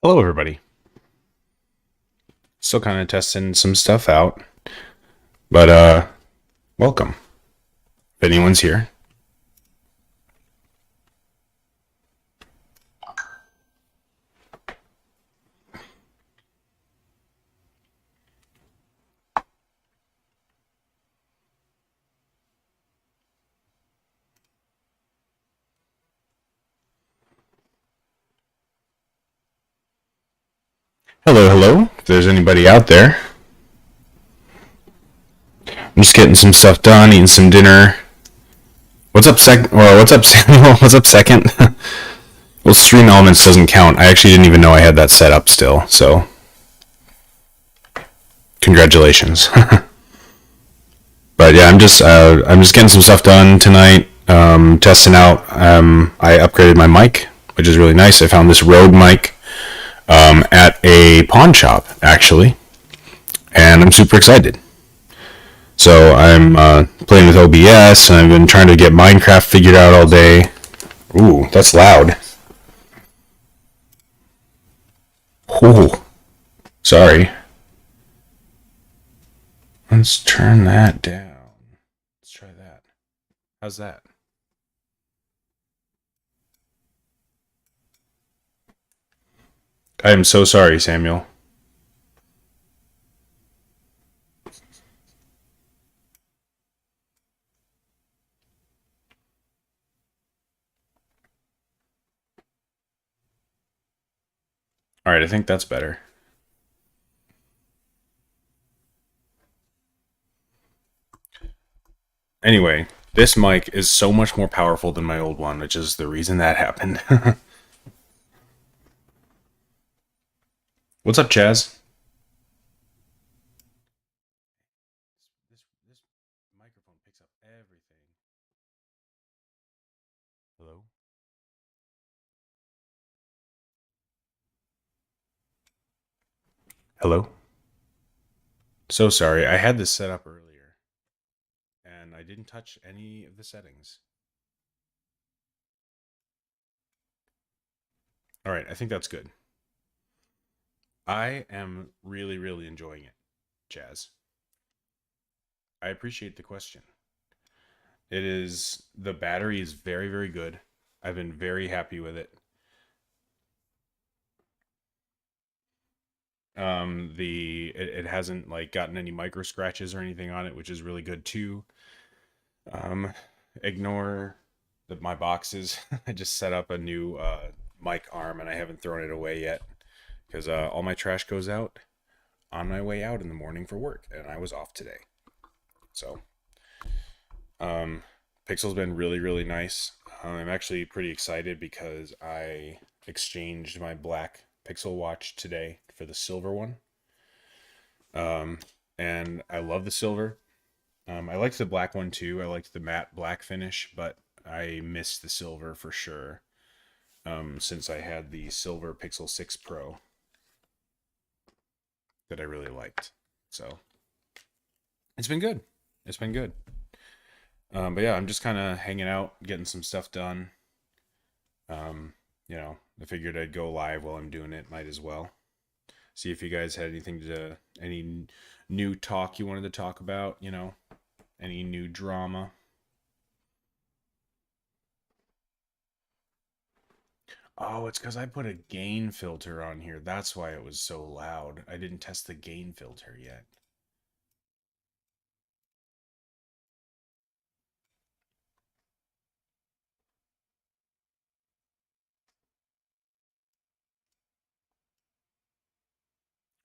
Hello, everybody. Still kind of testing some stuff out, but welcome if anyone's here. Hello, hello. If there's anybody out there, I'm just getting some stuff done, eating some dinner. What's up, what's up, Samuel? What's up, second? Well, Stream Elements doesn't count. I actually didn't even know I had that set up still. So, congratulations. But yeah, I'm just getting some stuff done tonight. Testing out. I upgraded my mic, which is really nice. I found this Rode mic at a pawn shop actually, and I'm super excited. So I'm playing with OBS, and I've been trying to get Minecraft figured out all day. Ooh, that's loud. Ooh, sorry. Let's turn that down. Let's try that. How's that? I am so sorry, Samuel. All right, I think that's better. Anyway, this mic is so much more powerful than my old one, which is the reason that happened. What's up, Chaz? This microphone picks up everything. Hello? Hello? So sorry, I had this set up earlier, and I didn't touch any of the settings. All right, I think that's good. I am really, really enjoying it, Chaz. I appreciate the question. The battery is very, very good. I've been very happy with it. It hasn't like gotten any micro scratches or anything on it, which is really good too. Um, Ignore my boxes. I just set up a new mic arm, and I haven't thrown it away yet because all my trash goes out on my way out in the morning for work, and I was off today. So, um, Pixel's been really, really nice. I'm actually pretty excited because I exchanged my black Pixel watch today for the silver one. Um, and I love the silver. I liked the black one too. I liked the matte black finish, but I missed the silver for sure. Since I had the silver Pixel 6 Pro that I really liked. So it's been good. It's been good. But yeah, I'm just kind of hanging out, getting some stuff done. Um, I figured I'd go live while I'm doing it. Might as well. See if you guys had any new talk you wanted to talk about. Any new drama. Oh, it's because I put a gain filter on here. That's why it was so loud. I didn't test the gain filter yet.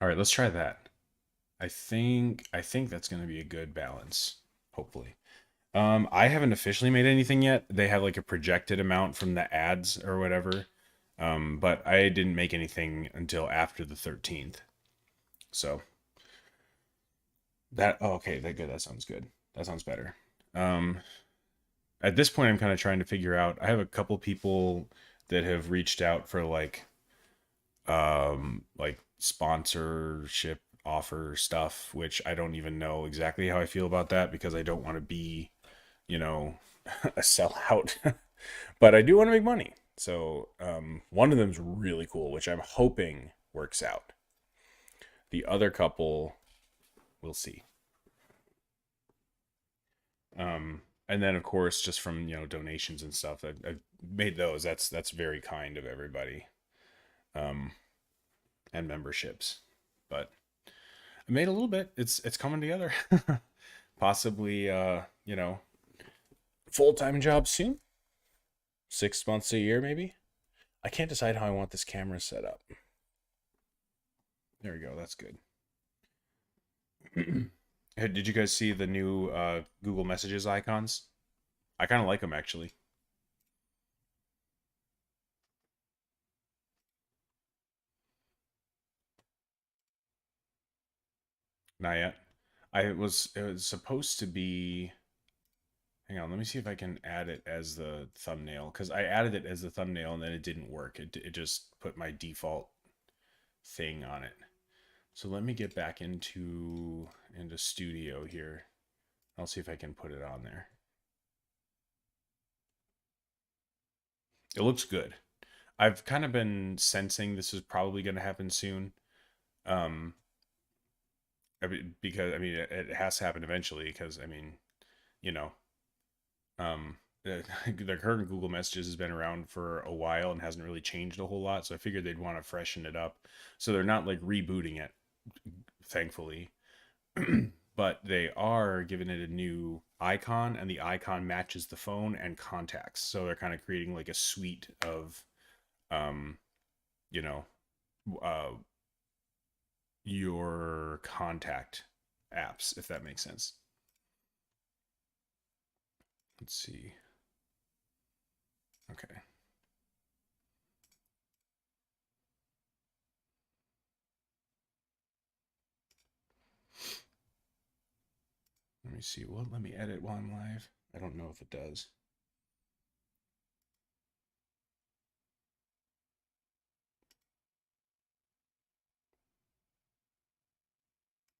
All right, let's try that. I think that's going to be a good balance, hopefully. I haven't officially made anything yet. They have like a projected amount from the ads or whatever. But I didn't make anything until after the 13th. So okay, that good. That sounds good. That sounds better. Um, at this point, I'm kind of trying to figure out. I have a couple people that have reached out for like sponsorship offer stuff, which I don't even know exactly how I feel about that because I don't want to be, you know, a sellout. But I do want to make money. So one of them's really cool, which I'm hoping works out. The other couple, we'll see. And then of course, just from donations and stuff, I've made those. That's very kind of everybody, um, and memberships. But I made a little bit. It's coming together. Possibly, full time job soon. 6 months a year, maybe. I can't decide how I want this camera set up. There we go. That's good. Hey, did you guys see the new Google Messages icons? I kind of like them actually. Not yet. It was supposed to be. Hang on, let me see if I can add it as the thumbnail because I added it as the thumbnail and then it didn't work. It just put my default thing on it. So let me get back into Studio here. I'll see if I can put it on there. It looks good. I've kind of been sensing this is probably going to happen soon. Um, because I mean it has to happen eventually because I mean, you know, the current Google Messages has been around for a while and hasn't really changed a whole lot, so I figured they'd want to freshen it up. So they're not like rebooting it, thankfully. But they are giving it a new icon and the icon matches the phone and contacts. So they're kind of creating like a suite of um, you know, uh your contact apps, if that makes sense. Let's see. Okay. Let me see. Well, let me edit while I'm live. I don't know if it does.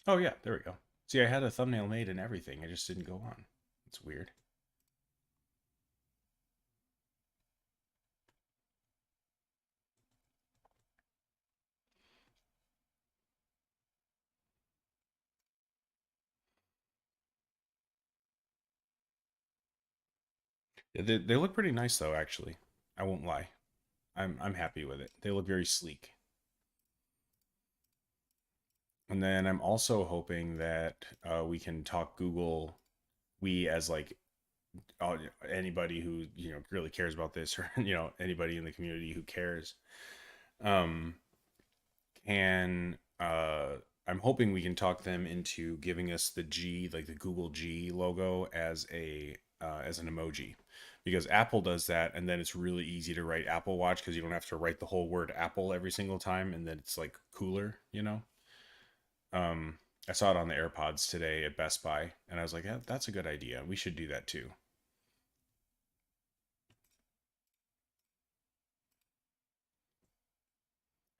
Oh, yeah. There we go. See, I had a thumbnail made and everything. I just didn't go on. It's weird. They look pretty nice, though, actually. I won't lie. I'm happy with it. They look very sleek. And then I'm also hoping that we can talk Google, we as like uh, anybody who really cares about this, or anybody in the community who cares, um, can I'm hoping we can talk them into giving us the G, like the Google G logo, as an emoji, because Apple does that, and then it's really easy to write Apple Watch because you don't have to write the whole word Apple every single time, and then it's like cooler. Um, I saw it on the AirPods today at Best Buy, and I was like, yeah, that's a good idea. We should do that too.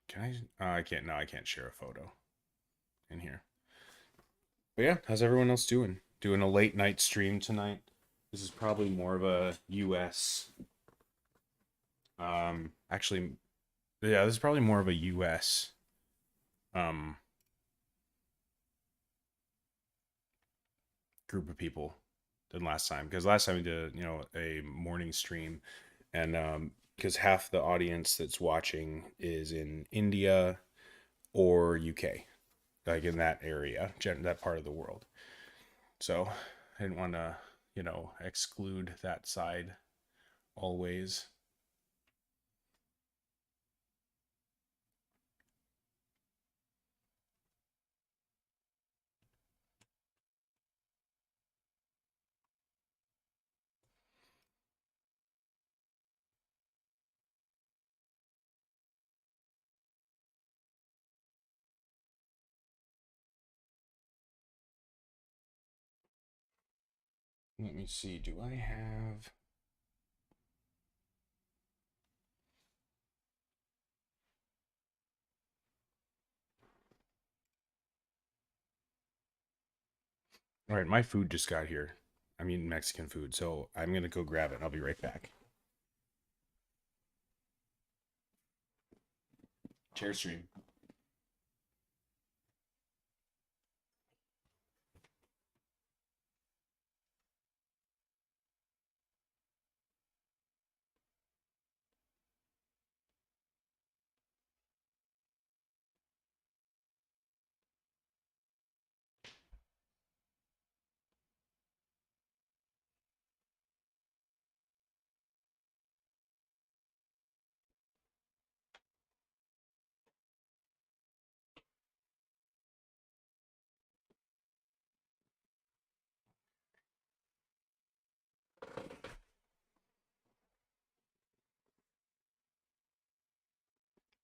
Can I? I can't. No, I can't share a photo in here. But yeah, how's everyone else doing? Doing a late night stream tonight. This is probably more of a US. Actually, yeah, this is probably more of a US um group of people than last time, because last time we did a morning stream, and because half the audience that's watching is in India or UK, like in that area, that part of the world. So I didn't want to exclude that side always. Let me see. Do I have? All right, my food just got here. I'm eating Mexican food, so I'm gonna go grab it. And I'll be right back. Chair stream.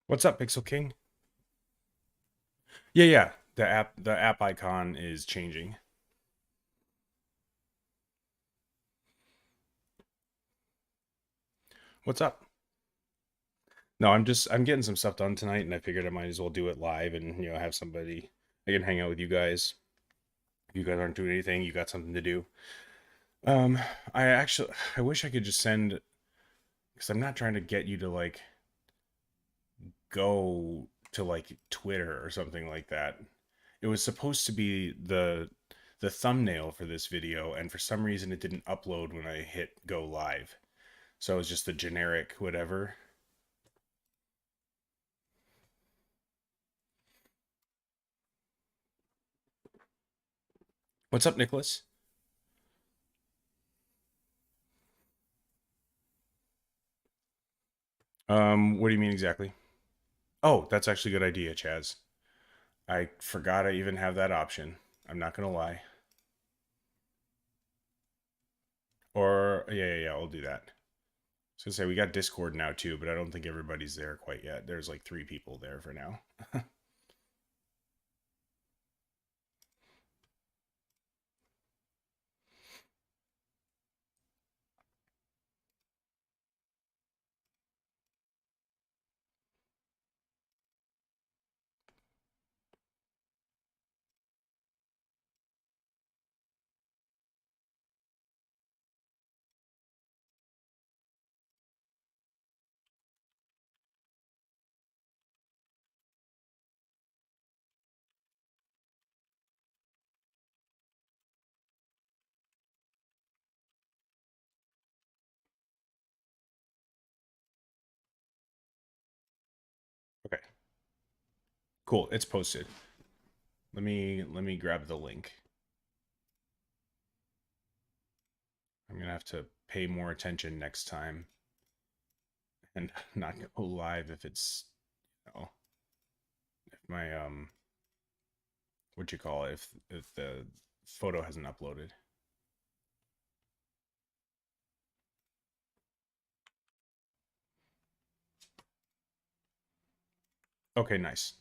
What's up, Pixel King? Yeah, yeah. The app icon is changing. What's up? No, I'm getting some stuff done tonight, and I figured I might as well do it live, and have somebody I can hang out with you guys. If you guys aren't doing anything, you got something to do. Um, I wish I could just send, because I'm not trying to get you to like go to like Twitter or something like that. It was supposed to be the thumbnail for this video, and for some reason it didn't upload when I hit go live. So it was just the generic whatever. What's up, Nicholas? What do you mean exactly? Oh, that's actually a good idea, Chaz. I forgot I even have that option. I'm not gonna lie. Or yeah, I'll do that. So say we got Discord now too, but I don't think everybody's there quite yet. There's like 3 people there for now. Okay, cool. It's posted. Let me grab the link. I'm gonna have to pay more attention next time and not go live if it's if my what you call it, if the photo hasn't uploaded. Okay, nice.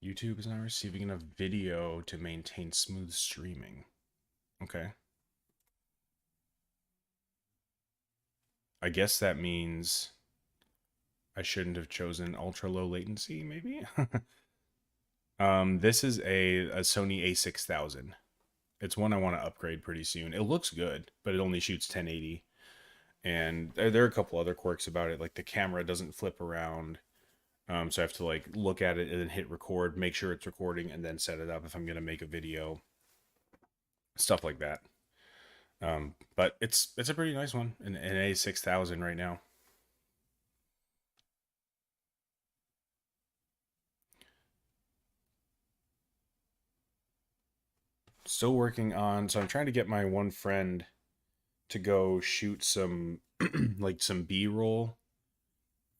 YouTube is not receiving enough video to maintain smooth streaming. Okay. I guess that means I shouldn't have chosen ultra low latency, maybe? This is a Sony a6000. It's one I want to upgrade pretty soon. It looks good, but it only shoots 1080. And there are a couple other quirks about it, like the camera doesn't flip around. So I have to like look at it and then hit record, make sure it's recording, and then set it up if I'm gonna make a video. Stuff like that. But it's a pretty nice one, an A6000 right now. Still working on, so I'm trying to get my one friend to go shoot some like some B-roll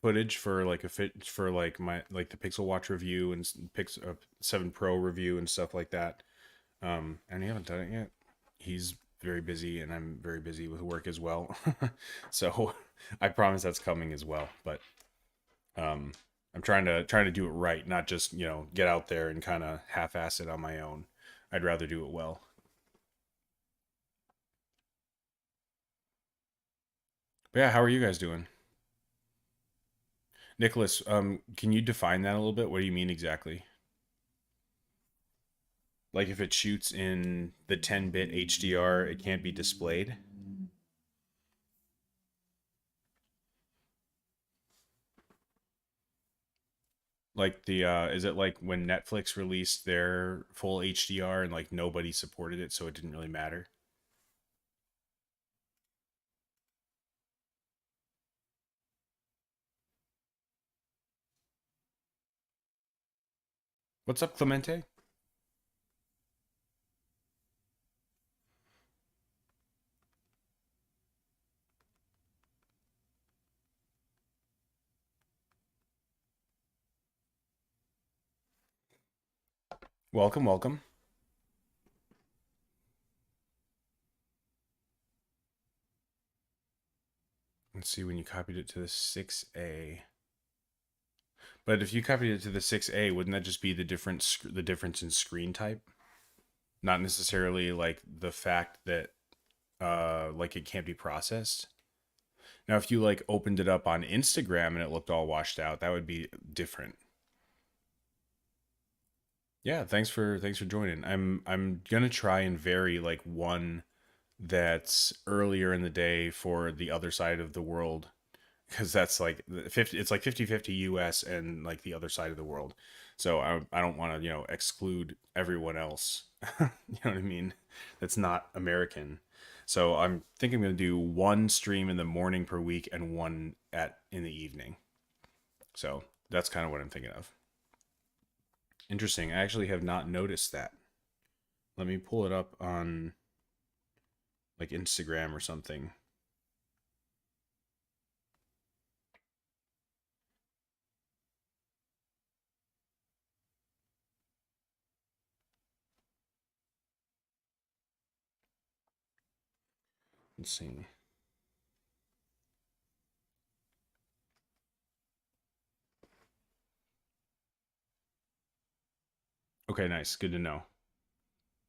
footage for like a fit for like my like the Pixel Watch review and Pix 7 Pro review and stuff like that. And he haven't done it yet. He's very busy, and I'm very busy with work as well. So I promise that's coming as well. But um, I'm trying to do it right, not just get out there and kind of half-ass it on my own. I'd rather do it well. But yeah, how are you guys doing? Nicholas, can you define that a little bit? What do you mean exactly? Like if it shoots in the 10-bit HDR, it can't be displayed? Like the is it like when Netflix released their full HDR and like nobody supported it, so it didn't really matter? What's up, Clemente? Welcome, welcome. Let's see when you copied it to the 6A. But if you copied it to the 6A, wouldn't that just be the difference in screen type? Not necessarily like the fact that like it can't be processed. Now if you like opened it up on Instagram and it looked all washed out, that would be different. Yeah, thanks for joining. I'm gonna try and vary like one that's earlier in the day for the other side of the world, because that's like 50, it's like 50-50 US and like the other side of the world. So I don't want to, exclude everyone else. You know what I mean? That's not American. So I'm thinking I'm going to do one stream in the morning per week and one at in the evening. So that's kind of what I'm thinking of. Interesting. I actually have not noticed that. Let me pull it up on like Instagram or something. Let's see. Okay, nice. Good to know.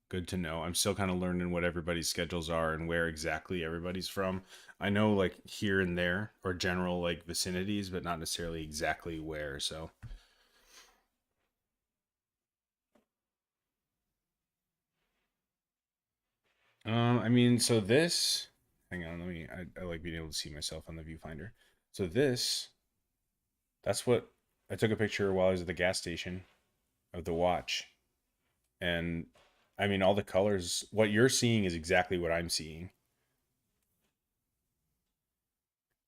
Good to know. I'm still kind of learning what everybody's schedules are and where exactly everybody's from. I know like here and there or general like vicinities, but not necessarily exactly where. So, I mean, so this, hang on, I like being able to see myself on the viewfinder. So that's what I took a picture while I was at the gas station of the watch. And I mean, all the colors, what you're seeing is exactly what I'm seeing.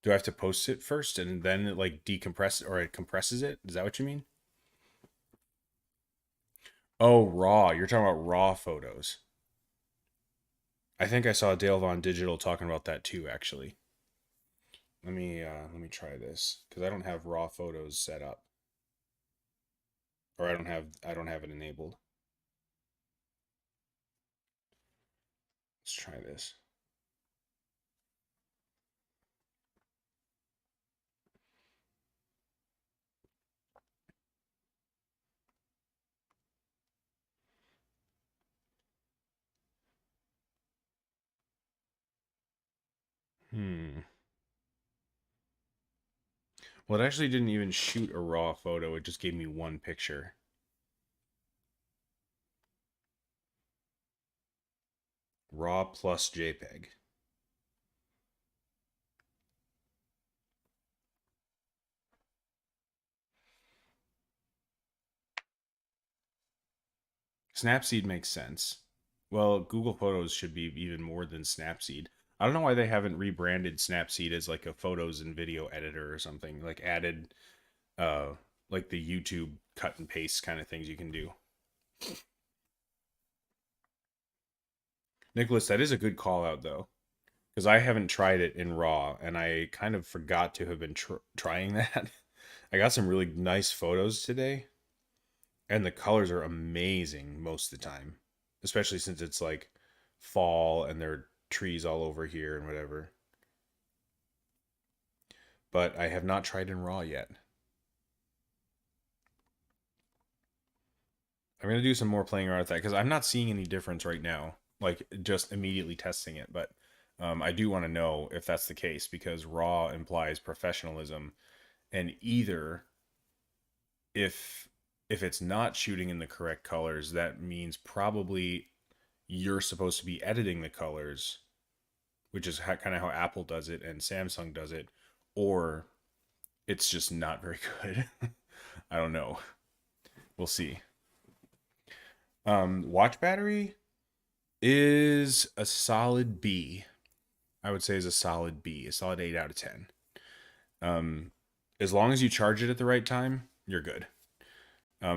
Do I have to post it first and then it like decompress or it compresses it? Is that what you mean? Oh, raw. You're talking about raw photos. I think I saw Dale Von Digital talking about that too, actually. Let me try this because I don't have raw photos set up, or I don't have it enabled. Let's try this. Hmm. Well, it actually didn't even shoot a raw photo. It just gave me one picture. Raw plus JPEG. Snapseed makes sense. Well, Google Photos should be even more than Snapseed. I don't know why they haven't rebranded Snapseed as like a photos and video editor or something. Like added uh like the YouTube cut and paste kind of things you can do. Nicholas, that is a good call out though, because I haven't tried it in raw and I kind of forgot to have been trying that. I got some really nice photos today and the colors are amazing most of the time, especially since it's like fall and there are trees all over here and whatever. But I have not tried in raw yet. I'm gonna do some more playing around with that because I'm not seeing any difference right now. Like just immediately testing it, but I do want to know if that's the case because raw implies professionalism, and either if if it's not shooting in the correct colors, that means probably you're supposed to be editing the colors, which is kind of how Apple does it and Samsung does it, or it's just not very good. I don't know. We'll see. Watch battery is a solid B. I would say is a solid B, a solid 8 out of 10. Um, as long as you charge it at the right time, you're good.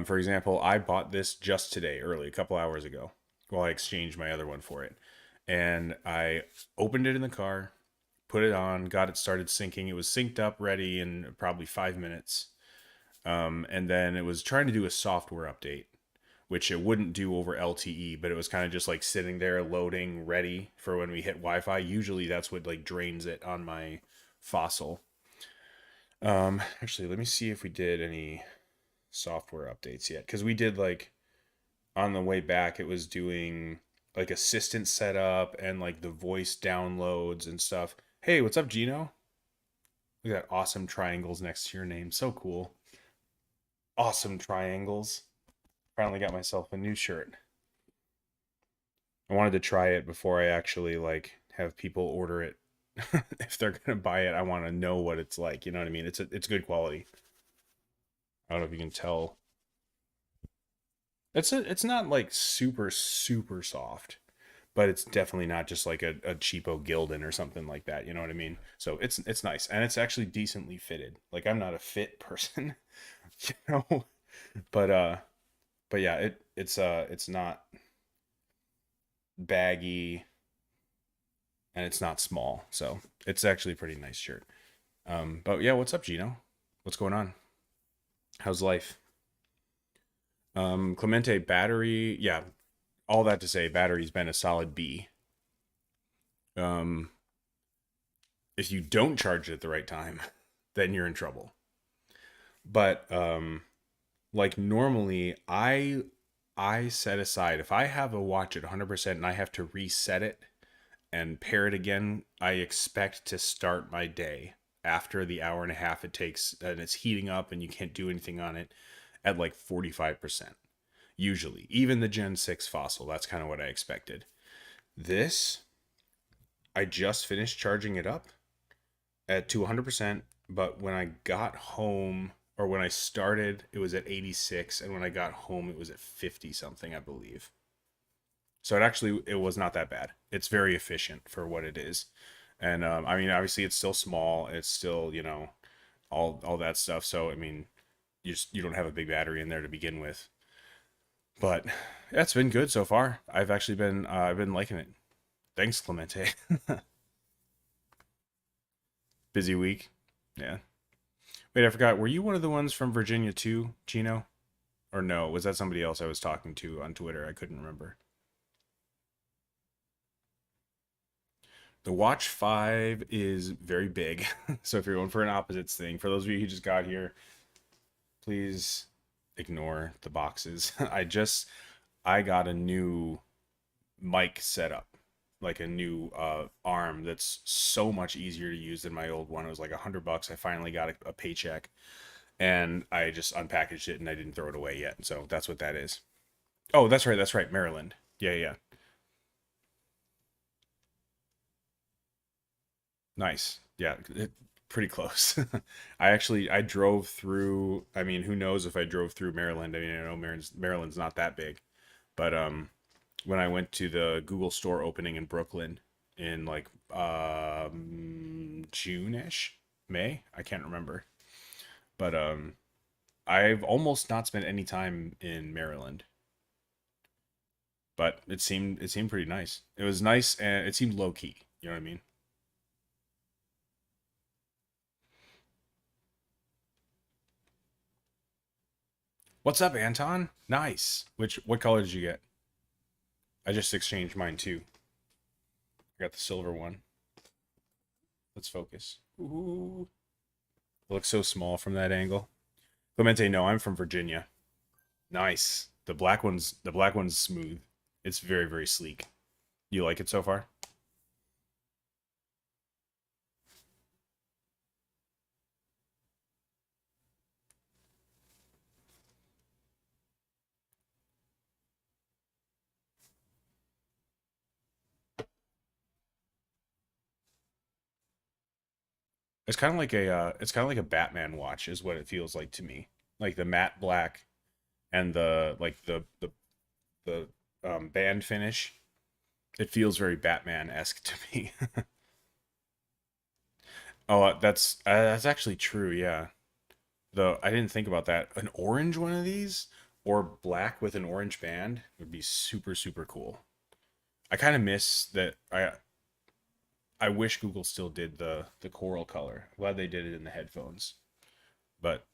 For example, I bought this just today, early, a couple hours ago, while I exchanged my other one for it. And I opened it in the car, put it on, got it started syncing. It was synced up, ready in probably 5 minutes. And then it was trying to do a software update, which it wouldn't do over LTE, but it was kind of just like sitting there loading, ready for when we hit Wi-Fi. Usually that's what like drains it on my Fossil. Actually, let me see if we did any software updates yet, because we did like on the way back, it was doing like assistant setup and like the voice downloads and stuff. Hey, what's up, Gino? Look at that awesome triangles next to your name. So cool. Awesome triangles. Finally got myself a new shirt. I wanted to try it before I actually like have people order it. If they're gonna buy it, I want to know what it's like. You know what I mean? It's good quality. I don't know if you can tell. It's not like super soft, but it's definitely not just like a cheapo Gildan or something like that. You know what I mean? So it's nice, and it's actually decently fitted. Like I'm not a fit person, you know, but but yeah, it's not baggy and it's not small, so it's actually a pretty nice shirt. But yeah, what's up, Gino? What's going on? How's life? Clemente battery, yeah, all that to say, battery's been a solid B. Um, if you don't charge it at the right time, then you're in trouble. But like normally, I set aside if I have a watch at 100% and I have to reset it and pair it again, I expect to start my day after the hour and a half it takes and it's heating up and you can't do anything on it at like 45%. Usually, even the Gen 6 Fossil, that's kind of what I expected. This, I just finished charging it up at to 100%, but when I got home or when I started, it was at 86, and when I got home, it was at 50 something, I believe. So it was not that bad. It's very efficient for what it is. And I mean, obviously, it's still small. It's still, all that stuff. So I mean, you don't have a big battery in there to begin with. But that's been good so far. I've been liking it. Thanks, Clemente. Busy week. Yeah. Wait, I forgot. Were you one of the ones from Virginia too, Gino? Or no? Was that somebody else I was talking to on Twitter? I couldn't remember. The Watch 5 is very big. So if you're going for an opposites thing, for those of you who just got here, please ignore the boxes. I got a new mic setup, like a new arm that's so much easier to use than my old one. It was like $100. I finally got a paycheck, and I just unpackaged it and I didn't throw it away yet. So that's what that is. Oh, that's right. That's right. Maryland. Yeah, yeah. Nice. Yeah, pretty close. I drove through. I mean, who knows if I drove through Maryland? I mean, I know Maryland's not that big, but when I went to the Google store opening in Brooklyn in like June-ish, May, I can't remember, but I've almost not spent any time in Maryland, but it seemed pretty nice. It was nice and it seemed low key. You know what I mean? What's up, Anton? Nice. What color did you get? I just exchanged mine too. I got the silver one. Let's focus. Ooh. It looks so small from that angle. Clemente, no, I'm from Virginia. Nice. The black one's smooth. It's very sleek. You like it so far? It's kind of like a Batman watch is what it feels like to me. like the matte black and the like the band finish. It feels very Batman-esque to me. Oh, that's actually true. Yeah. Though I didn't think about that. An orange one of these or black with an orange band would be super super cool. I kind of miss that. I wish Google still did the coral color. Glad they did it in the headphones, but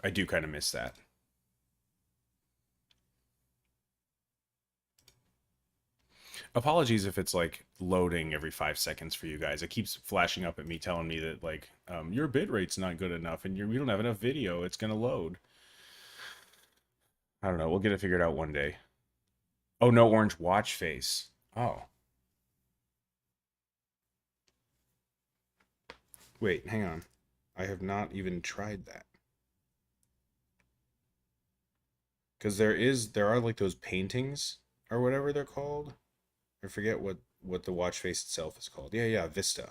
I do kind of miss that. Apologies if it's like loading every 5 seconds for you guys. It keeps flashing up at me telling me that like your bit rate's not good enough and we don't have enough video. It's gonna load. I don't know. We'll get it figured out one day. Oh, no orange watch face. Oh, wait, hang on. I have not even tried that. Because there are like those paintings or whatever they're called. I forget what the watch face itself is called. Yeah, yeah, Vista.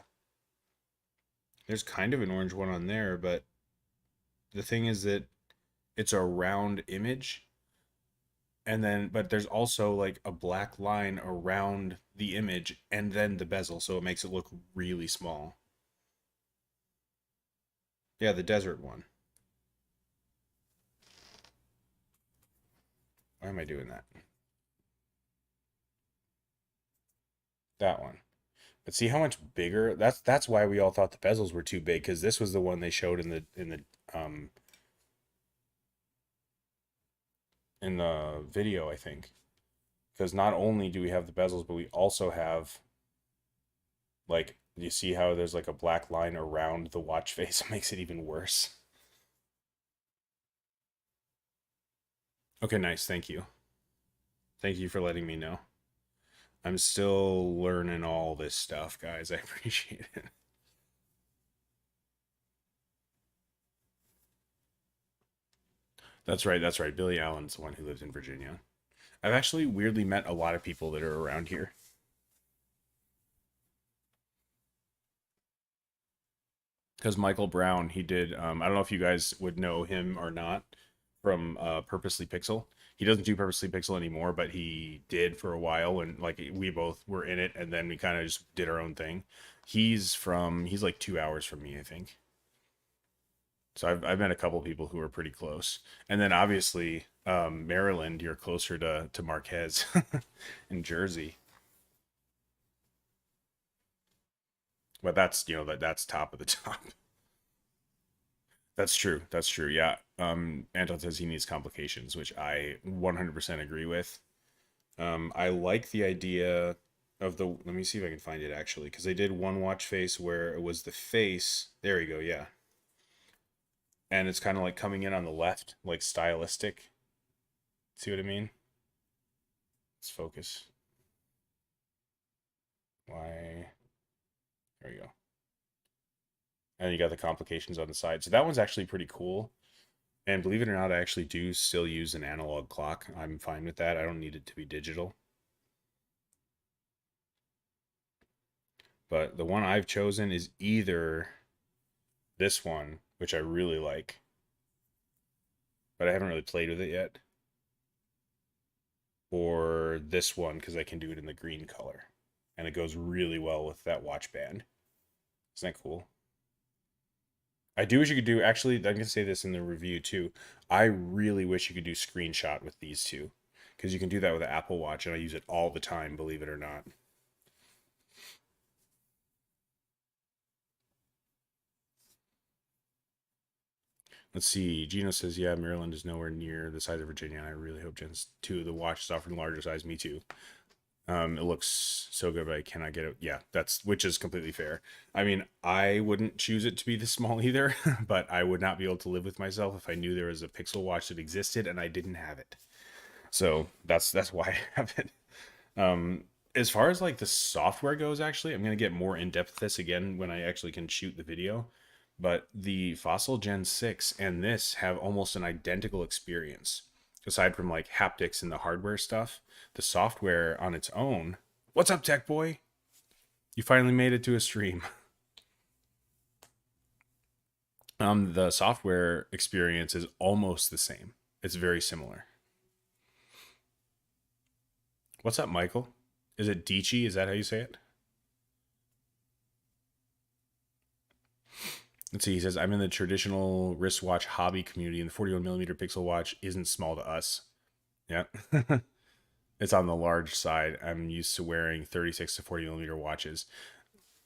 There's kind of an orange one on there, but the thing is that it's a round image, and then but there's also like a black line around the image and then the bezel, so it makes it look really small. Yeah, the desert one. Why am I doing that? That one. But see how much bigger? That's why we all thought the bezels were too big, because this was the one they showed in the video, I think. Because not only do we have the bezels, but we also have like, you see how there's like a black line around the watch face? It makes it even worse. Okay, nice. Thank you. Thank you for letting me know. I'm still learning all this stuff, guys. I appreciate it. That's right. That's right. Billy Allen's the one who lives in Virginia. I've actually weirdly met a lot of people that are around here. Because Michael Brown, he did. I don't know if you guys would know him or not from Purposely Pixel. He doesn't do Purposely Pixel anymore, but he did for a while, and like we both were in it, and then we kind of just did our own thing. He's like 2 hours from me, I think. So I've met a couple people who are pretty close, and then obviously Maryland, you're closer to Marquez in Jersey, but that's that's top of the top. That's true. That's true. Yeah. Anton says he needs complications, which I 100% agree with. I like the idea of the. Let me see if I can find it actually, because they did one watch face where it was the face. There we go. Yeah, and it's kind of like coming in on the left, like stylistic. See what I mean? Let's focus. Why? There we go. And you got the complications on the side. So that one's actually pretty cool. And believe it or not, I actually do still use an analog clock. I'm fine with that. I don't need it to be digital. But the one I've chosen is either this one, which I really like, but I haven't really played with it yet, or this one because I can do it in the green color. And it goes really well with that watch band. Isn't that cool? I do wish you could do, actually, I'm going to say this in the review too. I really wish you could do screenshot with these two, because you can do that with the Apple Watch, and I use it all the time, believe it or not. Let's see. Gino says, yeah, Maryland is nowhere near the size of Virginia, and I really hope Gen 2 of the watch is offering larger size. Me too. It looks so good, but I cannot get it. Yeah, that's, which is completely fair. I mean, I wouldn't choose it to be this small either, but I would not be able to live with myself if I knew there was a Pixel Watch that existed and I didn't have it. So that's why I have it. As far as like the software goes, actually, I'm gonna get more in depth with this again when I actually can shoot the video. But the Fossil Gen 6 and this have almost an identical experience. Aside from like haptics and the hardware stuff, the software on its own. What's up, Tech Boy? You finally made it to a stream. The software experience is almost the same. It's very similar. What's up, Michael? Is it Dichi? Is that how you say it? Let's see. He says, I'm in the traditional wristwatch hobby community, and the 41 millimeter pixel watch isn't small to us. Yeah. It's on the large side. I'm used to wearing 36 to 40 millimeter watches.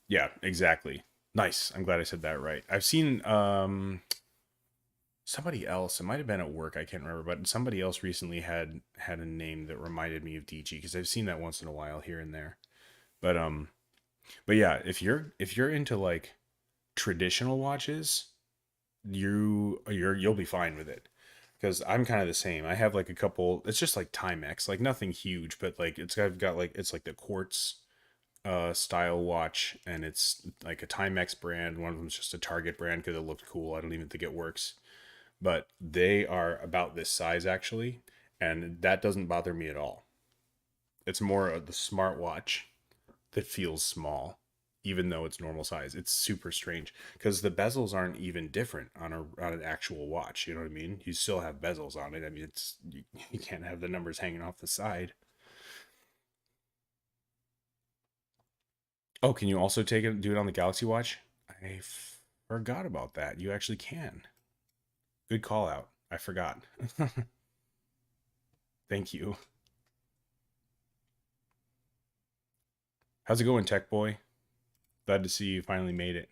Yeah, exactly. Nice. I'm glad I said that right. I've seen somebody else. It might have been at work. I can't remember, but somebody else recently had a name that reminded me of DG because I've seen that once in a while here and there. But but yeah, if you're into like traditional watches, you'll be fine with it. Because I'm kind of the same. I have like a couple. It's just like Timex, like nothing huge, but like I've got like it's like the quartz style watch, and it's like a Timex brand. One of them's just a Target brand because it looked cool. I don't even think it works, but they are about this size actually, and that doesn't bother me at all. It's more of the smartwatch that feels small, even though it's normal size. It's super strange because the bezels aren't even different on an actual watch. You know what I mean? You still have bezels on it. I mean, you can't have the numbers hanging off the side. Oh, can you also do it on the Galaxy Watch? I forgot about that. You actually can. Good call out. I forgot. Thank you. How's it going, Tech Boy? Glad to see you finally made it.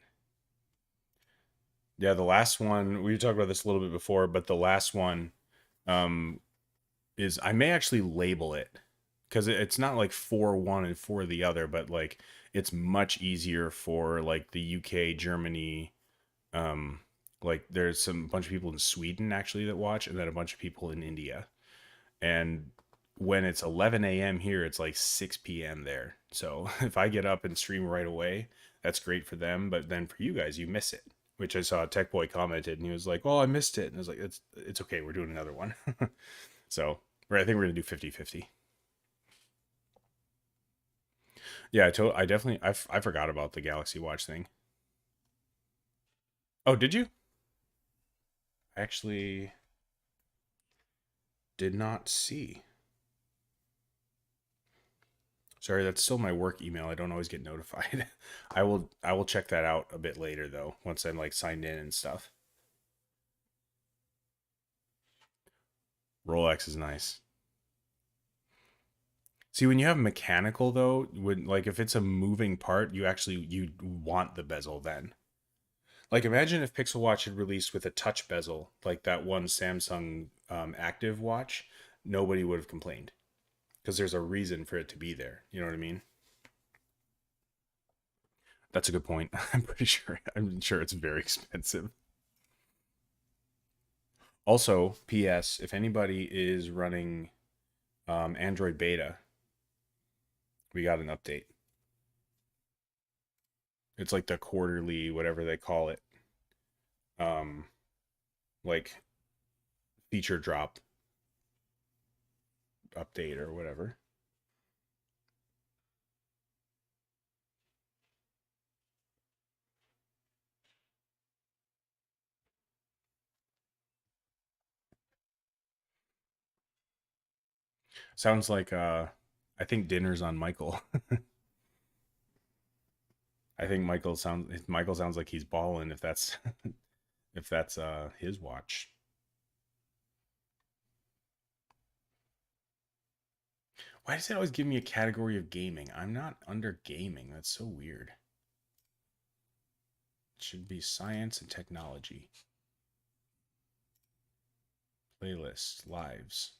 Yeah, the last one, we talked about this a little bit before, but the last one um is I may actually label it because it's not like for one and for the other, but like it's much easier for like the UK, Germany, um like there's some bunch of people in Sweden actually that watch, and then a bunch of people in India. And when it's 11 a.m. here, it's like 6 p.m. there. So if I get up and stream right away, that's great for them. But then for you guys, you miss it. Which I saw Tech Boy commented, and he was like, "Oh, I missed it." And I was like, "It's okay. We're doing another one." So I think we're gonna do 50-50. Yeah, I definitely I forgot about the Galaxy Watch thing. Oh, did you? I actually did not see. Sorry, that's still my work email. I don't always get notified. I will check that out a bit later though, once I'm like signed in and stuff. Rolex is nice. See, when you have mechanical though, when like if it's a moving part, you want the bezel then. Like imagine if Pixel Watch had released with a touch bezel, like that one Samsung Active watch, nobody would have complained because there's a reason for it to be there. You know what I mean? That's a good point. I'm sure it's very expensive. Also, PS, if anybody is running Android beta, we got an update. It's like the quarterly, whatever they call it, um, like feature drop update or whatever. Sounds like I think dinner's on Michael. I think Michael sounds like he's balling if that's if that's his watch. Why does it always give me a category of gaming? I'm not under gaming. That's so weird. It should be science and technology. Playlists, lives.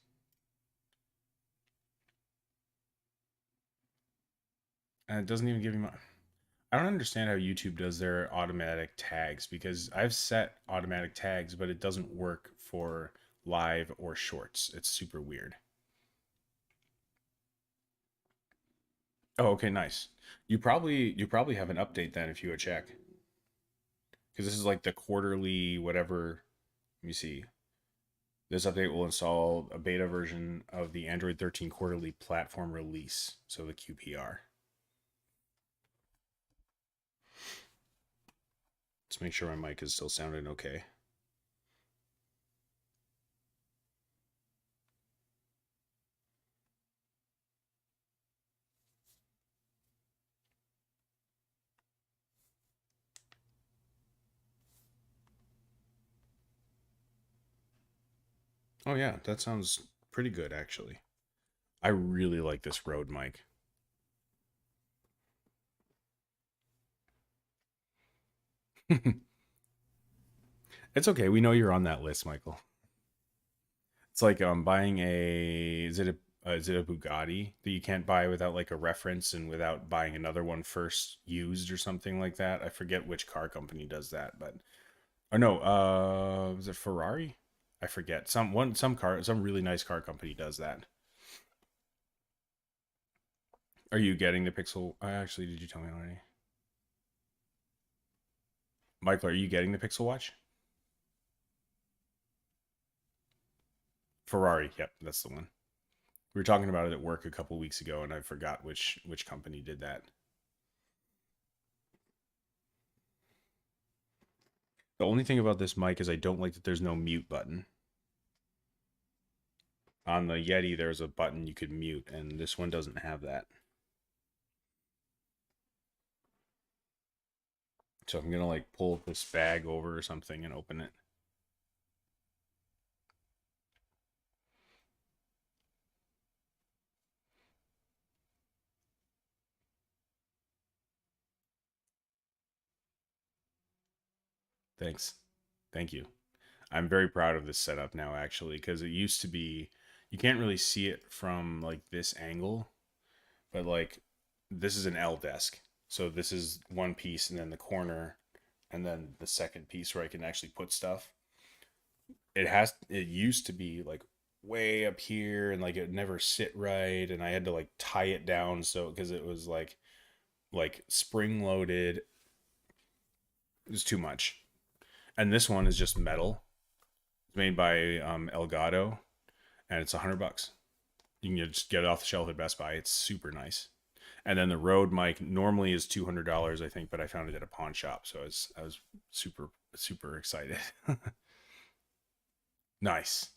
And it doesn't even give me my. I don't understand how YouTube does their automatic tags because I've set automatic tags, but it doesn't work for live or shorts. It's super weird. Oh, okay, nice. You probably have an update then if you would check. Because this is like the quarterly whatever. Let me see. This update will install a beta version of the Android 13 quarterly platform release, so the QPR. Let's make sure my mic is still sounding okay. Oh yeah, that sounds pretty good actually. I really like this Rode mic. It's okay. We know you're on that list, Michael. It's like buying a is it a Bugatti that you can't buy without like a reference and without buying another one first used or something like that. I forget which car company does that, but or no, was it Ferrari? I forget. Some really nice car company does that. Are you getting the Pixel? Actually, did you tell me already? Michael, are you getting the Pixel Watch? Ferrari. Yep, that's the one. We were talking about it at work a couple weeks ago, and I forgot which company did that. The only thing about this mic is I don't like that there's no mute button. On the Yeti, there's a button you could mute, and this one doesn't have that. So I'm gonna like pull this bag over or something and open it. Thanks. Thank you. I'm very proud of this setup now, actually, because it used to be you can't really see it from like this angle, but like this is an L desk. So this is one piece, and then the corner, and then the second piece where I can actually put stuff. It used to be like way up here, and like it would never sit right, and I had to like tie it down so because it was like spring loaded. It was too much. And this one is just metal. It's made by Elgato, and it's $100. You can just get it off the shelf at Best Buy. It's super nice. And then the Rode mic normally is $200, I think, but I found it at a pawn shop, so I was super excited. Nice.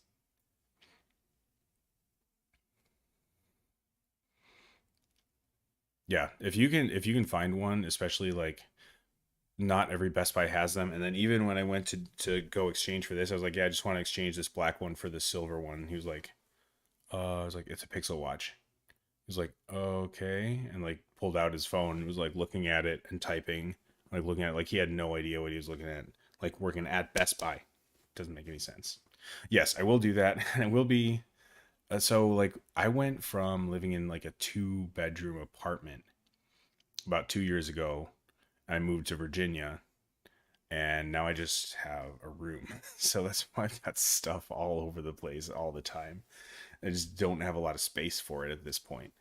Yeah, if you can find one, especially like not every Best Buy has them. And then even when I went to go exchange for this, I was like, yeah, I just want to exchange this black one for the silver one. He was like, I was like, it's a Pixel Watch. He was like, okay, and like pulled out his phone and was like looking at it and typing, like looking at it like he had no idea what he was looking at, like working at Best Buy. Doesn't make any sense. Yes, I will do that, and it will be. So like I went from living in like a two-bedroom apartment about 2 years ago. I moved to Virginia, and now I just have a room. So that's why I've got stuff all over the place all the time. I just don't have a lot of space for it at this point.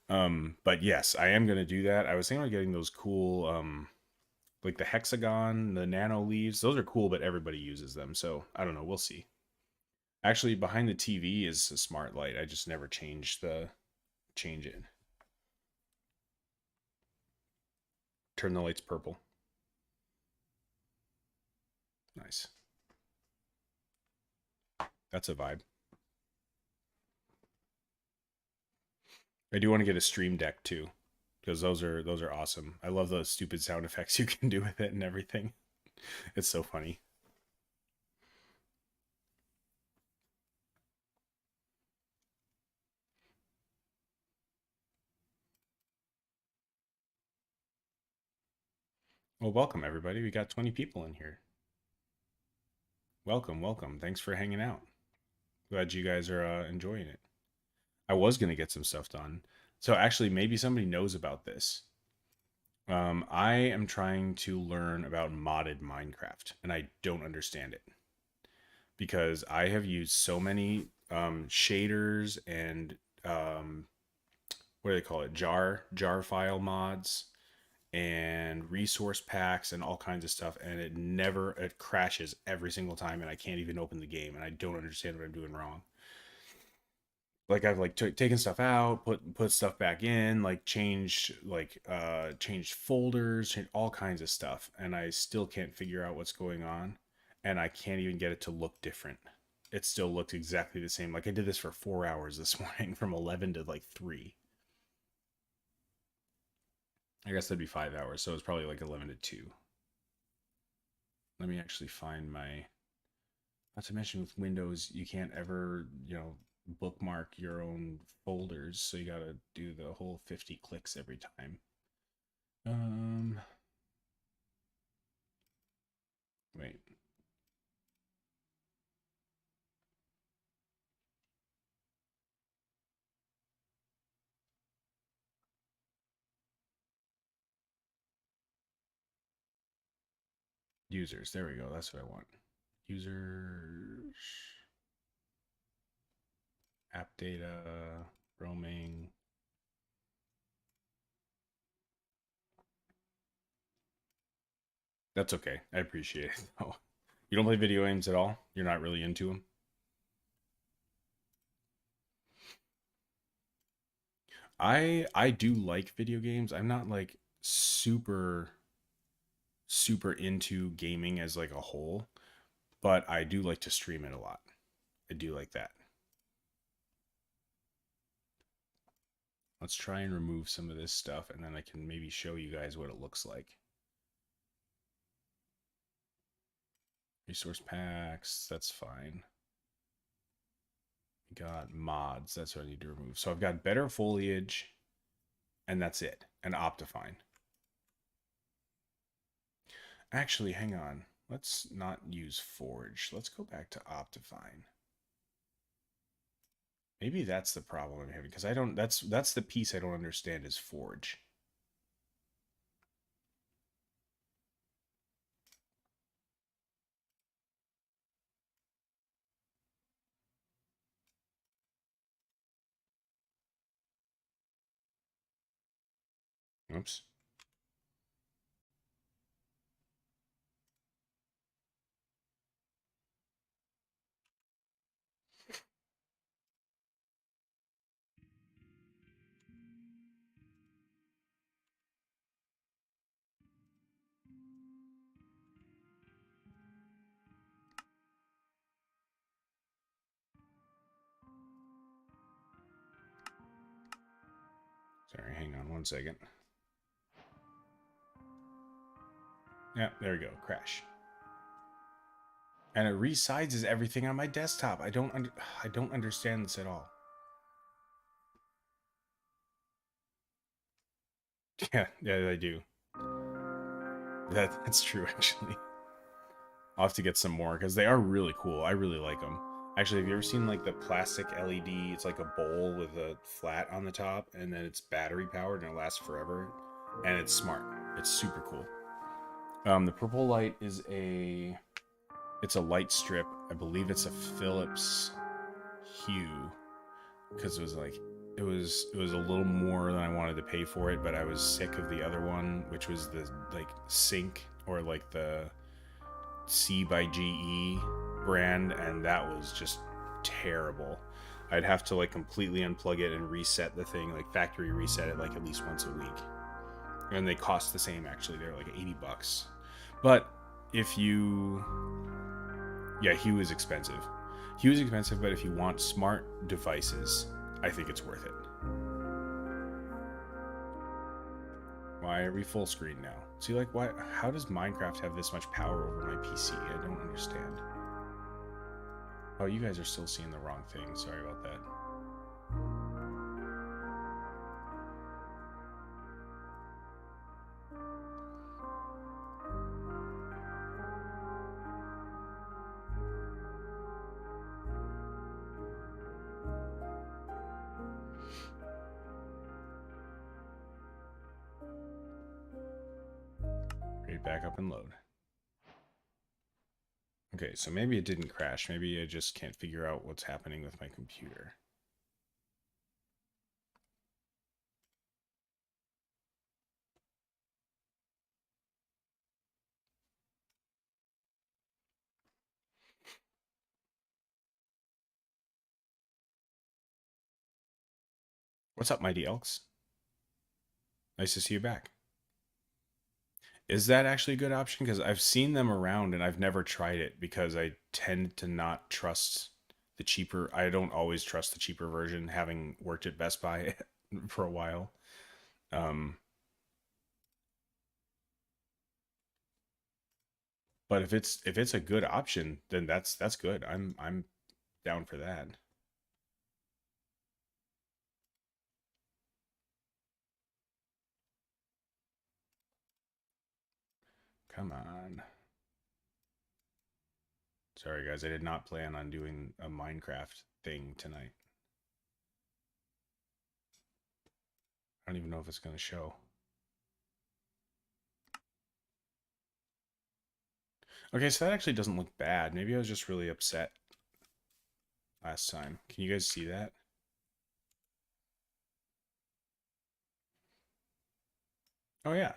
But yes, I am gonna do that. I was thinking about getting those cool, like the hexagon, the nano leaves. Those are cool, but everybody uses them. So I don't know. We'll see. Actually, behind the TV is a smart light. I just never change it. Turn the lights purple. Nice. That's a vibe. I do want to get a stream deck too, because those are awesome. I love the stupid sound effects you can do with it and everything. It's so funny. Well, welcome everybody. We got 20 people in here. Welcome, welcome. Thanks for hanging out. Glad you guys are enjoying it. I was gonna get some stuff done. So actually, maybe somebody knows about this. I am trying to learn about modded Minecraft, and I don't understand it because I have used so many shaders and what do they call it, jar file mods and resource packs and all kinds of stuff, and it crashes every single time, and I can't even open the game, and I don't understand what I'm doing wrong. Like I've like taken stuff out, put stuff back in, like changed folders, changed all kinds of stuff, and I still can't figure out what's going on, and I can't even get it to look different. It still looks exactly the same. Like I did this for 4 hours this morning, from 11 to like 3. I guess that'd be 5 hours, so it's probably like 11 to 2. Let me actually find my. Not to mention with Windows, you can't ever, bookmark your own folders, so you gotta do the whole 50 clicks every time. Um, Wait. Users. There we go. That's what I want. Users. App data. Roaming. That's okay. I appreciate it. Oh, you don't play video games at all? You're not really into them? I do like video games. I'm not like super super into gaming as like a whole, but I do like to stream it a lot. I do like that. Let's try and remove some of this stuff, and then I can maybe show you guys what it looks like. Resource packs, that's fine. We got mods, that's what I need to remove. So I've got better foliage, and that's it. And Optifine. Actually, hang on. Let's not use Forge. Let's go back to Optifine. Maybe that's the problem I'm having, because I don't. That's the piece I don't understand is Forge. Oops. Sorry, hang on one second. Yeah, there we go. Crash. And it resizes everything on my desktop. I don't understand this at all. Yeah, I do. That's true actually. I'll have to get some more because they are really cool. I really like them. Actually, have you ever seen like the plastic LED? It's like a bowl with a flat on the top, and then it's battery powered and it lasts forever. And it's smart. It's super cool. The purple light is it's a light strip. I believe it's a Philips Hue because it was a little more than I wanted to pay for it, but I was sick of the other one, which was the like Sync or like the C by GE brand, and that was just terrible. I'd have to like completely unplug it and reset the thing, like factory reset it like at least once a week. And they cost the same actually. They're like $80. But if you yeah, Hue is expensive. Hue is expensive, but if you want smart devices, I think it's worth it. Why are we full screen now? See, like, why? How does Minecraft have this much power over my PC? I don't understand. Oh, you guys are still seeing the wrong thing. Sorry about that. Ready, back up and load. Okay, so maybe it didn't crash. Maybe I just can't figure out what's happening with my computer. What's up, Mighty Elks? Nice to see you back. Is that actually a good option? Because I've seen them around and I've never tried it because I tend to not trust the cheaper. I don't always trust the cheaper version, having worked at Best Buy for a while. Um, but if it's a good option, then that's good. I'm down for that. Come on. Sorry guys, I did not plan on doing a Minecraft thing tonight. I don't even know if it's going to show. Okay, so that actually doesn't look bad. Maybe I was just really upset last time. Can you guys see that? Oh yeah,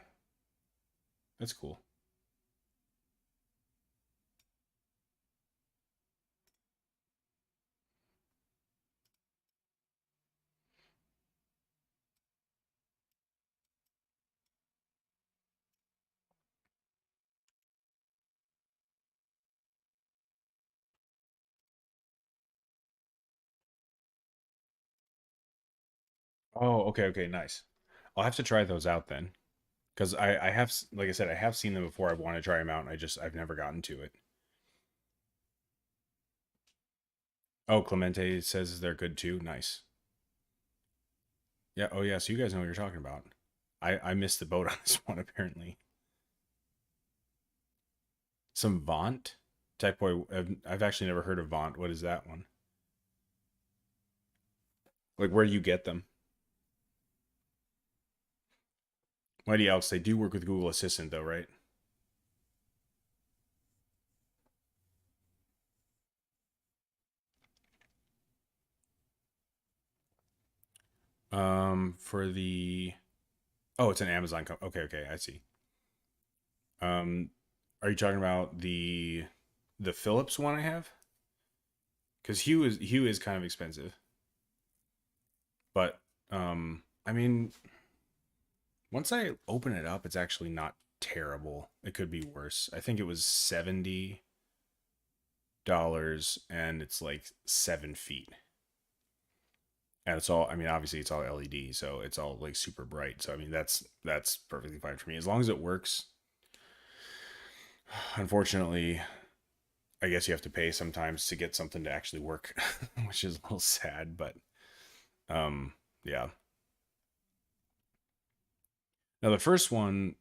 that's cool. Oh, okay, okay, nice. I'll have to try those out then, because I have, like I said, I have seen them before. I want to try them out, and I've never gotten to it. Oh, Clemente says they're good too. Nice. Yeah. Oh yeah. So you guys know what you're talking about. I missed the boat on this one apparently. Some Vaunt type boy. I've actually never heard of Vaunt. What is that one? Like where do you get them? Mighty Elks. They do work with Google Assistant though, right? For the oh, it's an Amazon. Okay, okay, I see. Um, are you talking about the Philips one I have? Because Hue is kind of expensive, but I mean, once I open it up, it's actually not terrible. It could be worse. I think it was $70, and it's like 7 feet, and it's all. I mean, obviously it's all LED, so it's all like super bright. So I mean, that's perfectly fine for me as long as it works. Unfortunately, I guess you have to pay sometimes to get something to actually work, which is a little sad, but um yeah. Now the first one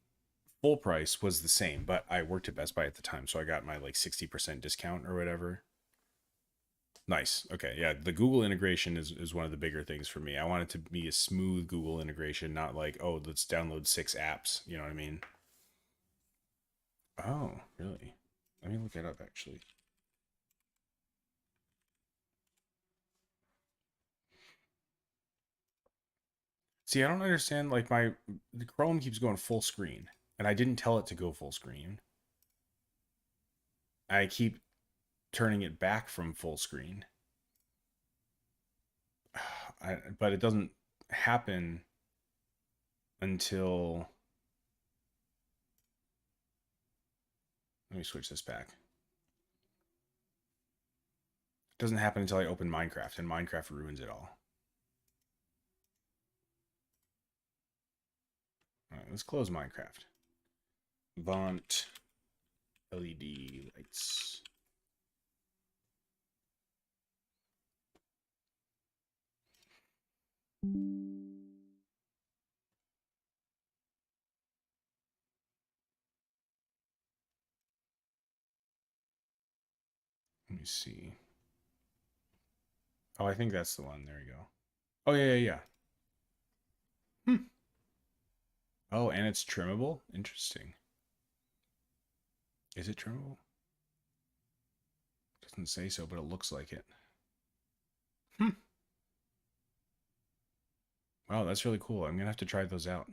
full price was the same, but I worked at Best Buy at the time, so I got my like 60% discount or whatever. Nice. Okay. Yeah, the Google integration is one of the bigger things for me. I want it to be a smooth Google integration, not like, oh, let's download 6 apps. You know what I mean? Oh, really? Let me look it up actually. See, I don't understand. Like the Chrome keeps going full screen, and I didn't tell it to go full screen. I keep turning it back from full screen. But it doesn't happen until. Let me switch this back. It doesn't happen until I open Minecraft, and Minecraft ruins it all. All right, let's close Minecraft. Vaunt LED lights. Let me see. Oh, I think that's the one. There you go. Oh yeah, yeah, yeah. Hmm. Oh, and it's trimmable. Interesting. Is it trimmable? Doesn't say so, but it looks like it. Hmm. Wow, that's really cool. I'm gonna have to try those out.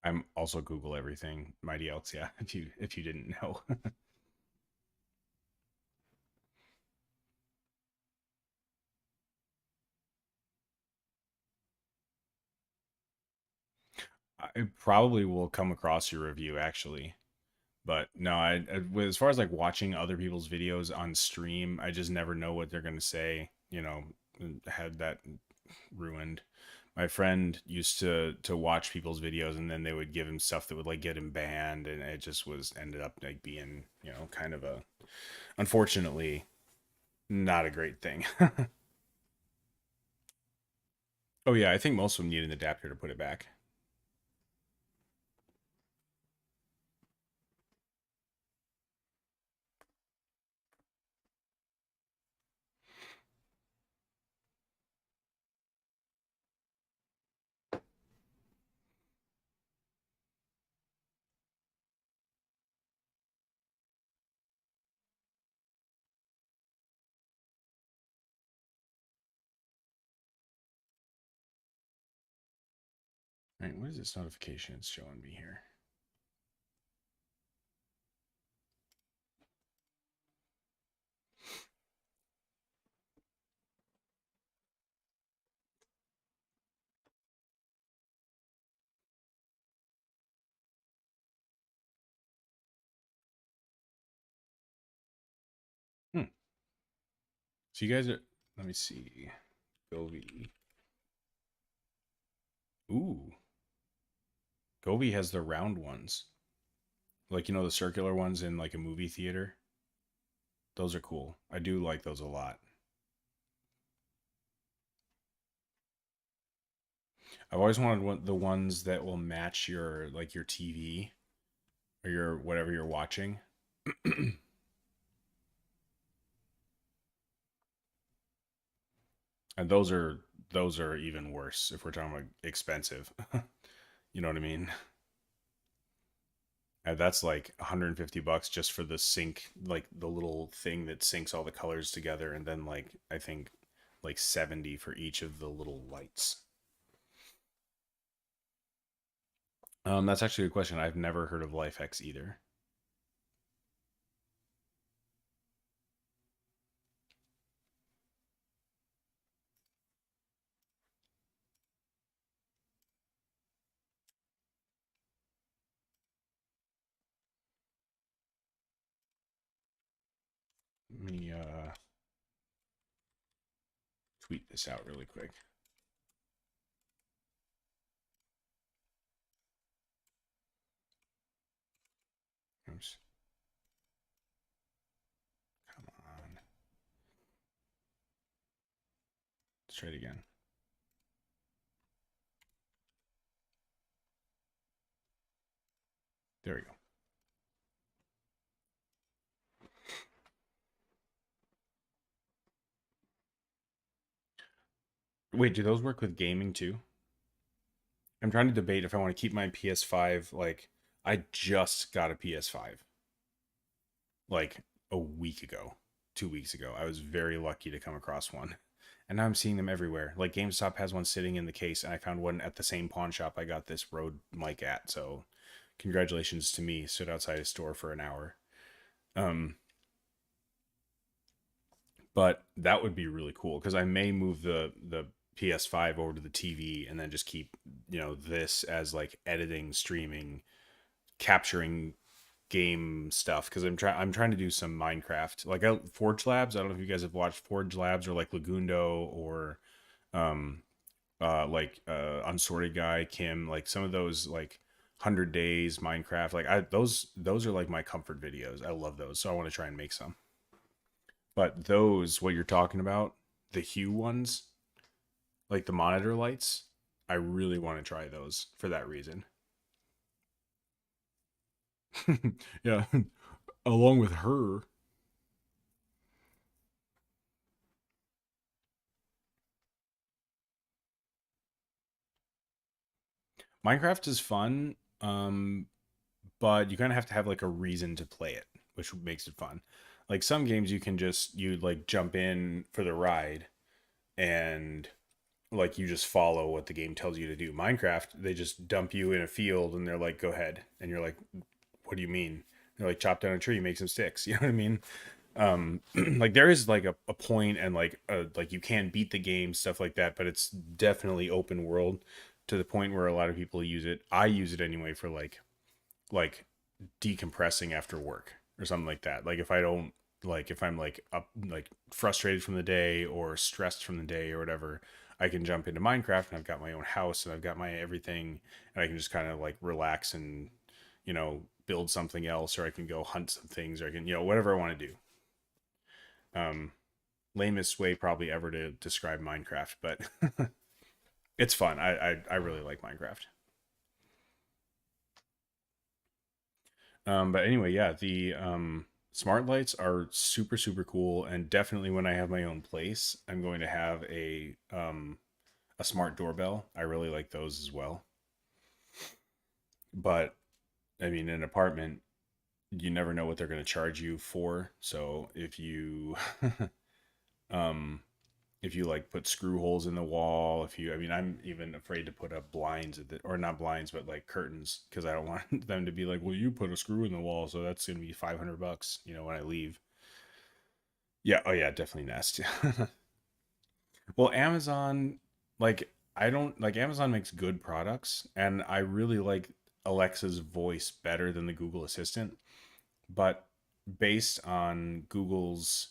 I'm also Google everything. Mighty Elks, yeah. If you didn't know. I probably will come across your review actually. But no, as far as like watching other people's videos on stream, I just never know what they're gonna say. Had that ruined. My friend used to watch people's videos, and then they would give him stuff that would like get him banned, and it just was ended up like being kind of a, unfortunately, not a great thing. Oh yeah, I think most of them need an adapter to put it back. All right, what is this notification it's showing me here? Hmm. So you guys are. Let me see. Govi. Ooh, Govi has the round ones, like the circular ones in like a movie theater. Those are cool. I do like those a lot. I've always wanted the ones that will match your like your TV or your whatever you're watching. And those are even worse if we're talking about expensive. You know what I mean? And that's like 150 bucks just for the sync, like the little thing that syncs all the colors together, and then like I think like 70 for each of the little lights. That's actually a question. I've never heard of LifeX either. Let me tweet this out really quick. Oops. Come on. Let's try it again. There we go. Wait, do those work with gaming too? I'm trying to debate if I want to keep my PS5. Like, I just got a PS5 like a week ago, 2 weeks ago. I was very lucky to come across one. And now I'm seeing them everywhere. Like, GameStop has one sitting in the case, and I found one at the same pawn shop I got this Rode mic at. So, congratulations to me. Stood outside a store for an hour. Um, but that would be really cool because I may move the PS5 over to the TV and then just keep this as like editing, streaming, capturing game stuff because I'm trying to do some Minecraft like Forge Labs. I don't know if you guys have watched Forge Labs or like Lagundo or um like Unsorted Guy Kim, like some of those like 100 Days Minecraft, like I those are like my comfort videos. I love those, so I want to try and make some. But those, what you're talking about, the Hue ones, like the monitor lights, I really want to try those for that reason. Yeah, along with her. Minecraft is fun, but you kind of have to have like a reason to play it, which makes it fun. Like some games, you can just you like jump in for the ride, and like you just follow what the game tells you to do. Minecraft, they just dump you in a field and they're like, go ahead. And you're like, what do you mean? They're like, chop down a tree, make some sticks. You know what I mean? Like there is like a point and like you can beat the game, stuff like that, but it's definitely open world to the point where a lot of people use it. I use it anyway for like decompressing after work or something like that. Like if I don't like if I'm like up like frustrated from the day or stressed from the day or whatever, I can jump into Minecraft and I've got my own house and I've got my everything and I can just kind of like relax and build something else, or I can go hunt some things, or I can whatever I want to do. Um Lamest way probably ever to describe Minecraft, but it's fun. I really like Minecraft. But anyway, yeah, the smart lights are super super cool, and definitely when I have my own place, I'm going to have a smart doorbell. I really like those as well. But I mean, in an apartment, you never know what they're going to charge you for. So um if you like put screw holes in the wall, if you I mean I'm even afraid to put up blinds or not blinds but like curtains, because I don't want them to be like, well, you put a screw in the wall, so that's gonna be $500 when I leave. Yeah, oh yeah, definitely Nest. Well, Amazon, like I don't like Amazon makes good products, and I really like Alexa's voice better than the Google Assistant, but based on Google's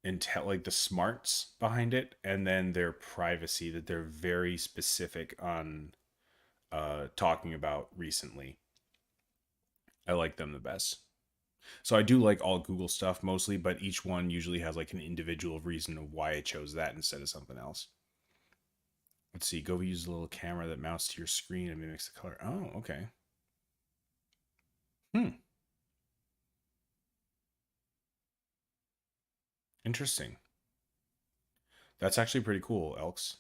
intel, like the smarts behind it, and then their privacy that they're very specific on talking about recently, I like them the best. So I do like all Google stuff mostly, but each one usually has like an individual reason of why I chose that instead of something else. Let's see, go use the little camera that mounts to your screen and mimics the color. Oh, okay. Hmm, interesting. That's actually pretty cool, Elks.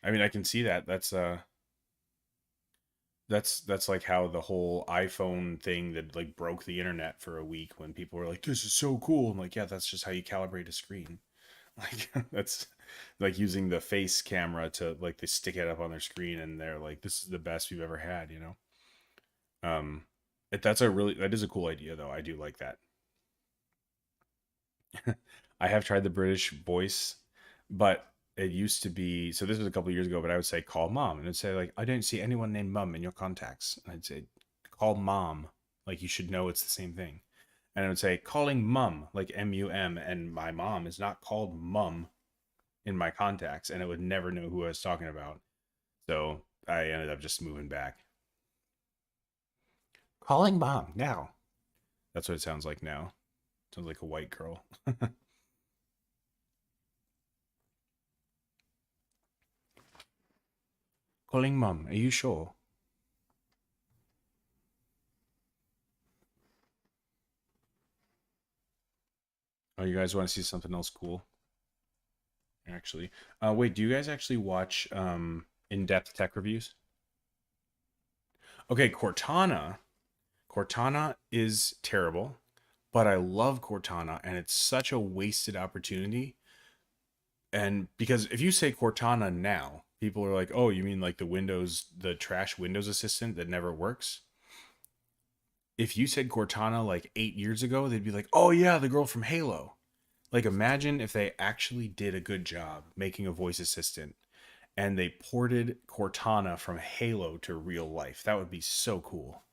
I mean, I can see that. That's like how the whole iPhone thing that like broke the internet for a week, when people were like, "This is so cool." I'm like, "Yeah, that's just how you calibrate a screen." Like that's like using the face camera to like they stick it up on their screen and they're like, "This is the best we've ever had." Um that is a cool idea though. I do like that. I have tried the British voice, but it used to be, so this was a couple of years ago, but I would say call mom, and it'd say like, I don't see anyone named mum in your contacts. And I'd say call mom, like you should know it's the same thing. And it would say calling mum, like MUM, and my mom is not called mum in my contacts, and it would never know who I was talking about. So I ended up just moving back. Calling mom now. That's what it sounds like now. Sounds like a white girl. Calling mum. Are you sure? Oh, you guys want to see something else cool? Actually, wait. Do you guys actually watch in-depth tech reviews? Okay, Cortana. Cortana is terrible, but I love Cortana, and it's such a wasted opportunity. And because if you say Cortana now, people are like, "Oh, you mean like the trash Windows assistant that never works?" If you said Cortana like 8 years ago, they'd be like, "Oh yeah, the girl from Halo." Like imagine if they actually did a good job making a voice assistant and they ported Cortana from Halo to real life. That would be so cool.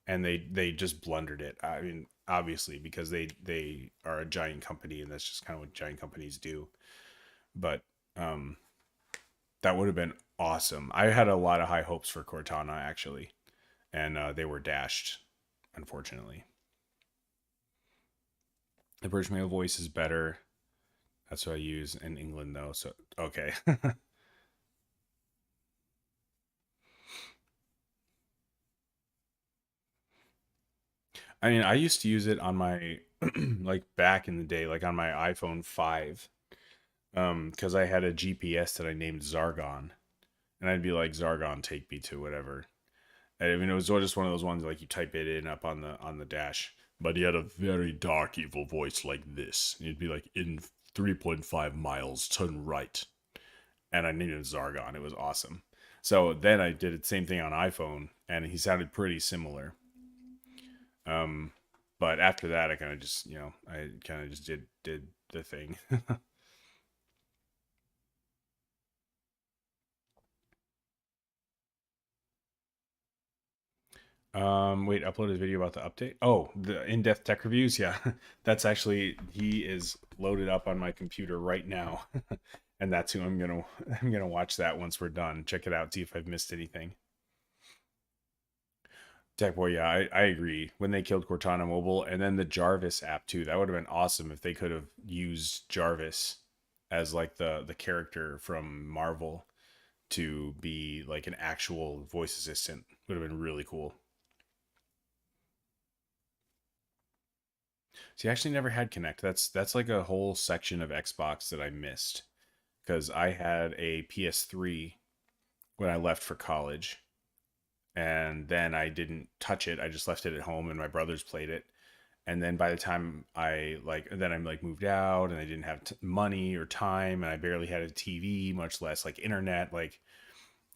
And they just blundered it. I mean, obviously because they are a giant company and that's just kind of what giant companies do. But um that would have been awesome. I had a lot of high hopes for Cortana actually, and they were dashed, unfortunately. The British male voice is better. That's what I use in England though. So okay. I mean, I used to use it on my like back in the day, like on my iPhone 5, because I had a GPS that I named Zargon, and I'd be like, Zargon, take me to whatever. I mean, it was just one of those ones like you type it in up on the dash, but he had a very dark, evil voice like this. And he'd be like, in 3.5 miles, turn right. and I needed Zargon. It was awesome. So then I did the same thing on iPhone, and he sounded pretty similar. Um, but after that, I kind of just, I kind of just did the thing. Wait, uploaded a video about the update. Oh, the in-depth tech reviews. Yeah, that's actually he is loaded up on my computer right now, and that's who I'm gonna watch that once we're done. Check it out, see if I've missed anything. Tech Boy, yeah, I agree. When they killed Cortana Mobile and then the Jarvis app too, that would have been awesome if they could have used Jarvis as like the character from Marvel to be like an actual voice assistant. Would have been really cool. See, I actually never had Connect. That's like a whole section of Xbox that I missed because I had a PS3 when I left for college, and then I didn't touch it. I just left it at home, and my brothers played it. And then by the time I'm like moved out, and I didn't have money or time, and I barely had a TV, much less like internet. Like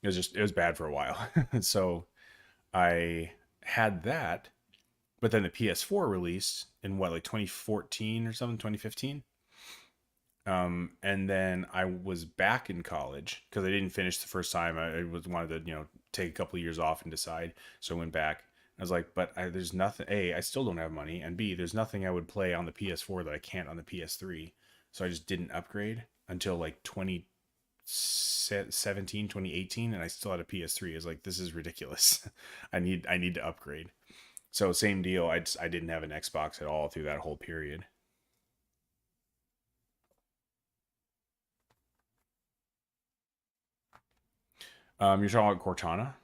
it was bad for a while. So I had that, but then the PS4 released in what, like 2014 or something, 2015. And then I was back in college because I didn't finish the first time. I was wanted to, take a couple of years off and decide. So I went back. I was like, but there's nothing. A, I still don't have money, and B, there's nothing I would play on the PS4 that I can't on the PS3. So I just didn't upgrade until like 2017, 2018, and I still had a PS3. I was like, this is ridiculous. I need to upgrade. So same deal. I didn't have an Xbox at all through that whole period. You're talking about Cortana?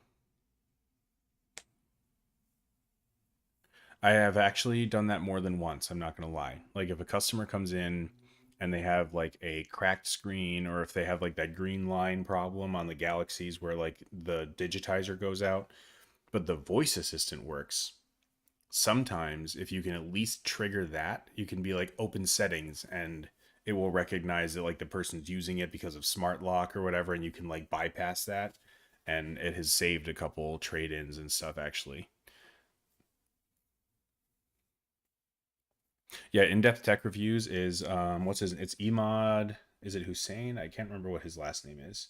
I have actually done that more than once. I'm not going to lie. Like if a customer comes in and they have like a cracked screen, or if they have like that green line problem on the Galaxies where like the digitizer goes out, but the voice assistant works. Sometimes if you can at least trigger that, you can be like open settings and it will recognize that like the person's using it because of smart lock or whatever, and you can like bypass that. And it has saved a couple trade-ins and stuff actually. Yeah, in-depth tech reviews is what's his, it's Emad, is it Hussein? I can't remember what his last name is.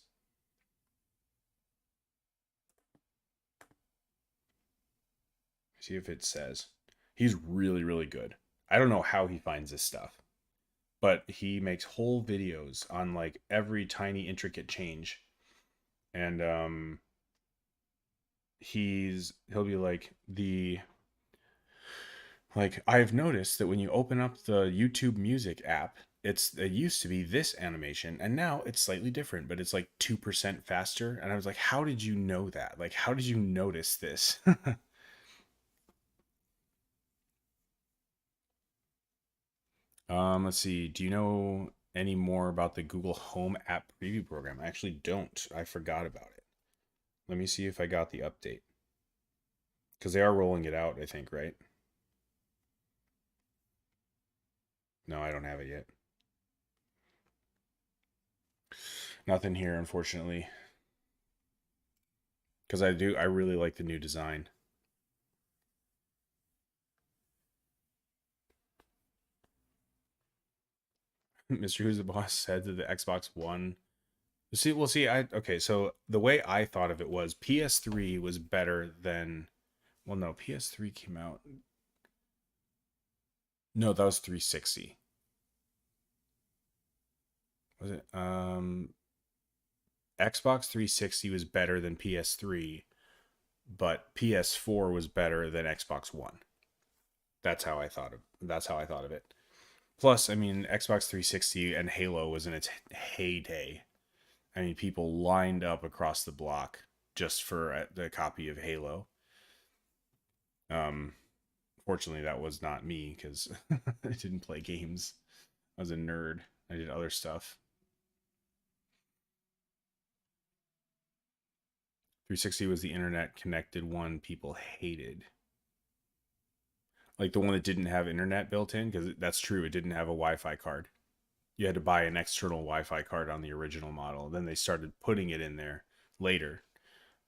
See if it says. He's really, really good. I don't know how he finds this stuff, but he makes whole videos on like every tiny intricate change. And he'll be like, I've noticed that when you open up the YouTube Music app, it used to be this animation and now it's slightly different, but it's like 2% faster. And I was like, how did you know that? Like, how did you notice this? Let's see. Do you know any more about the Google Home app preview program? I actually don't. I forgot about it. Let me see if I got the update. Because they are rolling it out, I think, right? No, I don't have it yet. Nothing here, unfortunately. Because I really like the new design. Mr. Who's the Boss said that the Xbox One. Okay, so the way I thought of it was PS3 was better than. Well, no, PS3 came out. No, that was 360. Was it? Xbox 360 was better than PS3, but PS4 was better than Xbox One. That's how I thought of it. Plus, I mean, Xbox 360 and Halo was in its heyday. I mean, people lined up across the block just for the copy of Halo. Um, Fortunately, that was not me because I didn't play games. I was a nerd. I did other stuff. 360 was the internet connected one people hated. Like the one that didn't have internet built in, because that's true. It didn't have a Wi Fi card. You had to buy an external Wi-Fi card on the original model. Then they started putting it in there later.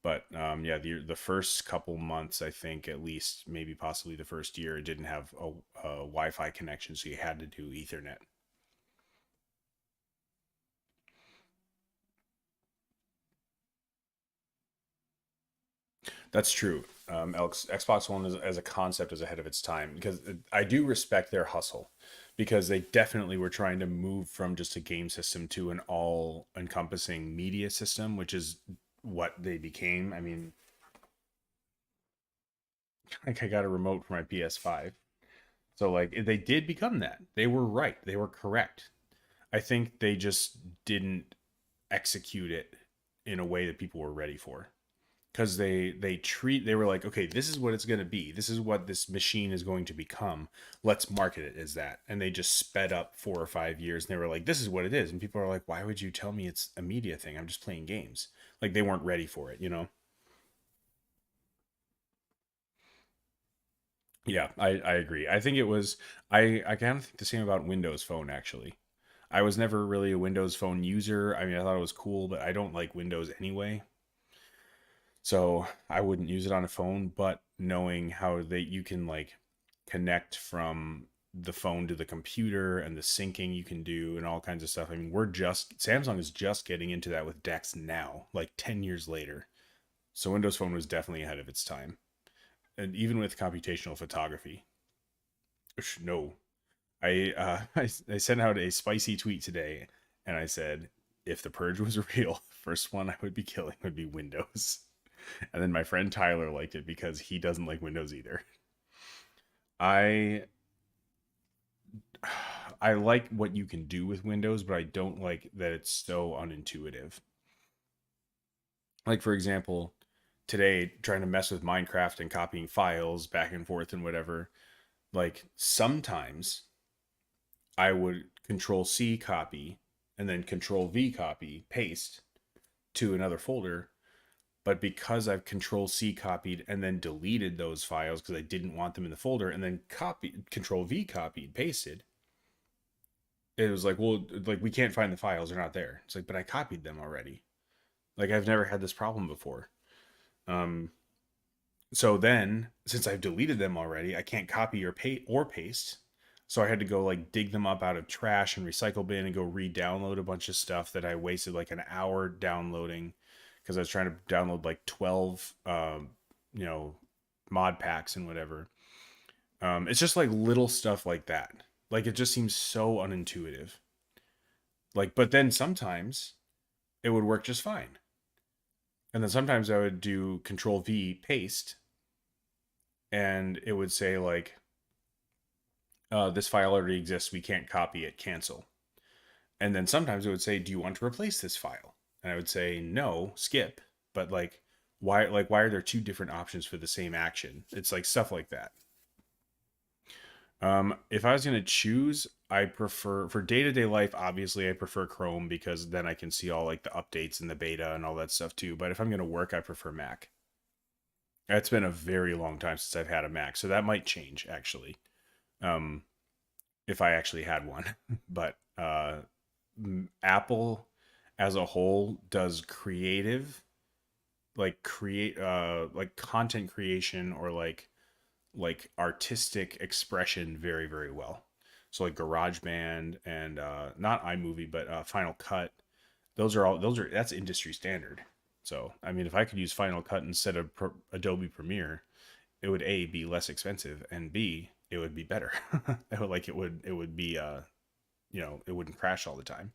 But yeah, the first couple months, I think at least, maybe possibly the first year, it didn't have a Wi-Fi connection, so you had to do Ethernet. That's true. Xbox One as a concept is ahead of its time because I do respect their hustle because they definitely were trying to move from just a game system to an all encompassing media system, which is what they became. I mean, like I got a remote for my PS5. So like they did become that. They were right. They were correct. I think they just didn't execute it in a way that people were ready for. Because they were like, okay, this is what it's going to be, this is what this machine is going to become, let's market it as that. And they just sped up 4 or 5 years and they were like, this is what it is. And people are like, why would you tell me it's a media thing? I'm just playing games. Like they weren't ready for it, you know. Yeah, I agree. I think it was I kind of think the same about Windows Phone actually. I was never really a Windows Phone user. I mean, I thought it was cool, but I don't like Windows anyway. So I wouldn't use it on a phone, but knowing how they you can like connect from the phone to the computer and the syncing you can do and all kinds of stuff. I mean, Samsung is just getting into that with DeX now, like 10 years later. So Windows Phone was definitely ahead of its time. And even with computational photography. No. I sent out a spicy tweet today and I said if the purge was real, the first one I would be killing would be Windows. And then my friend Tyler liked it because he doesn't like Windows either. I I like what you can do with Windows, but I don't like that it's so unintuitive. Like for example, today trying to mess with Minecraft and copying files back and forth and whatever, like sometimes I would control C copy and then control V copy paste to another folder. But because I've control C copied and then deleted those files because I didn't want them in the folder and then copied control V copied, pasted, it was like, well, like we can't find the files, they're not there. It's like, but I copied them already. Like I've never had this problem before. Um, so then since I've deleted them already, I can't copy or paste. So I had to go like dig them up out of trash and recycle bin and go re-download a bunch of stuff that I wasted like an hour downloading because I was trying to download like 12 you know, mod packs and whatever. It's just like little stuff like that. Like it just seems so unintuitive. Like, but then sometimes it would work just fine. And then sometimes I would do control V paste and it would say like this file already exists, we can't copy it, cancel. And then sometimes it would say, do you want to replace this file? And I would say no, skip. But why are there two different options for the same action? It's like stuff like that. If I was going to choose, I prefer for day-to-day life, obviously I prefer Chrome because then I can see all like the updates and the beta and all that stuff too. But if I'm going to work, I prefer Mac. It's been a very long time since I've had a Mac, so that might change actually. Um, if I actually had one. But Apple as a whole does creative like content creation or like artistic expression very very well. So like GarageBand and not iMovie but Final Cut. Those are that's industry standard. So I mean, if I could use Final Cut instead of Adobe Premiere, it would a be less expensive and b it would be better. It would be it wouldn't crash all the time.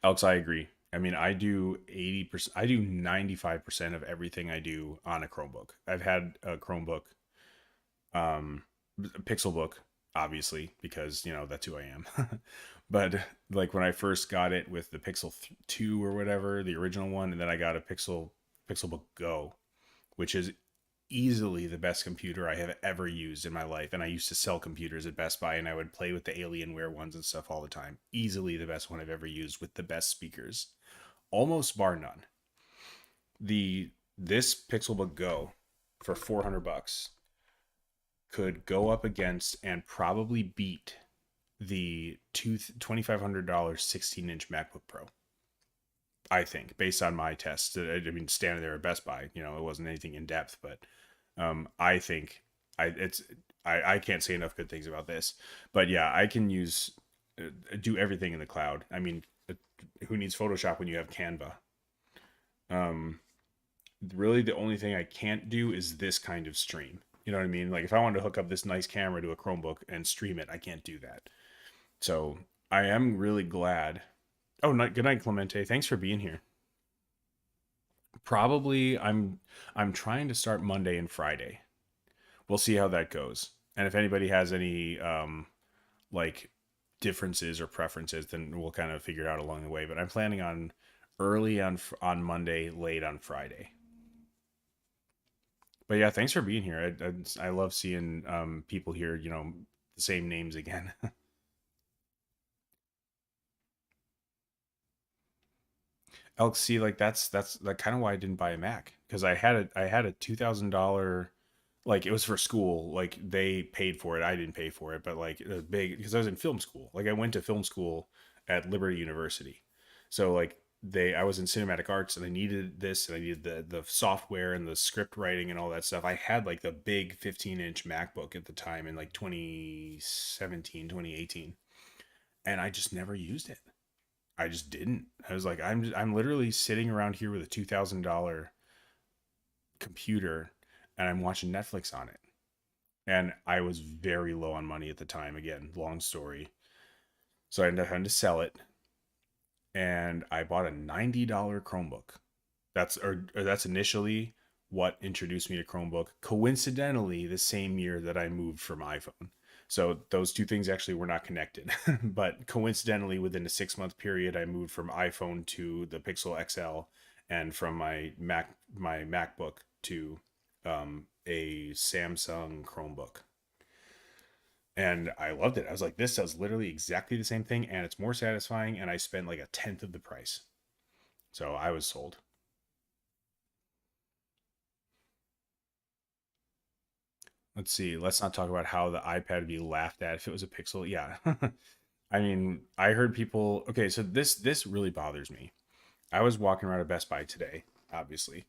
Alex, I agree. I mean, I do 80%, I do 95% of everything I do on a Chromebook. I've had a Chromebook, um, Pixelbook, obviously, because, that's who I am. But like when I first got it with the Pixel 2 or whatever, the original one, and then I got a Pixelbook Go, which is easily the best computer I have ever used in my life. And I used to sell computers at Best Buy and I would play with the Alienware ones and stuff all the time. Easily the best one I've ever used with the best speakers, almost bar none. This Pixelbook Go for 400 bucks could go up against and probably beat the $2,500 16-inch MacBook Pro. I think, based on my tests. I mean, standing there at Best Buy, it wasn't anything in depth, but I think I can't say enough good things about this. But yeah, I can do everything in the cloud. I mean, who needs Photoshop when you have Canva? Um, really, the only thing I can't do is this kind of stream. You know what I mean? Like if I wanted to hook up this nice camera to a Chromebook and stream it, I can't do that. So I am really glad. Oh, good night, Clemente. Thanks for being here. Probably I'm trying to start Monday and Friday. We'll see how that goes. And if anybody has any like differences or preferences, then we'll kind of figure it out along the way. But I'm planning on early on Monday, late on Friday. But yeah, thanks for being here. I love seeing people here, the same names again. Elk, see, like that's like kind of why I didn't buy a Mac, because I had a $2,000, like it was for school, like they paid for it, I didn't pay for it, but like a big, because I was in film school, like I went to film school at Liberty University, so like I was in cinematic arts and I needed this and I needed the software and the script writing and all that stuff. I had like the big 15-inch MacBook at the time in like 2017, 2018, and I just never used it. I just didn't. I was like, I'm literally sitting around here with a $2,000 computer and I'm watching Netflix on it. And I was very low on money at the time. Again, long story. So I ended up having to sell it, and I bought a $90 Chromebook. That's initially what introduced me to Chromebook. Coincidentally, the same year that I moved from iPhone. So those two things actually were not connected. But coincidentally, within a 6-month period, I moved from iPhone to the Pixel XL, and from my MacBook to a Samsung Chromebook. And I loved it. I was like, this does literally exactly the same thing, and it's more satisfying, and I spent like a tenth of the price. So I was sold. Let's see. Let's not talk about how the iPad would be laughed at if it was a Pixel. Yeah. I mean, I heard people. Okay, so this really bothers me. I was walking around at Best Buy today, obviously,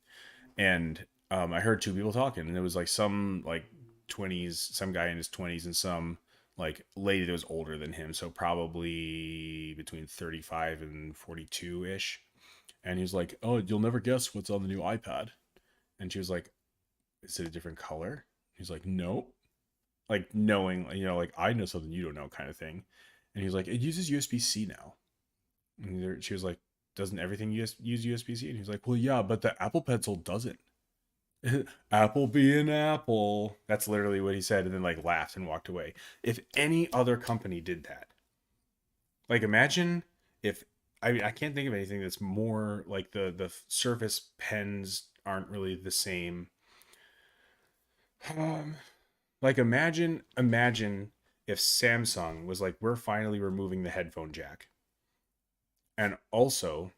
and I heard two people talking, and it was like some like 20s, some guy in his 20s, and some like lady that was older than him, so probably between 35 and 42 ish. And he was like, "Oh, you'll never guess what's on the new iPad." And she was like, "Is it a different color?" He's like, "Nope." Like knowing, like I know something you don't know, kind of thing. And he's like, "It uses USB C now." And she was like, "Doesn't everything use USB C?" And he's like, "Well, yeah, but the Apple Pencil doesn't." Apple being Apple. That's literally what he said, and then like laughed and walked away. If any other company did that, like imagine if, I mean, I can't think of anything that's more like the Surface pens aren't really the same. Um, like imagine if Samsung was like, we're finally removing the headphone jack, and also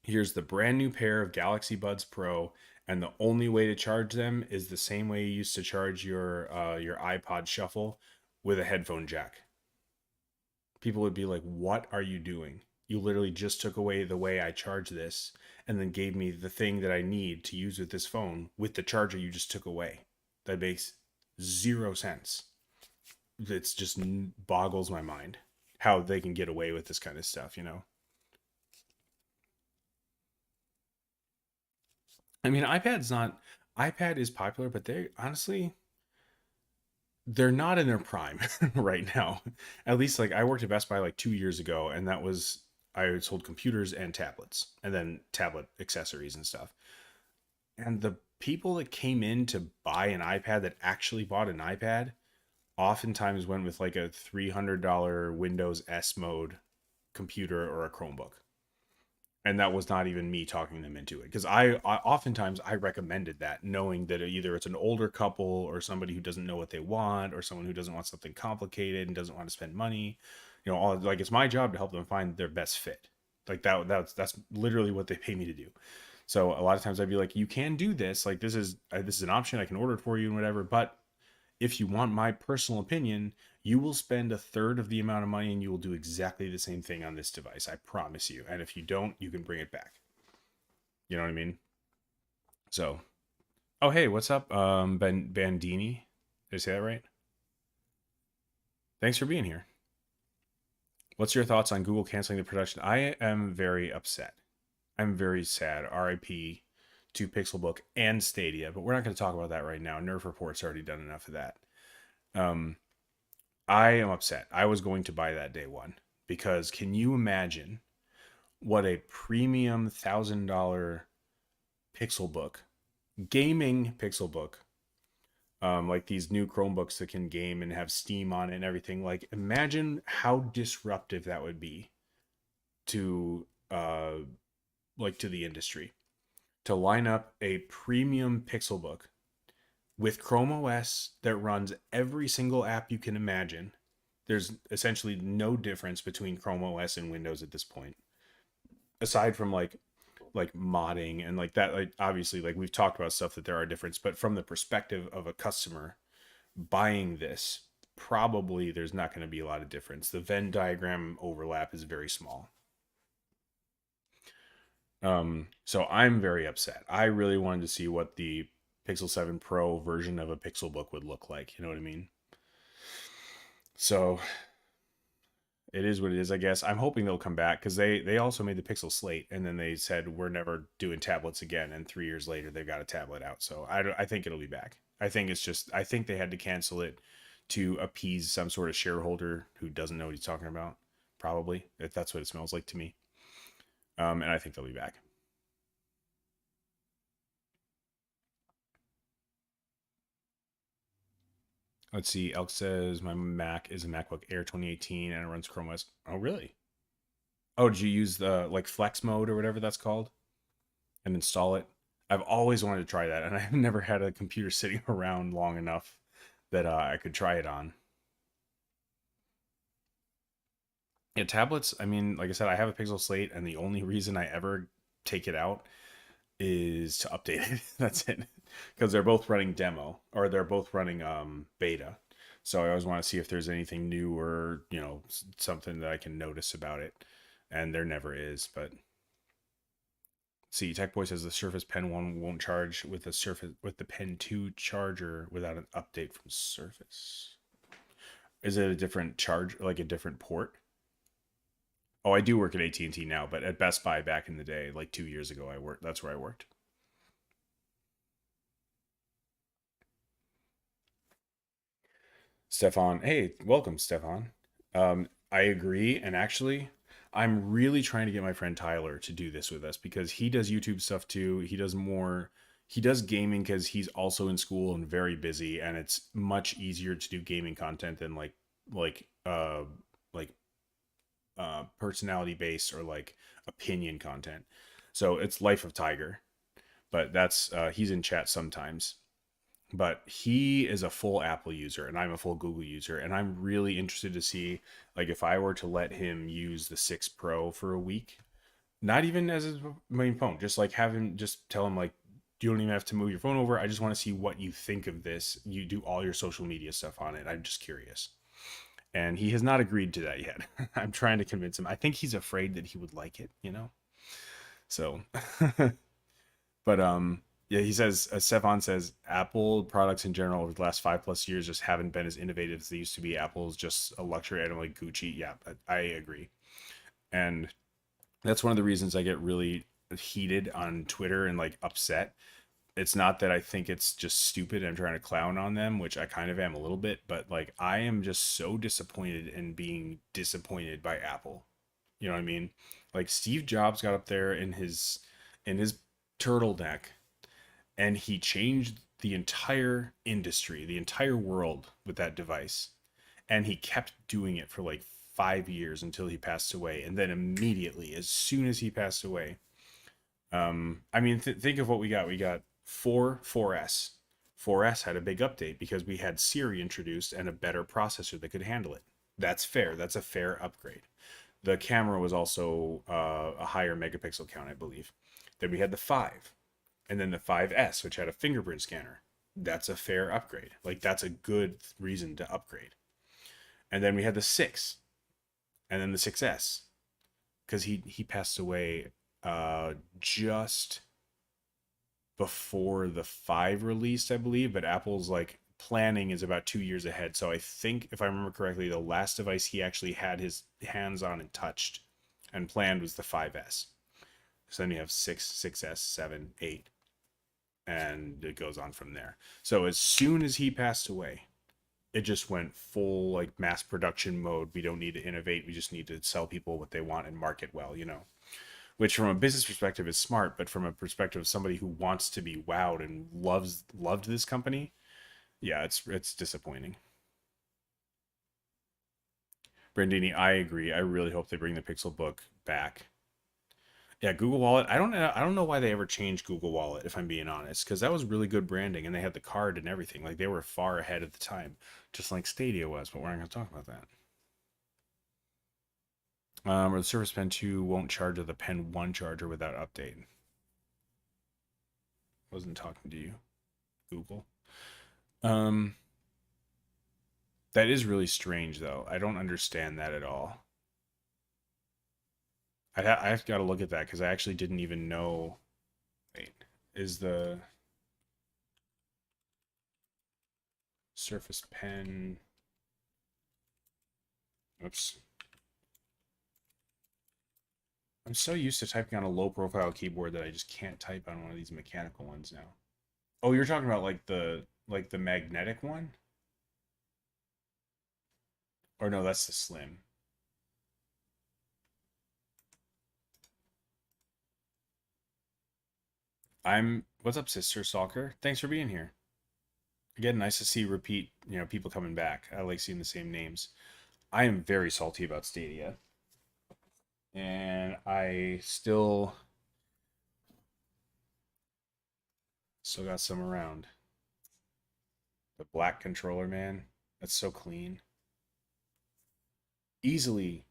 here's the brand new pair of Galaxy Buds Pro, and the only way to charge them is the same way you used to charge your iPod Shuffle, with a headphone jack. People would be like, "What are you doing? You literally just took away the way I charge this, and then gave me the thing that I need to use with this phone with the charger you just took away." That makes zero sense. It's just boggles my mind how they can get away with this kind of stuff. I mean, iPad is popular, but they honestly, they're not in their prime right now. At least like I worked at Best Buy like 2 years ago, and that was, I sold computers and tablets, and then tablet accessories and stuff. And the people that came in to buy an iPad, that actually bought an iPad, oftentimes went with like a $300 Windows S mode computer or a Chromebook. And that was not even me talking them into it, because I oftentimes I recommended that, knowing that either it's an older couple or somebody who doesn't know what they want, or someone who doesn't want something complicated and doesn't want to spend money. All, like, it's my job to help them find their best fit. Like that's literally what they pay me to do. So a lot of times I'd be like, you can do this, like this is an option, I can order it for you and whatever, but if you want my personal opinion, You will spend a third of the amount of money and you will do exactly the same thing on this device. I promise you. And if you don't, you can bring it back. You know what I mean? So, oh, hey, what's up? Bandini. Did I say that right? Thanks for being here. What's your thoughts on Google canceling the production? I am very upset. I'm very sad. RIP to Pixelbook and Stadia, but we're not going to talk about that right now. Nerf Report's already done enough of that. Um, I am upset. I was going to buy that day one because can you imagine what a premium $1,000 Pixelbook, gaming Pixelbook, like these new Chromebooks that can game and have Steam on it and everything. Like, imagine how disruptive that would be to to the industry to line up a premium Pixelbook with Chrome OS that runs every single app you can imagine. There's essentially no difference between Chrome OS and Windows at this point, aside from like modding and like that. Like obviously, like we've talked about stuff that there are differences, but from the perspective of a customer buying this, probably there's not going to be a lot of difference. The Venn diagram overlap is very small. So I'm very upset. I really wanted to see what the Pixel 7 Pro version of a Pixelbook would look like. You know what I mean? So it is what it is, I guess. I'm hoping they'll come back because they also made the Pixel Slate, and then they said we're never doing tablets again. And 3 years later, they've got a tablet out. So I think it'll be back. I think it's just I think they had to cancel it to appease some sort of shareholder who doesn't know what he's talking about. Probably, if that's what it smells like to me. And I think they'll be back. Let's see. Elk says my Mac is a MacBook Air 2018 and it runs Chrome OS. Oh, really? Oh, did you use the like Flex mode or whatever that's called and install it? I've always wanted to try that, and I've never had a computer sitting around long enough that I could try it on. Yeah, tablets. I mean, like I said, I have a Pixel Slate, and the only reason I ever take it out is to update it. That's it. Because they're both running demo or they're both running beta. So I always want to see if there's anything new or, something that I can notice about it. And there never is, but see, Tech Boy says the Surface Pen 1 won't charge with the Pen 2 charger without an update from Surface. Is it a different charge, like a different port? Oh, I do work at AT&T now, but at Best Buy back in the day, like 2 years ago, I worked. That's where I worked. Stefan, hey, welcome, Stefan. I agree, and actually, I'm really trying to get my friend Tyler to do this with us because he does YouTube stuff too. He does gaming because he's also in school and very busy, and it's much easier to do gaming content than like like personality based or like opinion content. So it's Life of Tiger, but that's he's in chat sometimes. But he is a full Apple user and I'm a full Google user, and I'm really interested to see like if I were to let him use the 6 Pro for a week, not even as his main phone, just like have him just tell him like you don't even have to move your phone over. I just want to see what you think of this. You do all your social media stuff on it. I'm just curious. And he has not agreed to that yet. I'm trying to convince him. I think he's afraid that he would like it. So, but yeah, he says Stefan says Apple products in general over the last 5+ years just haven't been as innovative as they used to be. Apple's just a luxury item like Gucci. Yeah, I agree. And that's one of the reasons I get really heated on Twitter and like upset. It's not that I think it's just stupid and I'm trying to clown on them, which I kind of am a little bit, but like I am just so disappointed in being disappointed by Apple. You know what I mean? Like Steve Jobs got up there in his turtleneck and he changed the entire industry, the entire world with that device. And he kept doing it for like 5 years until he passed away. And then immediately, as soon as he passed away, I mean, think of what we got. We got 4S. 4S had a big update because we had Siri introduced and a better processor that could handle it. That's fair. That's a fair upgrade. The camera was also a higher megapixel count, I believe. Then we had the 5, and then the 5S, which had a fingerprint scanner. That's a fair upgrade. Like, that's a good reason to upgrade. And then we had the 6 and then the 6S because he passed away just before the 5 released, I believe, but Apple's like planning is about 2 years ahead. So I think if I remember correctly, the last device he actually had his hands on and touched and planned was the 5S. So then you have 6, 6S, 7, 8, and it goes on from there. So as soon as he passed away, it just went full like mass production mode. We don't need to innovate. We just need to sell people what they want and market well, which from a business perspective is smart, but from a perspective of somebody who wants to be wowed and loved this company, yeah, it's disappointing. Brandini, I agree. I really hope they bring the Pixel Book back. Yeah, Google Wallet. I don't know why they ever changed Google Wallet, if I'm being honest, because that was really good branding and they had the card and everything. Like they were far ahead of the time, just like Stadia was. But we're not going to talk about that. Or the Surface Pen 2 won't charge the Pen 1 charger without update. Wasn't talking to you, Google. Um, that is really strange, though. I don't understand that at all. I've got to look at that because I actually didn't even know. Wait, is the Surface Pen? Oops. I'm so used to typing on a low profile keyboard that I just can't type on one of these mechanical ones now. Oh, you're talking about like the magnetic one? Or no, that's the slim. What's up, Sister Stalker? Thanks for being here. Again, nice to see repeat, people coming back. I like seeing the same names. I am very salty about Stadia. And I still got some around. The black controller, man. That's so clean. Easily,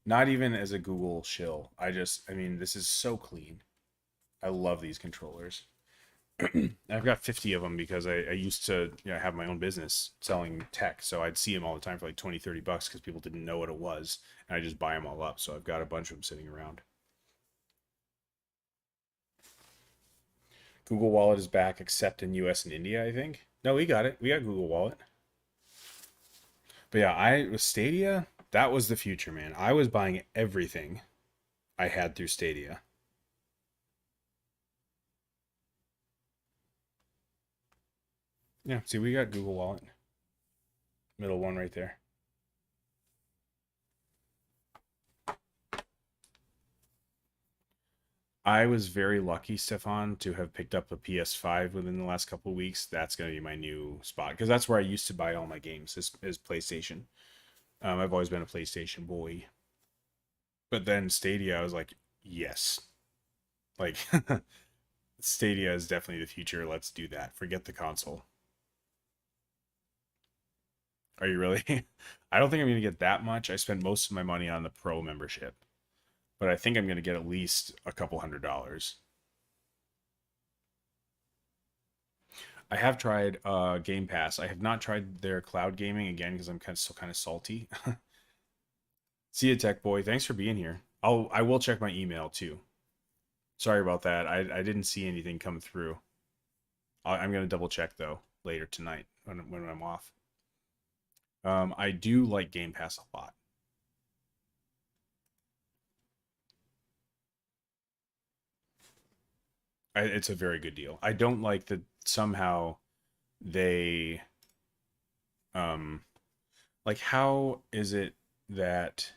not even as a Google shill. I mean, this is so clean. I love these controllers. I've got 50 of them because I used to have my own business selling tech. So I'd see them all the time for like 20, 30 bucks because people didn't know what it was. And I just buy them all up. So I've got a bunch of them sitting around. Google Wallet is back except in US and India, I think. No, we got it. We got Google Wallet. But yeah, I with Stadia, that was the future, man. I was buying everything I had through Stadia. Yeah, see, we got Google Wallet. Middle one right there. I was very lucky, Stefan, to have picked up a PS5 within the last couple of weeks. That's going to be my new spot because that's where I used to buy all my games is PlayStation. I've always been a PlayStation boy. But then Stadia, I was like, yes. Like, Stadia is definitely the future. Let's do that. Forget the console. Are you really? I don't think I'm going to get that much. I spent most of my money on the Pro membership, but I think I'm going to get at least a couple $100. I have tried Game Pass. I have not tried their cloud gaming again because I'm still kind of salty. See you, Tech Boy. Thanks for being here. I will check my email too. Sorry about that. I didn't see anything come through. I'm gonna double check though later tonight when I'm off. I do like Game Pass a lot. It's a very good deal. I don't like that somehow they um like how is it that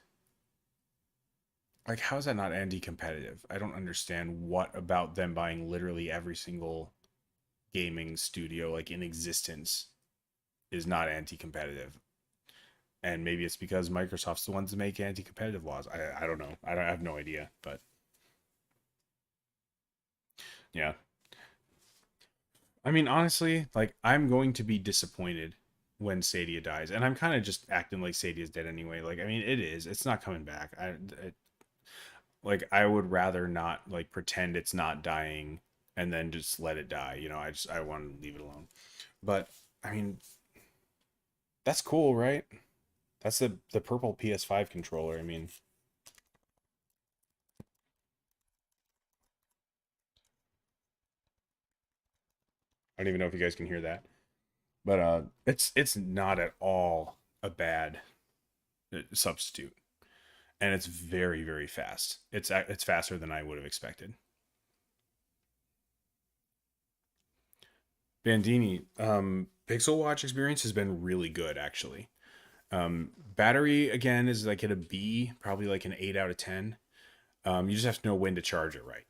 like how is that not anti-competitive? I don't understand what about them buying literally every single gaming studio like in existence is not anti-competitive. And maybe it's because Microsoft's the ones that make anti-competitive laws. I don't know. I have no idea, but yeah. I mean, honestly, like I'm going to be disappointed when Sadia dies, and I'm kind of just acting like Sadia's dead anyway. Like, I mean, it is. It's not coming back. Like I would rather not like pretend it's not dying and then just let it die. I want to leave it alone. But I mean, that's cool, right? That's the purple PS5 controller. I mean, I don't even know if you guys can hear that, but it's not at all a bad substitute, and it's very fast. It's faster than I would have expected. Bandini, Pixel Watch experience has been really good actually. Battery again is like at a B, probably like an 8 out of 10. You just have to know when to charge it right.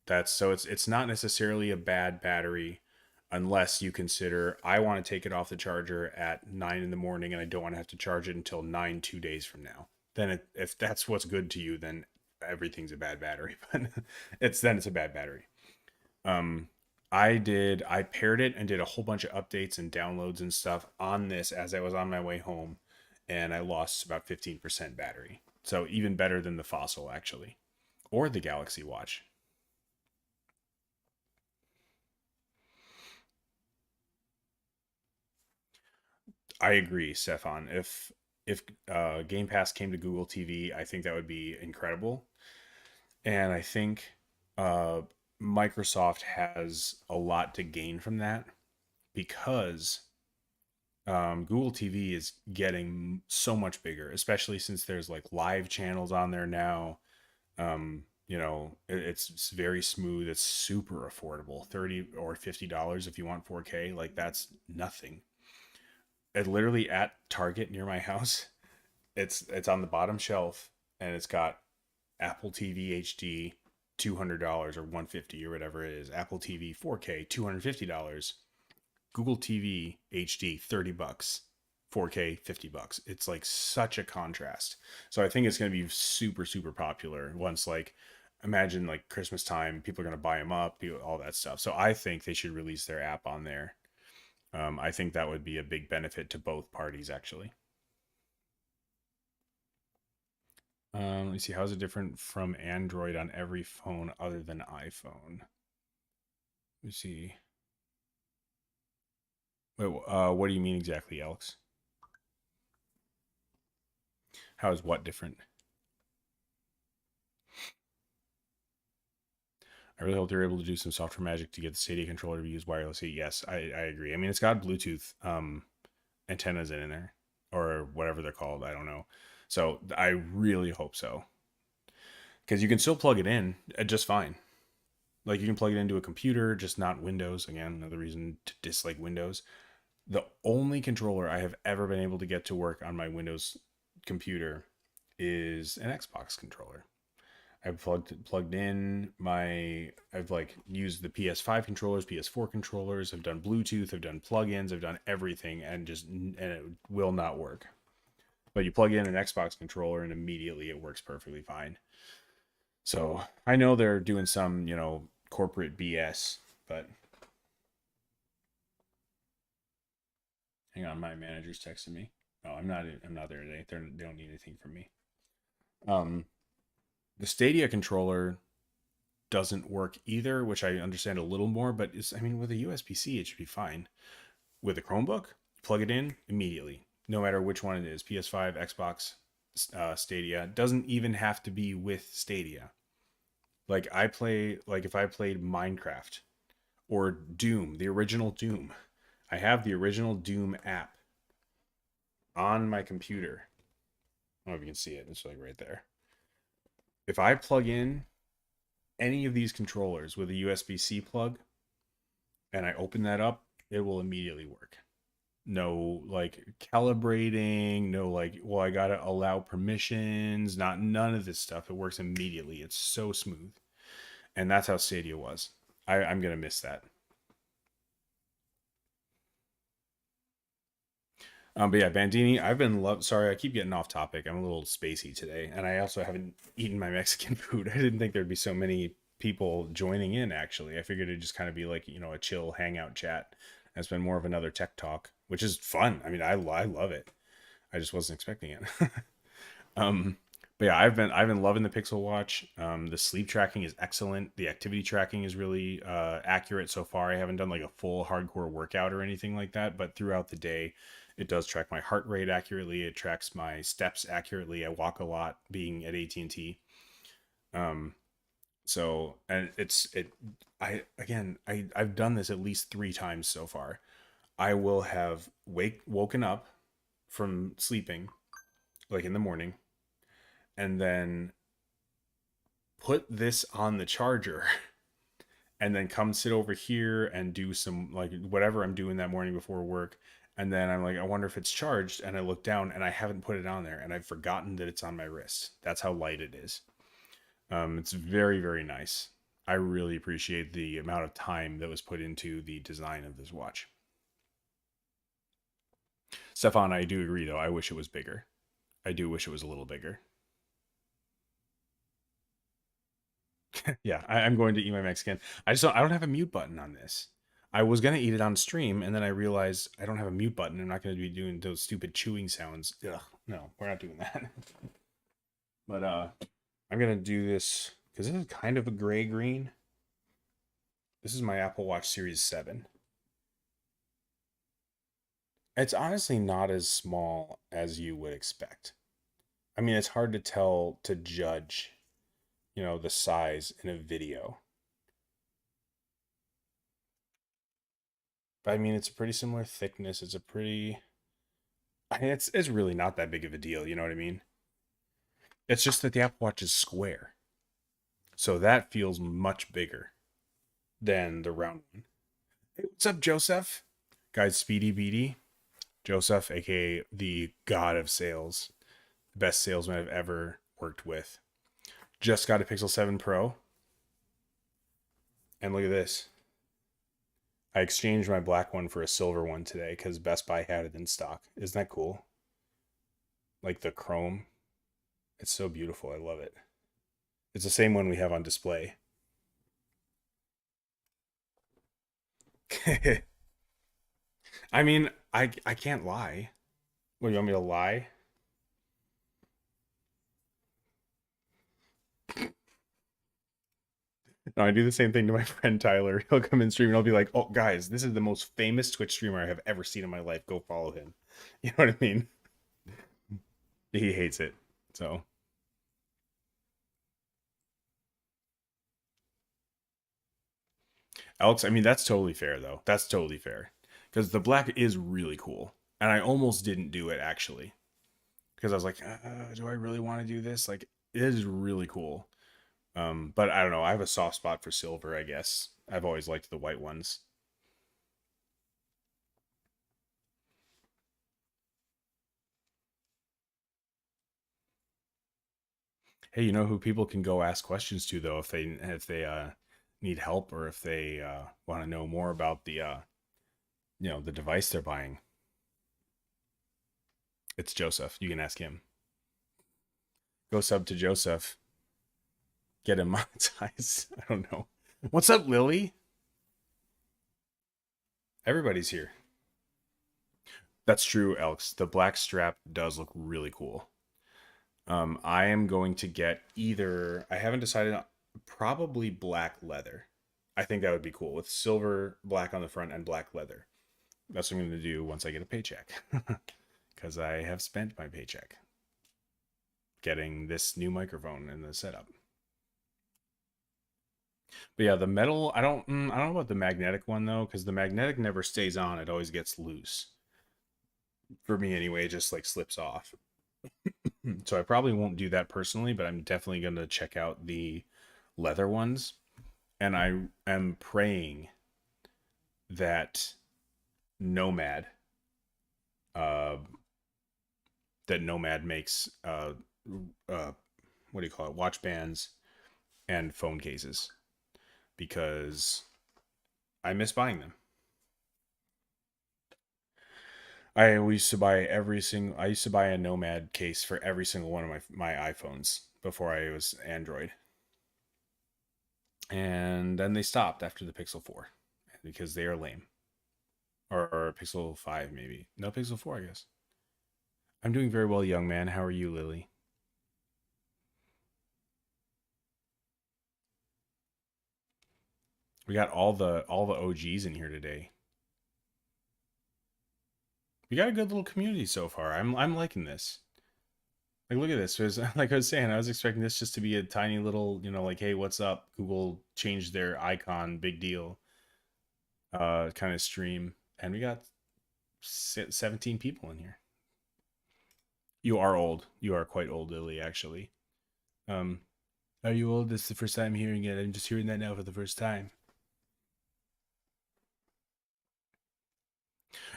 That's so it's not necessarily a bad battery unless you consider I want to take it off the charger at 9 in the morning and I don't want to have to charge it until 9 2 days from now. Then if that's what's good to you, then everything's a bad battery. But it's a bad battery. Um, I paired it and did a whole bunch of updates and downloads and stuff on this as I was on my way home, and I lost about 15% battery. So even better than the Fossil actually, or the Galaxy Watch. I agree, Stefan. If Game Pass came to Google TV, I think that would be incredible. And I think uh, Microsoft has a lot to gain from that because Google TV is getting so much bigger, especially since there's like live channels on there now. It's very smooth. It's super affordable, $30 or $50 if you want 4K. Like that's nothing. It literally at Target near my house. It's on the bottom shelf, and it's got Apple TV HD $200 or 150 or whatever it is. Apple TV 4K $250. Google TV HD $30. 4K $50. It's like such a contrast. So I think it's going to be super popular once like imagine like Christmas time, people are going to buy them up, all that stuff. So I think they should release their app on there. I think that would be a big benefit to both parties actually. Let me see. How is it different from Android on every phone other than iPhone? Let me see. Wait, what do you mean exactly, Alex? How is what different? I really hope they're able to do some software magic to get the Stadia controller to be used wirelessly. Yes, I agree. I mean, it's got Bluetooth antennas in there or whatever they're called. I don't know. So I really hope so because you can still plug it in just fine. Like you can plug it into a computer, just not Windows. Again, another reason to dislike Windows. The only controller I have ever been able to get to work on my Windows computer is an Xbox controller. I've plugged in my I've like used the PS5 controllers, PS4 controllers, I've done Bluetooth, I've done plugins, I've done everything and it will not work. But you plug in an Xbox controller and immediately it works perfectly fine. So, I know they're doing some, corporate BS, but hang on, my manager's texting me. Oh, I'm not there today. They don't need anything from me. Um the Stadia controller doesn't work either, which I understand a little more, but I mean, with a USB C, it should be fine. With a Chromebook, plug it in immediately, no matter which one it is PS5, Xbox, Stadia. It doesn't even have to be with Stadia. Like if I played Minecraft or Doom, the original Doom, I have the original Doom app on my computer. I don't know if you can see it, it's like right there. If I plug in any of these controllers with a USB C plug and I open that up, it will immediately work. No like calibrating, no like, well, I gotta allow permissions, not none of this stuff. It works immediately. It's so smooth. And that's how Stadia was. I'm gonna miss that. But yeah, Bandini, I've been sorry, I keep getting off topic. I'm a little spacey today, and I also haven't eaten my Mexican food. I didn't think there'd be so many people joining in. Actually, I figured it'd just kind of be like a chill hangout chat. And it's been more of another tech talk, which is fun. I mean, I love it. I just wasn't expecting it. um, but yeah, I've been loving the Pixel Watch. The sleep tracking is excellent. The activity tracking is really accurate so far. I haven't done like a full hardcore workout or anything like that, but throughout the day, It does track my heart rate accurately. It tracks my steps accurately. I walk a lot being at AT&T. Um, so, and I've done this at least 3 times so far. I will have woken up from sleeping like in the morning and then put this on the charger and then come sit over here and do some like whatever I'm doing that morning before work. And then I'm like, I wonder if it's charged. And I look down and I haven't put it on there and I've forgotten that it's on my wrist. That's how light it is. It's very, very nice. I really appreciate the amount of time that was put into the design of this watch. Stefan, I do agree though. I wish it was bigger. I do wish it was a little bigger. Yeah, I'm going to eat my Mexican. I don't have a mute button on this. I was gonna eat it on stream, and then I realized I don't have a mute button. I'm not gonna be doing those stupid chewing sounds. Ugh, no, we're not doing that. But I'm gonna do this because this is kind of a gray green. This is my Apple Watch Series 7. It's honestly not as small as you would expect. I mean, it's hard to tell to judge, the size in a video. But I mean, it's a pretty similar thickness. It's really not that big of a deal, you know what I mean? It's just that the Apple Watch is square. So that feels much bigger than the round one. Hey, what's up, Joseph? Guys, Speedy Beady. Joseph, aka the god of sales. The best salesman I've ever worked with. Just got a Pixel 7 Pro. And look at this. I exchanged my black one for a silver one today because Best Buy had it in stock. Isn't that cool? Like the chrome. It's so beautiful. I love it. It's the same one we have on display. I mean, I can't lie. What, do you want me to lie? No, I do the same thing to my friend Tyler. He'll come in stream and I'll be like, "Oh, guys, this is the most famous Twitch streamer I have ever seen in my life. Go follow him." You know what I mean? He hates it. So, Alex, I mean, that's totally fair though. That's totally fair because the black is really cool, and I almost didn't do it actually because I was like, "Do I really want to do this?" Like, it is really cool. But I don't know. I have a soft spot for silver, I guess. I've always liked the white ones. Hey, you know who people can go ask questions to though if they need help or if they want to know more about the device they're buying. It's Joseph. You can ask him. Go sub to Joseph. Get him monetized. I don't know. What's up, Lily? Everybody's here. That's true, Alex. The black strap does look really cool. I am going to get either. I haven't decided. Probably black leather. I think that would be cool with silver, black on the front, and black leather. That's what I'm going to do once I get a paycheck, because I have spent my paycheck getting this new microphone and the setup. But yeah, the metal. I don't know about the magnetic one though, because the magnetic never stays on. It always gets loose. For me anyway, it just like slips off. So I probably won't do that personally, but I'm definitely going to check out the leather ones. And I am praying that Nomad, uh, makes what do you call it, watch bands and phone cases, because I miss buying them. I used to buy a Nomad case for every single one of my iPhones before I was Android. And then they stopped after the Pixel 4 because they are lame. Or Pixel 5 maybe. No, Pixel 4, I guess. I'm doing very well, young man. How are you, Lily? We got all the OGs in here today. We got a good little community so far. I'm liking this. Like, look at this. There's, like I was saying, I was expecting this just to be a tiny little, like, hey, what's up? Google changed their icon, big deal, kind of stream, and we got 17 people in here. You are old. You are quite old, Lily. Actually. Um, are you old? This is the first time hearing it. I'm just hearing that now for the first time.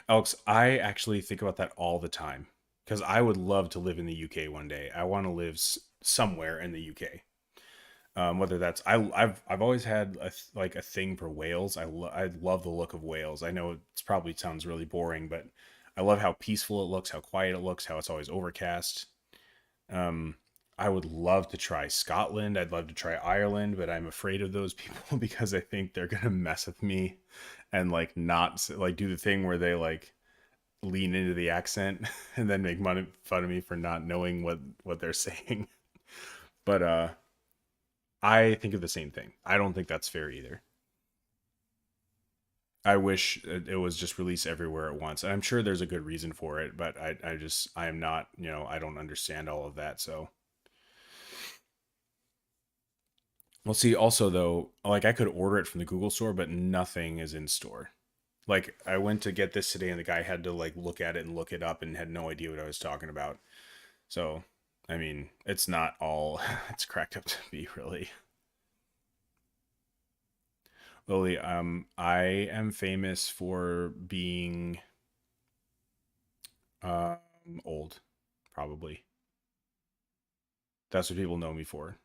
Alex, I actually think about that all the time because I would love to live in the UK one day. I want to live somewhere in the UK. Whether that's I've always had like a thing for Wales. I love the look of Wales. I know it's probably sounds really boring, but I love how peaceful it looks, how quiet it looks, how it's always overcast. Um, I would love to try Scotland. I'd love to try Ireland, but I'm afraid of those people because I think they're gonna mess with me and like not like do the thing where they like lean into the accent and then make fun of me for not knowing what they're saying. But I think of the same thing. I don't think that's fair either. I wish it was just released everywhere at once. I'm sure there's a good reason for it, but I am not, I don't understand all of that. So we'll see. Also, though, like I could order it from the Google store, but nothing is in store. Like I went to get this today, and the guy had to like look at it and look it up, and had no idea what I was talking about. So, I mean, it's not all it's cracked up to be, really. Lily, I am famous for being um old, probably. That's what people know me for.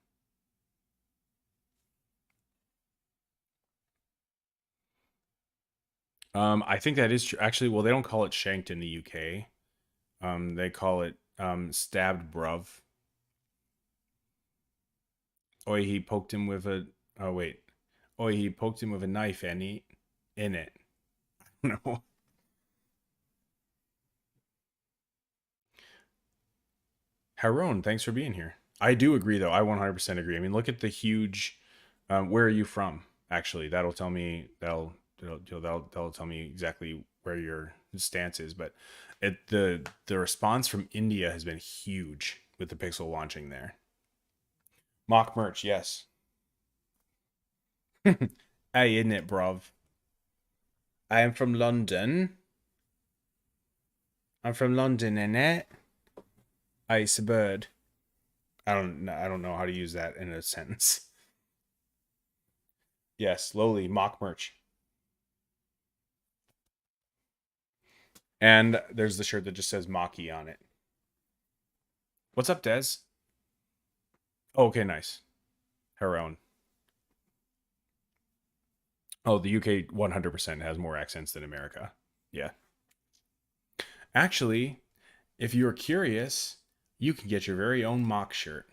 I think that is true. Actually, well, they don't call it shanked in the UK. They call it stabbed bruv. Oi, he poked him with a. Oh wait. Oi, he poked him with a knife and he in it. No. Haroon, thanks for being here. I do agree, though. I 100% agree. I mean, look at the huge. Where are you from? Actually, that'll tell me. That'll tell me exactly where your stance is. But the response from India has been huge with the Pixel launching there. Mock merch, yes. Hey, isn't it, bruv? I am from London. I'm from London, innit? Ice a bird. I don't know how to use that in a sentence. Yes, lowly mock merch. And there's the shirt that just says Maki on it. What's up, Des? Oh, okay, nice. Her own. Oh, the UK 100% has more accents than America. Yeah. Actually, if you're curious, you can get your very own mock shirt.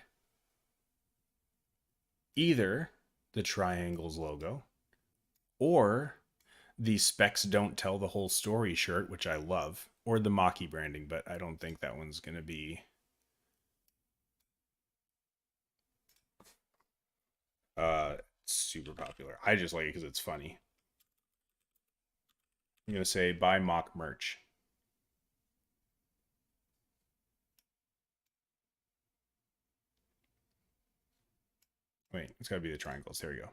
Either the triangles logo or the specs don't tell the whole story shirt, which I love, or the Maki branding, but I don't think that one's going to be super popular. I just like it because it's funny. I'm going to say buy mock merch. Wait, it's got to be the triangles. There we go.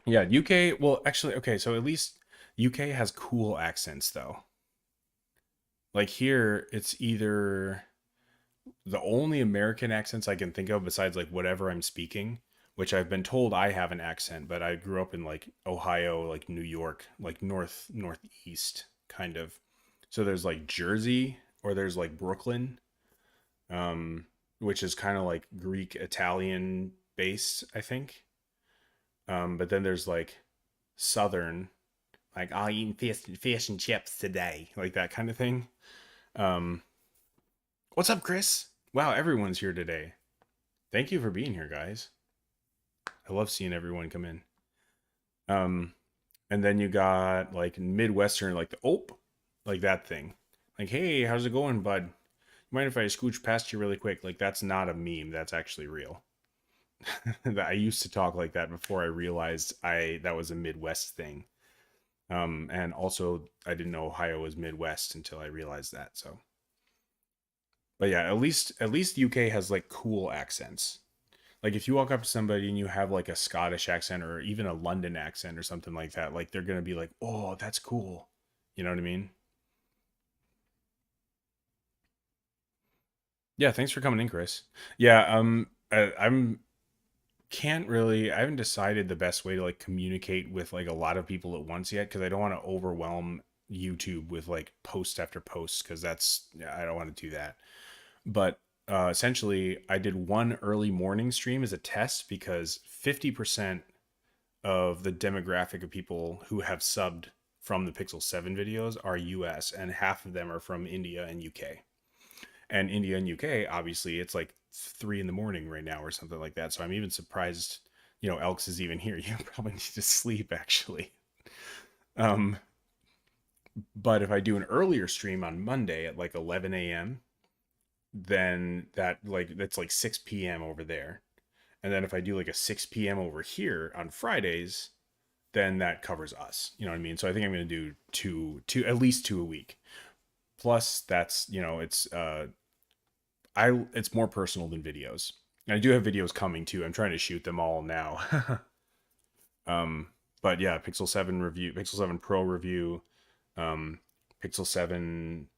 Yeah, UK. Well, actually, okay. So at least UK has cool accents, though. Like here, it's either the only American accents I can think of besides like whatever I'm speaking, which I've been told I have an accent, but I grew up in like Ohio, like New York, like northeast kind of. So there's like Jersey or there's like Brooklyn, which is kind of like Greek Italian based, I think. But then there's like Southern, like I'll eat fish and chips today, like that kind of thing. Um, what's up, Chris? Wow, everyone's here today. Thank you for being here, guys. I love seeing everyone come in. Um, and then you got like Midwestern, like the like that thing. Like, hey, how's it going, bud? You mind if I scooch past you really quick? Like, that's not a meme. That's actually real. I used to talk like that before I realized I that was a Midwest thing. And also I didn't know Ohio was Midwest until I realized that. So, but yeah, at least UK has like cool accents. Like if you walk up to somebody and you have like a Scottish accent or even a London accent or something like that, like they're gonna be like, "Oh, that's cool." You know what I mean? Yeah, thanks for coming in, Chris. Yeah, I'm can't really I haven't decided the best way to like communicate with like a lot of people at once yet because I don't want to overwhelm YouTube with like post after post because that's yeah, I don't want to do that. But essentially, I did one early morning stream as a test because 50% of the demographic of people who have subbed from the Pixel 7 videos are US and half of them are from India and UK. And India and UK, obviously, it's like 3 in the morning right now or something like that. So I'm even surprised, Elks is even here. You probably need to sleep actually. Um, but if I do an earlier stream on Monday at like 11 a.m., then that's like 6 p.m. over there. And then if I do like a 6 p.m. over here on Fridays, then that covers us. You know what I mean? So I think I'm going to do two, at least two a week. Plus, that's it's more personal than videos. And I do have videos coming too. I'm trying to shoot them all now. um, but yeah, Pixel 7 review, Pixel 7 Pro review, um, Pixel 7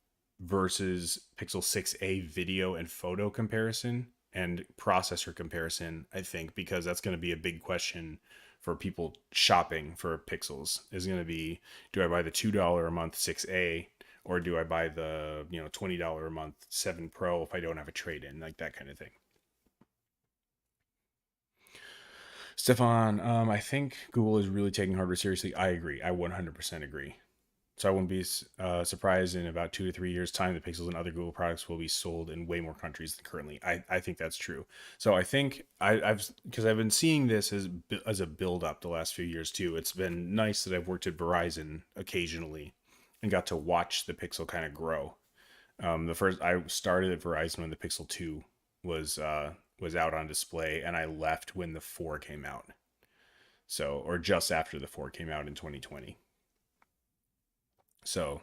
versus Pixel 6a video and photo comparison and processor comparison, I think, because that's going to be a big question for people shopping for Pixels is going to be, do I buy the $2 a month 6a or do I buy the, $20 a month 7 Pro if I don't have a trade in, like that kind of thing. Stefan, I think Google is really taking hardware seriously. I agree. I 100% agree. So I wouldn't be surprised in about 2 to 3 years' time the Pixels and other Google products will be sold in way more countries than currently. I think that's true. So I think I've because I've been seeing this as a build up the last few years too. It's been nice that I've worked at Verizon occasionally and got to watch the Pixel kind of grow. The first I started at Verizon when the Pixel 2 was out on display, and I left when the 4 came out. So or just after the 4 came out in 2020. So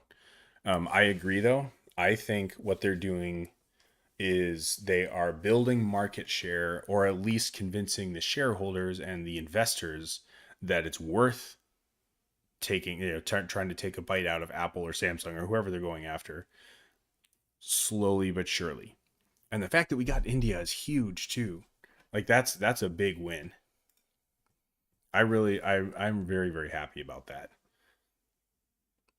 I agree, though. I think what they're doing is they are building market share, or at least convincing the shareholders and the investors that it's worth taking, trying to take a bite out of Apple or Samsung or whoever they're going after, slowly but surely. And the fact that we got India is huge too. Like that's a big win. I'm very very happy about that.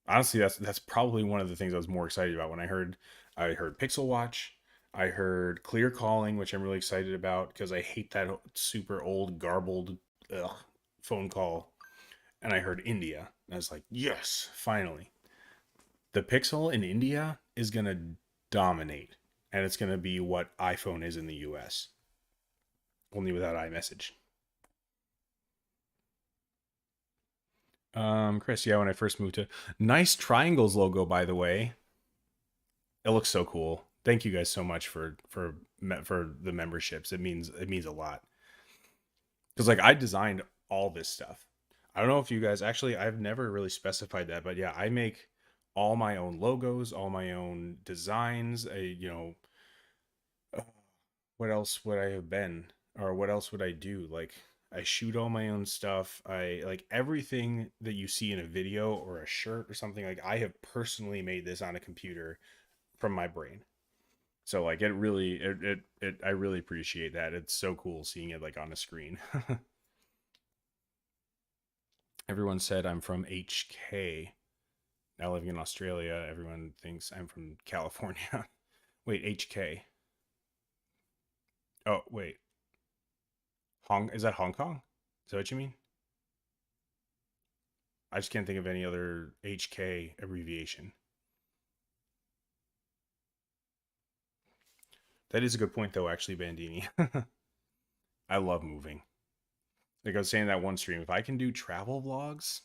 Honestly, that's probably one of the things I was more excited about when I heard Pixel Watch. I heard Clear Calling, which I'm really excited about because I hate that super old garbled ugh, phone call. And I heard India. And I was like, yes, finally. The Pixel in India is gonna dominate, and it's gonna be what iPhone is in the US, only without iMessage. Chris, yeah, when I first moved to nice triangles logo, by the way. It looks so cool. Thank you guys so much for the memberships. It means a lot because like I designed all this stuff. I don't know if you guys actually I've never really specified that, but yeah, I make all my own logos, all my own designs. Uh, what else would I have been, or what else would I do? Like I shoot all my own stuff. I like everything that you see in a video or a shirt or something. Like I have personally made this on a computer from my brain. So like it I really appreciate that. It's so cool seeing it like on a screen. Everyone said I'm from HK. Now living in Australia, everyone thinks I'm from California. Wait, HK. Oh, wait. Is that Hong Kong? Is that what you mean? I just can't think of any other HK abbreviation. That is a good point though, actually, Bandini. I love moving. Like I was saying that one stream, if I can do travel vlogs,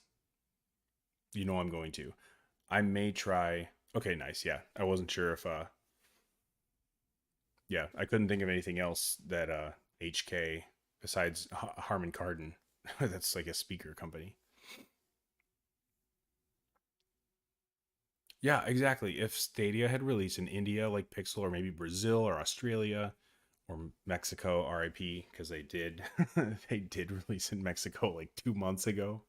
I'm going to. I may try. Okay, nice. Yeah, I wasn't sure if. Yeah, I couldn't think of anything else that HK besides Harman Kardon. That's like a speaker company. Yeah, exactly. If Stadia had released in India, like Pixel, or maybe Brazil or Australia or Mexico, RIP, because they did, they did release in Mexico like 2 months ago.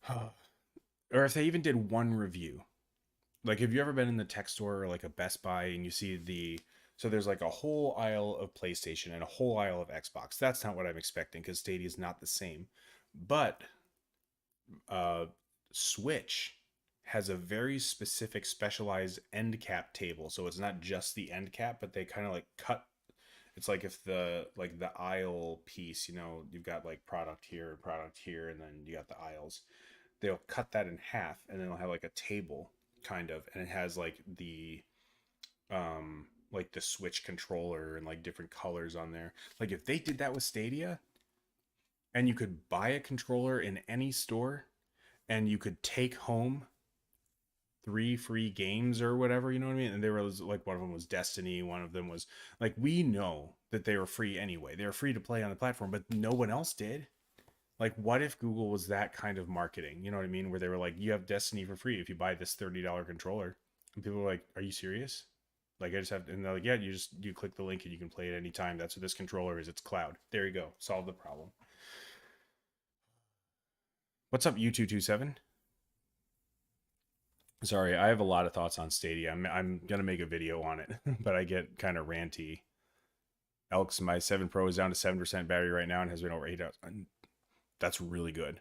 Or if they even did one review. Like, have you ever been in the tech store or like a Best Buy and you see so there's like a whole aisle of PlayStation and a whole aisle of Xbox. That's not what I'm expecting because Stadia is not the same. But uh, Switch has a very specific specialized end cap table. So it's not just the end cap, but they kind of like cut. It's like if the aisle piece, you've got like product here, and then you got the aisles. They'll cut that in half, and then they'll have like a table kind of, and it has like the Switch controller and like different colors on there. Like if they did that with Stadia, and you could buy a controller in any store, and you could take home 3 free games or whatever, you know what I mean? And they were like, one of them was Destiny, one of them was like, we know that they were free anyway. They were free to play on the platform, but no one else did. Like, what if Google was that kind of marketing? You know what I mean? Where they were like, you have Destiny for free if you buy this $30 controller. And people were like, are you serious? Like, I just have, and they're like, yeah, you click the link and you can play it anytime. That's what this controller is. It's cloud. There you go. Solve the problem. What's up, U227? Sorry, I have a lot of thoughts on Stadia. I'm gonna make a video on it, but I get kind of ranty. Elks, my 7 Pro is down to 7% battery right now and has been over 8 hours. That's really good.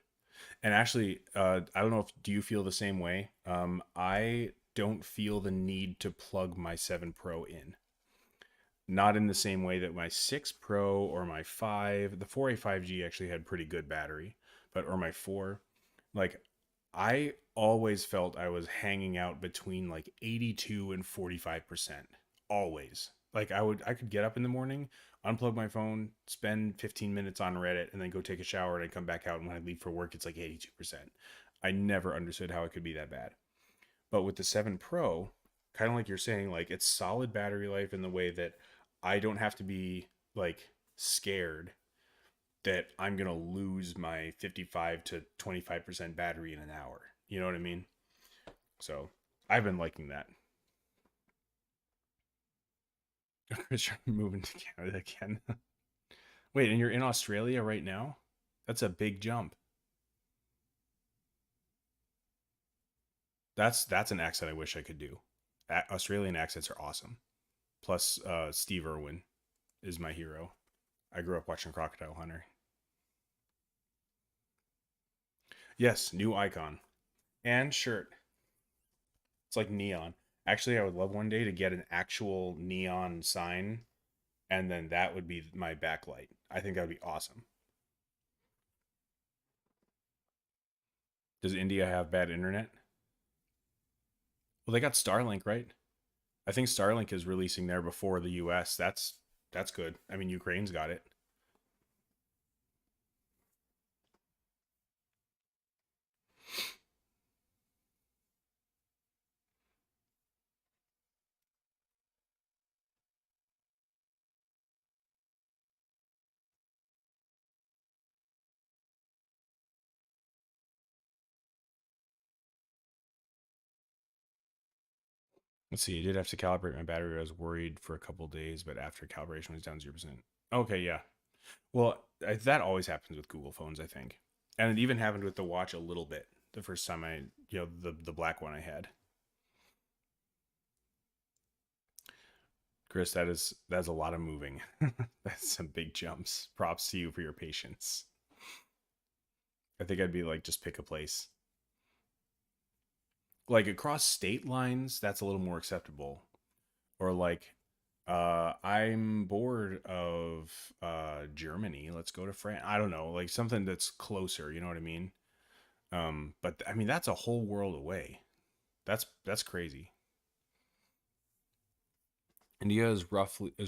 And actually, I don't know if do you feel the same way. I don't feel the need to plug my 7 Pro in. Not in the same way that my 6 Pro or my 5, the 4A 5G actually had pretty good battery, but or my 4, like I always felt I was hanging out between like 82 and 45%. Always. Like I could get up in the morning, unplug my phone, spend 15 minutes on Reddit, and then go take a shower and I come back out, and when I leave for work it's like 82%. I never understood how it could be that bad. But with the 7 Pro, kind of like you're saying, like it's solid battery life in the way that I don't have to be like scared that I'm going to lose my 55 to 25% battery in an hour. You know what I mean? So I've been liking that. Moving to Canada again. Wait, and you're in Australia right now? That's a big jump. That's an accent I wish I could do. Australian accents are awesome. Plus, Steve Irwin is my hero. I grew up watching Crocodile Hunter. Yes, new icon and shirt. It's like neon. Actually, I would love one day to get an actual neon sign, and then that would be my backlight. I think that would be awesome. Does India have bad internet? Well, they got Starlink, right? I think Starlink is releasing there before the US. That's good. I mean, Ukraine's got it. Let's see. I did have to calibrate my battery. I was worried for a couple days, but after calibration was down 0%. Okay, yeah. Well, that always happens with Google phones, I think. And it even happened with the watch a little bit the first time the black one I had. Chris, that's a lot of moving. That's some big jumps. Props to you for your patience. I think I'd be like, just pick a place. Like across state lines, that's a little more acceptable. Or like, I'm bored of Germany. Let's go to France. I don't know, like something that's closer. You know what I mean? But I mean that's a whole world away. That's crazy. India is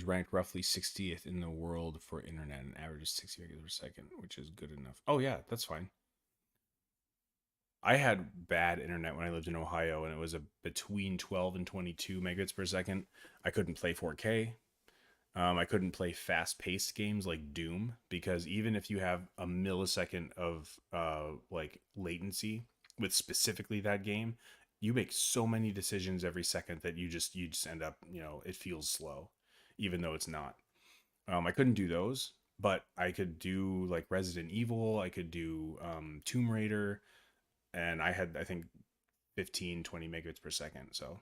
ranked roughly 60th in the world for internet and averages 60 megabits per second, which is good enough. Oh yeah, that's fine. I had bad internet when I lived in Ohio, and it was between 12 and 22 megabits per second. I couldn't play 4K. I couldn't play fast-paced games like Doom because even if you have a millisecond of like latency with specifically that game, you make so many decisions every second that you just end up, it feels slow, even though it's not. I couldn't do those, but I could do like Resident Evil. I could do Tomb Raider, and I had, I think, 15, 20 megabits per second. So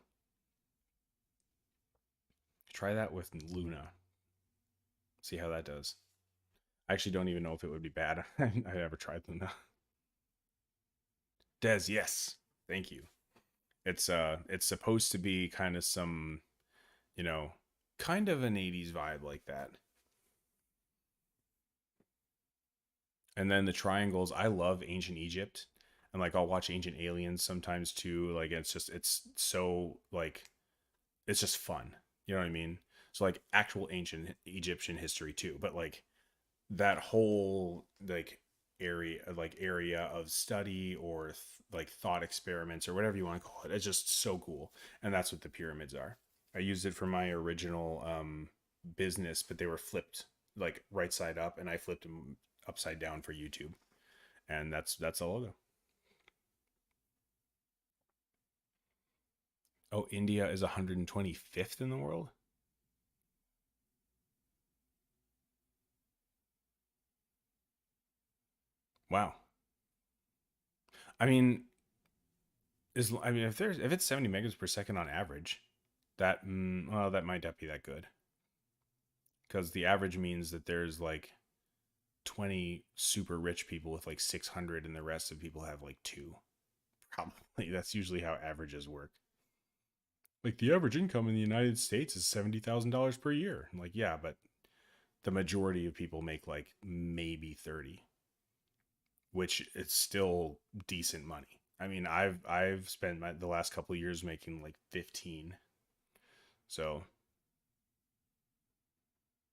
try that with Luna. See how that does. I actually don't even know if it would be bad. I ever tried Luna. Des, yes. Thank you. It's supposed to be kind of some, you know, kind of an 80s vibe like that. And then the triangles, I love ancient Egypt. And like I'll watch Ancient Aliens sometimes too. Like it's so like it's just fun. You know what I mean? So like actual ancient Egyptian history too, but like that whole area of study or like thought experiments or whatever you want to call it. It's just so cool, and that's what the pyramids are. I used it for my original business, but they were flipped like right side up, and I flipped them upside down for YouTube, and that's the logo. Oh, India is 125th in the world. Wow. I mean, if it's 70 megas per second on average, well, that might not be that good, because the average means that there's like 20 super rich people with like 600 and the rest of people have like two. Probably that's usually how averages work. Like the average income in the United States is $70,000 per year. I'm like, yeah, but the majority of people make like maybe 30, which it's still decent money. I mean, I've spent the last couple of years making like 15. So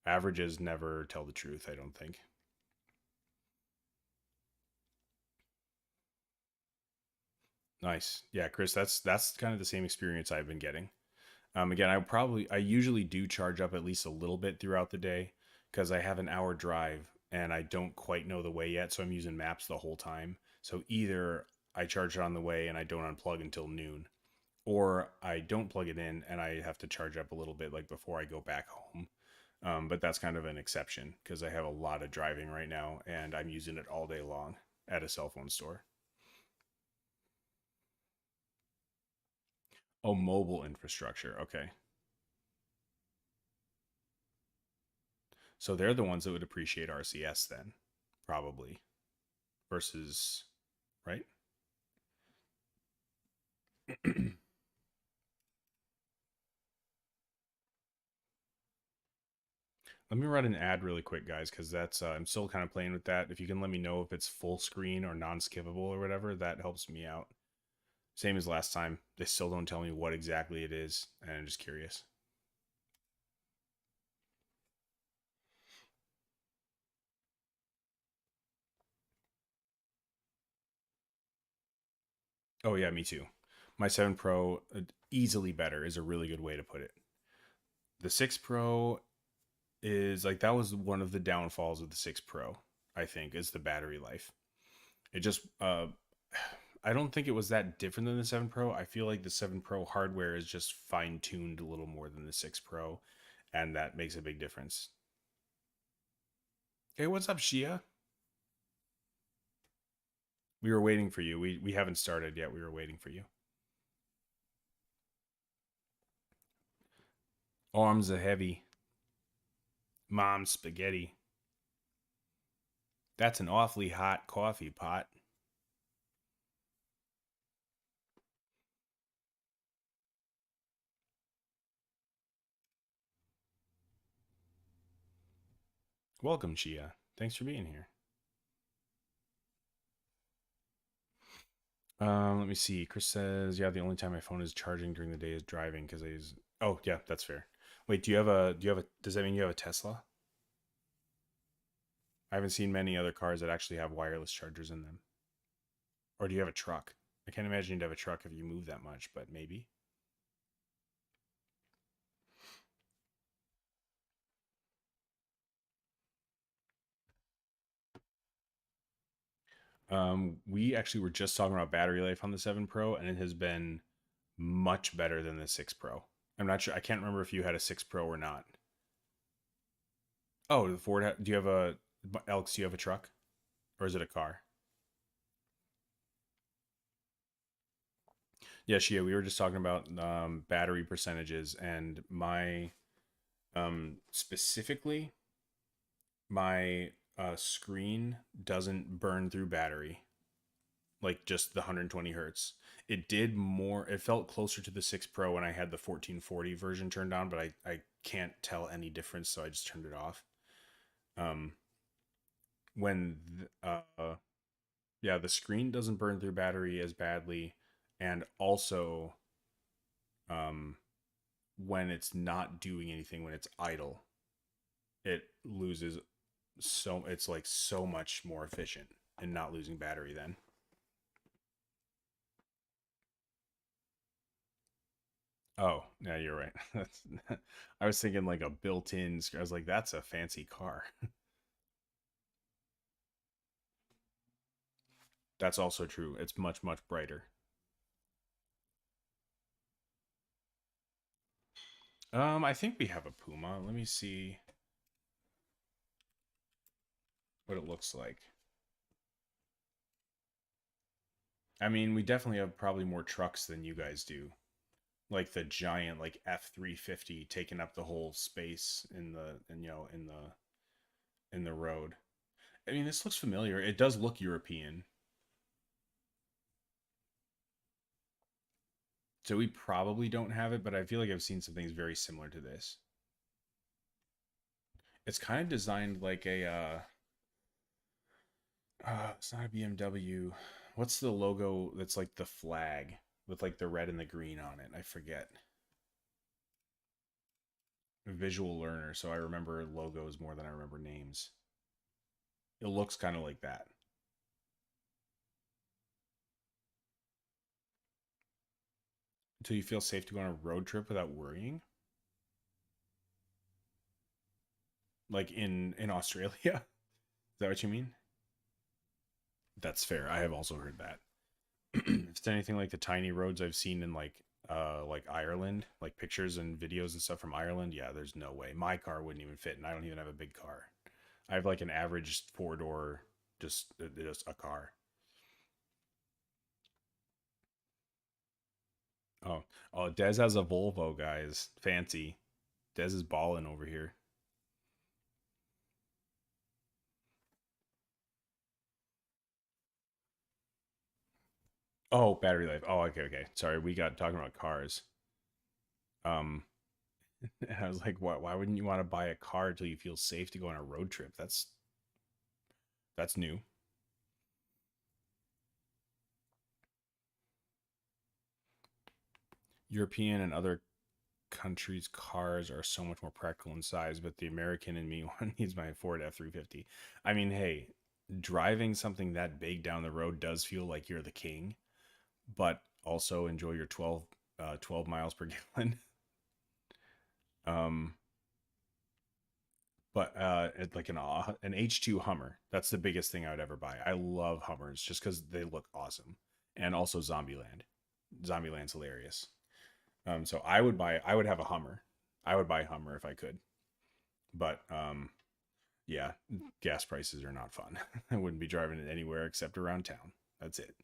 averages never tell the truth, I don't think. Nice. Yeah, Chris, that's kind of the same experience I've been getting. Again, I usually do charge up at least a little bit throughout the day because I have an hour drive and I don't quite know the way yet, so I'm using maps the whole time. So either I charge it on the way and I don't unplug until noon, or I don't plug it in and I have to charge up a little bit like before I go back home. But that's kind of an exception because I have a lot of driving right now and I'm using it all day long at a cell phone store. Oh, mobile infrastructure. Okay. So they're the ones that would appreciate RCS then, probably, versus, right? Let me run an ad really quick, guys, because that's I'm still kind of playing with that. If you can let me know if it's full screen or non-skippable or whatever, that helps me out. Same as last time. They still don't tell me what exactly it is, and I'm just curious. Oh yeah, me too. My 7 Pro, easily better is a really good way to put it. The 6 Pro is like that was one of the downfalls of the 6 Pro, I think, is the battery life. It just I don't think it was that different than the 7 Pro. I feel like the 7 Pro hardware is just fine tuned a little more than the 6 Pro, and that makes a big difference. Hey, what's up, Shia? We were waiting for you. We haven't started yet. We were waiting for you. Arms are heavy. Mom's spaghetti. That's an awfully hot coffee pot. Welcome, Shia. Thanks for being here. Let me see. Chris says, "Yeah, the only time my phone is charging during the day is driving because I use." Oh, yeah, that's fair. Wait, Does that mean you have a Tesla? I haven't seen many other cars that actually have wireless chargers in them. Or do you have a truck? I can't imagine you'd have a truck if you move that much, but maybe. We actually were just talking about battery life on the 7 Pro, and it has been much better than the 6 Pro. I'm not sure. I can't remember if you had a 6 Pro or not. Oh, the Ford. Do you have a Alex? Do you have a truck, or is it a car? Yeah, Shia. We were just talking about battery percentages, and my specifically my screen doesn't burn through battery like just the 120 hertz. It did more. It felt closer to the 6 Pro when I had the 1440 version turned on, but I can't tell any difference, so I just turned it off. Um, when yeah, the screen doesn't burn through battery as badly, and also um, when it's not doing anything, when it's idle, it loses so it's like so much more efficient and not losing battery then. Oh, yeah, you're right. That's I was thinking like a built-in. I was like, that's a fancy car. That's also true. It's much much brighter. I think we have a Puma. Let me see what it looks like. I mean, we definitely have probably more trucks than you guys do. Like the giant like F350 taking up the whole space in the and in the road. I mean, this looks familiar. It does look European. So we probably don't have it, but I feel like I've seen some things very similar to this. It's kind of designed like a it's not a BMW. What's the logo that's like the flag with like the red and the green on it? I forget. A visual learner, so I remember logos more than I remember names. It looks kind of like that. Until you feel safe to go on a road trip without worrying. Like in Australia. Is that what you mean? That's fair. I have also heard that. If it's anything like the tiny roads I've seen in like Ireland, like pictures and videos and stuff from Ireland, yeah, there's no way. My car wouldn't even fit, and I don't even have a big car. I have like an average four door, just a car. Oh, oh, Dez has a Volvo, guys. Fancy. Dez is balling over here. Oh, battery life. Oh, okay, okay. Sorry, we got talking about cars. Um, I was like, why wouldn't you want to buy a car until you feel safe to go on a road trip? That's new. European and other countries' cars are so much more practical in size, but the American in me one needs my Ford F350. I mean, hey, driving something that big down the road does feel like you're the king, but also enjoy your 12 miles per gallon. Um, but it's like an H2 Hummer. That's the biggest thing I would ever buy. I love Hummers just because they look awesome, and also Zombieland. Zombieland's hilarious. So I would have a Hummer. I would buy a Hummer if I could. But yeah, gas prices are not fun. I wouldn't be driving it anywhere except around town. That's it.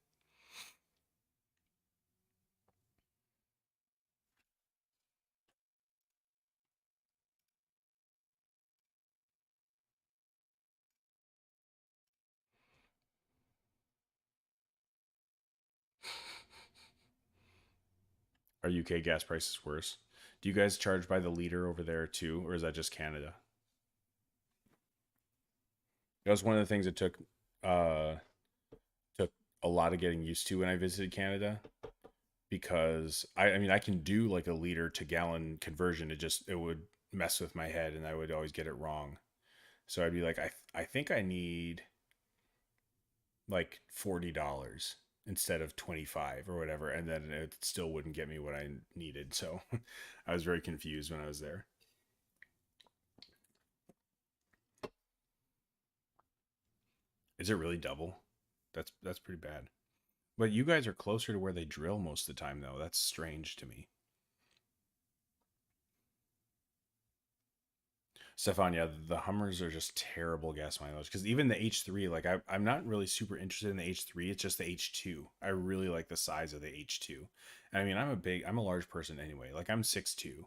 Are UK gas prices worse? Do you guys charge by the liter over there too, or is that just Canada? That was one of the things that uh took a lot of getting used to when I visited Canada because I mean I can do like a liter to gallon conversion. It would mess with my head and I would always get it wrong. So I'd be like I think I need like $40 instead of 25 or whatever, and then it still wouldn't get me what I needed. So I was very confused when I was there. Is it really double? That's pretty bad. But you guys are closer to where they drill most of the time, though. That's strange to me. Stefan, yeah, the Hummers are just terrible gas mileage. Because even the H3, like I'm not really super interested in the H3. It's just the H2. I really like the size of the H2. And I mean, I'm a large person anyway. Like I'm 6'2",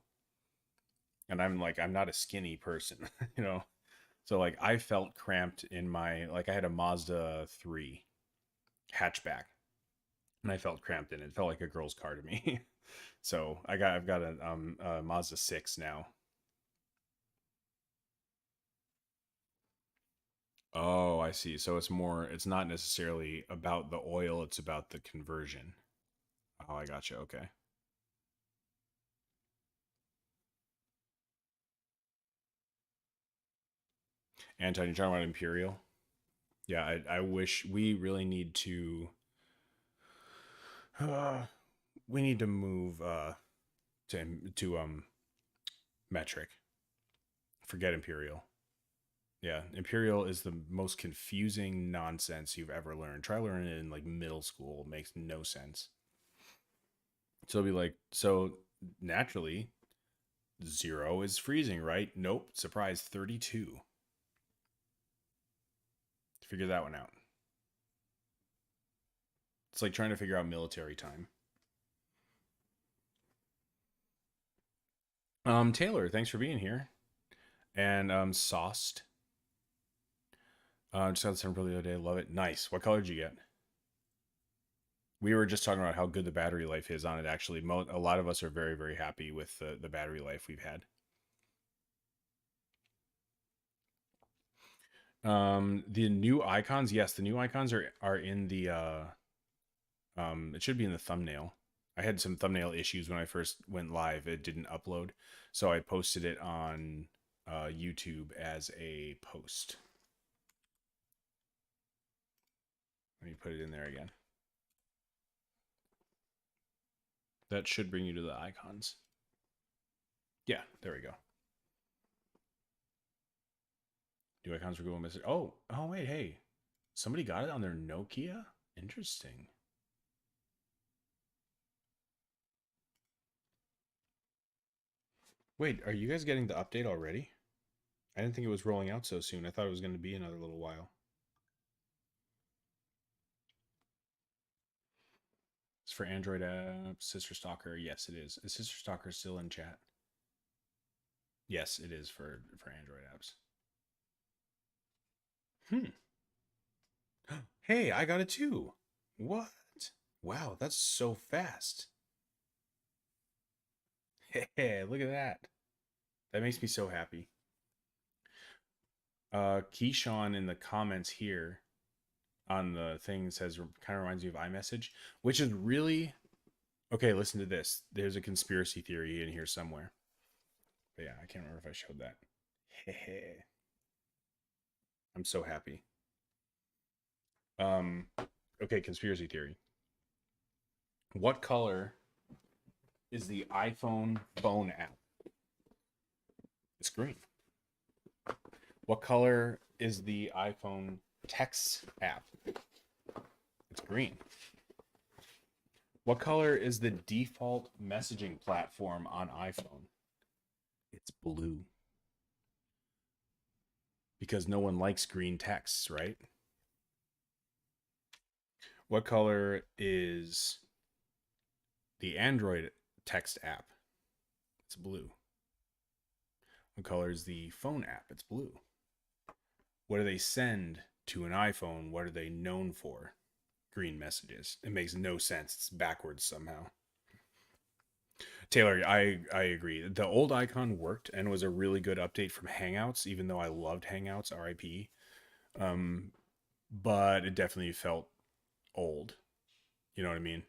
and I'm not a skinny person, you know. So like I felt cramped in my like I had a Mazda 3 hatchback, and I felt cramped in it. It felt like a girl's car to me. So I've got a Mazda 6 now. Oh, I see. So it's not necessarily about the oil, it's about the conversion. Oh, I gotcha. Okay. Anton, you're talking about Imperial? Yeah, I wish we really need to uh, we need to move to metric. Forget Imperial. Yeah, Imperial is the most confusing nonsense you've ever learned. Try learning it in like middle school. It makes no sense. So it'll be like, so naturally, 0 is freezing, right? Nope. Surprise, 32. Figure that one out. It's like trying to figure out military time. Taylor, thanks for being here. And Sauced. Just got the sample the other day. Love it. Nice. What color did you get? We were just talking about how good the battery life is on it. Actually, a lot of us are very, very happy with the battery life we've had. The new icons, yes, the new icons are in the it should be in the thumbnail. I had some thumbnail issues when I first went live. It didn't upload, so I posted it on YouTube as a post. Let me put it in there again. That should bring you to the icons. Yeah, there we go. New icons for Google Message. Oh wait, hey, somebody got it on their Nokia. Interesting. Wait, are you guys getting the update already? I didn't think it was rolling out so soon. I thought it was going to be another little while. It's for Android app, Sister Stalker. Yes, it is. Is Sister Stalker still in chat? Yes, it is for Android apps. Hey, I got it too. What? Wow, that's so fast. Hey, look at that. That makes me so happy. Keyshawn in the comments here on the thing says kind of reminds me of iMessage, which is really okay. Listen to this. There's a conspiracy theory in here somewhere. But yeah, I can't remember if I showed that. I'm so happy. Okay, conspiracy theory. What color is the iPhone phone app? It's green. What color is the iPhone text app? It's green. What color is the default messaging platform on iPhone? It's blue. Because no one likes green texts, right? What color is the Android text app? It's blue. What color is the phone app? It's blue. What do they send to an iPhone? What are they known for? Green messages. It makes no sense. It's backwards somehow. Taylor, I agree. The old icon worked and was a really good update from Hangouts, even though I loved Hangouts, RIP. But it definitely felt old. You know what I mean?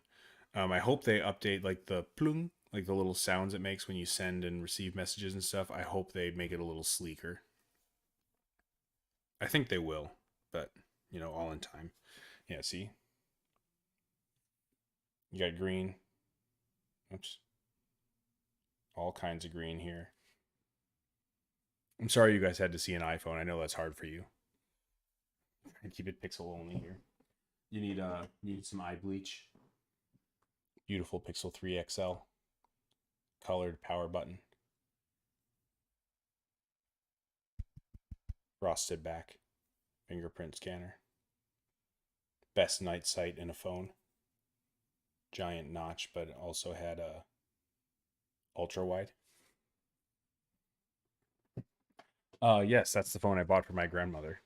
I hope they update like the plung, like the little sounds it makes when you send and receive messages and stuff. I hope they make it a little sleeker. I think they will, but all in time. Yeah, see? You got green. Oops. All kinds of green here. I'm sorry you guys had to see an iPhone. I know that's hard for you. I keep it pixel only here. You need some eye bleach. Beautiful Pixel 3 XL colored power button. Frosted back. Fingerprint scanner. Best night sight in a phone. Giant notch, but also had a ultra wide. Yes, that's the phone I bought for my grandmother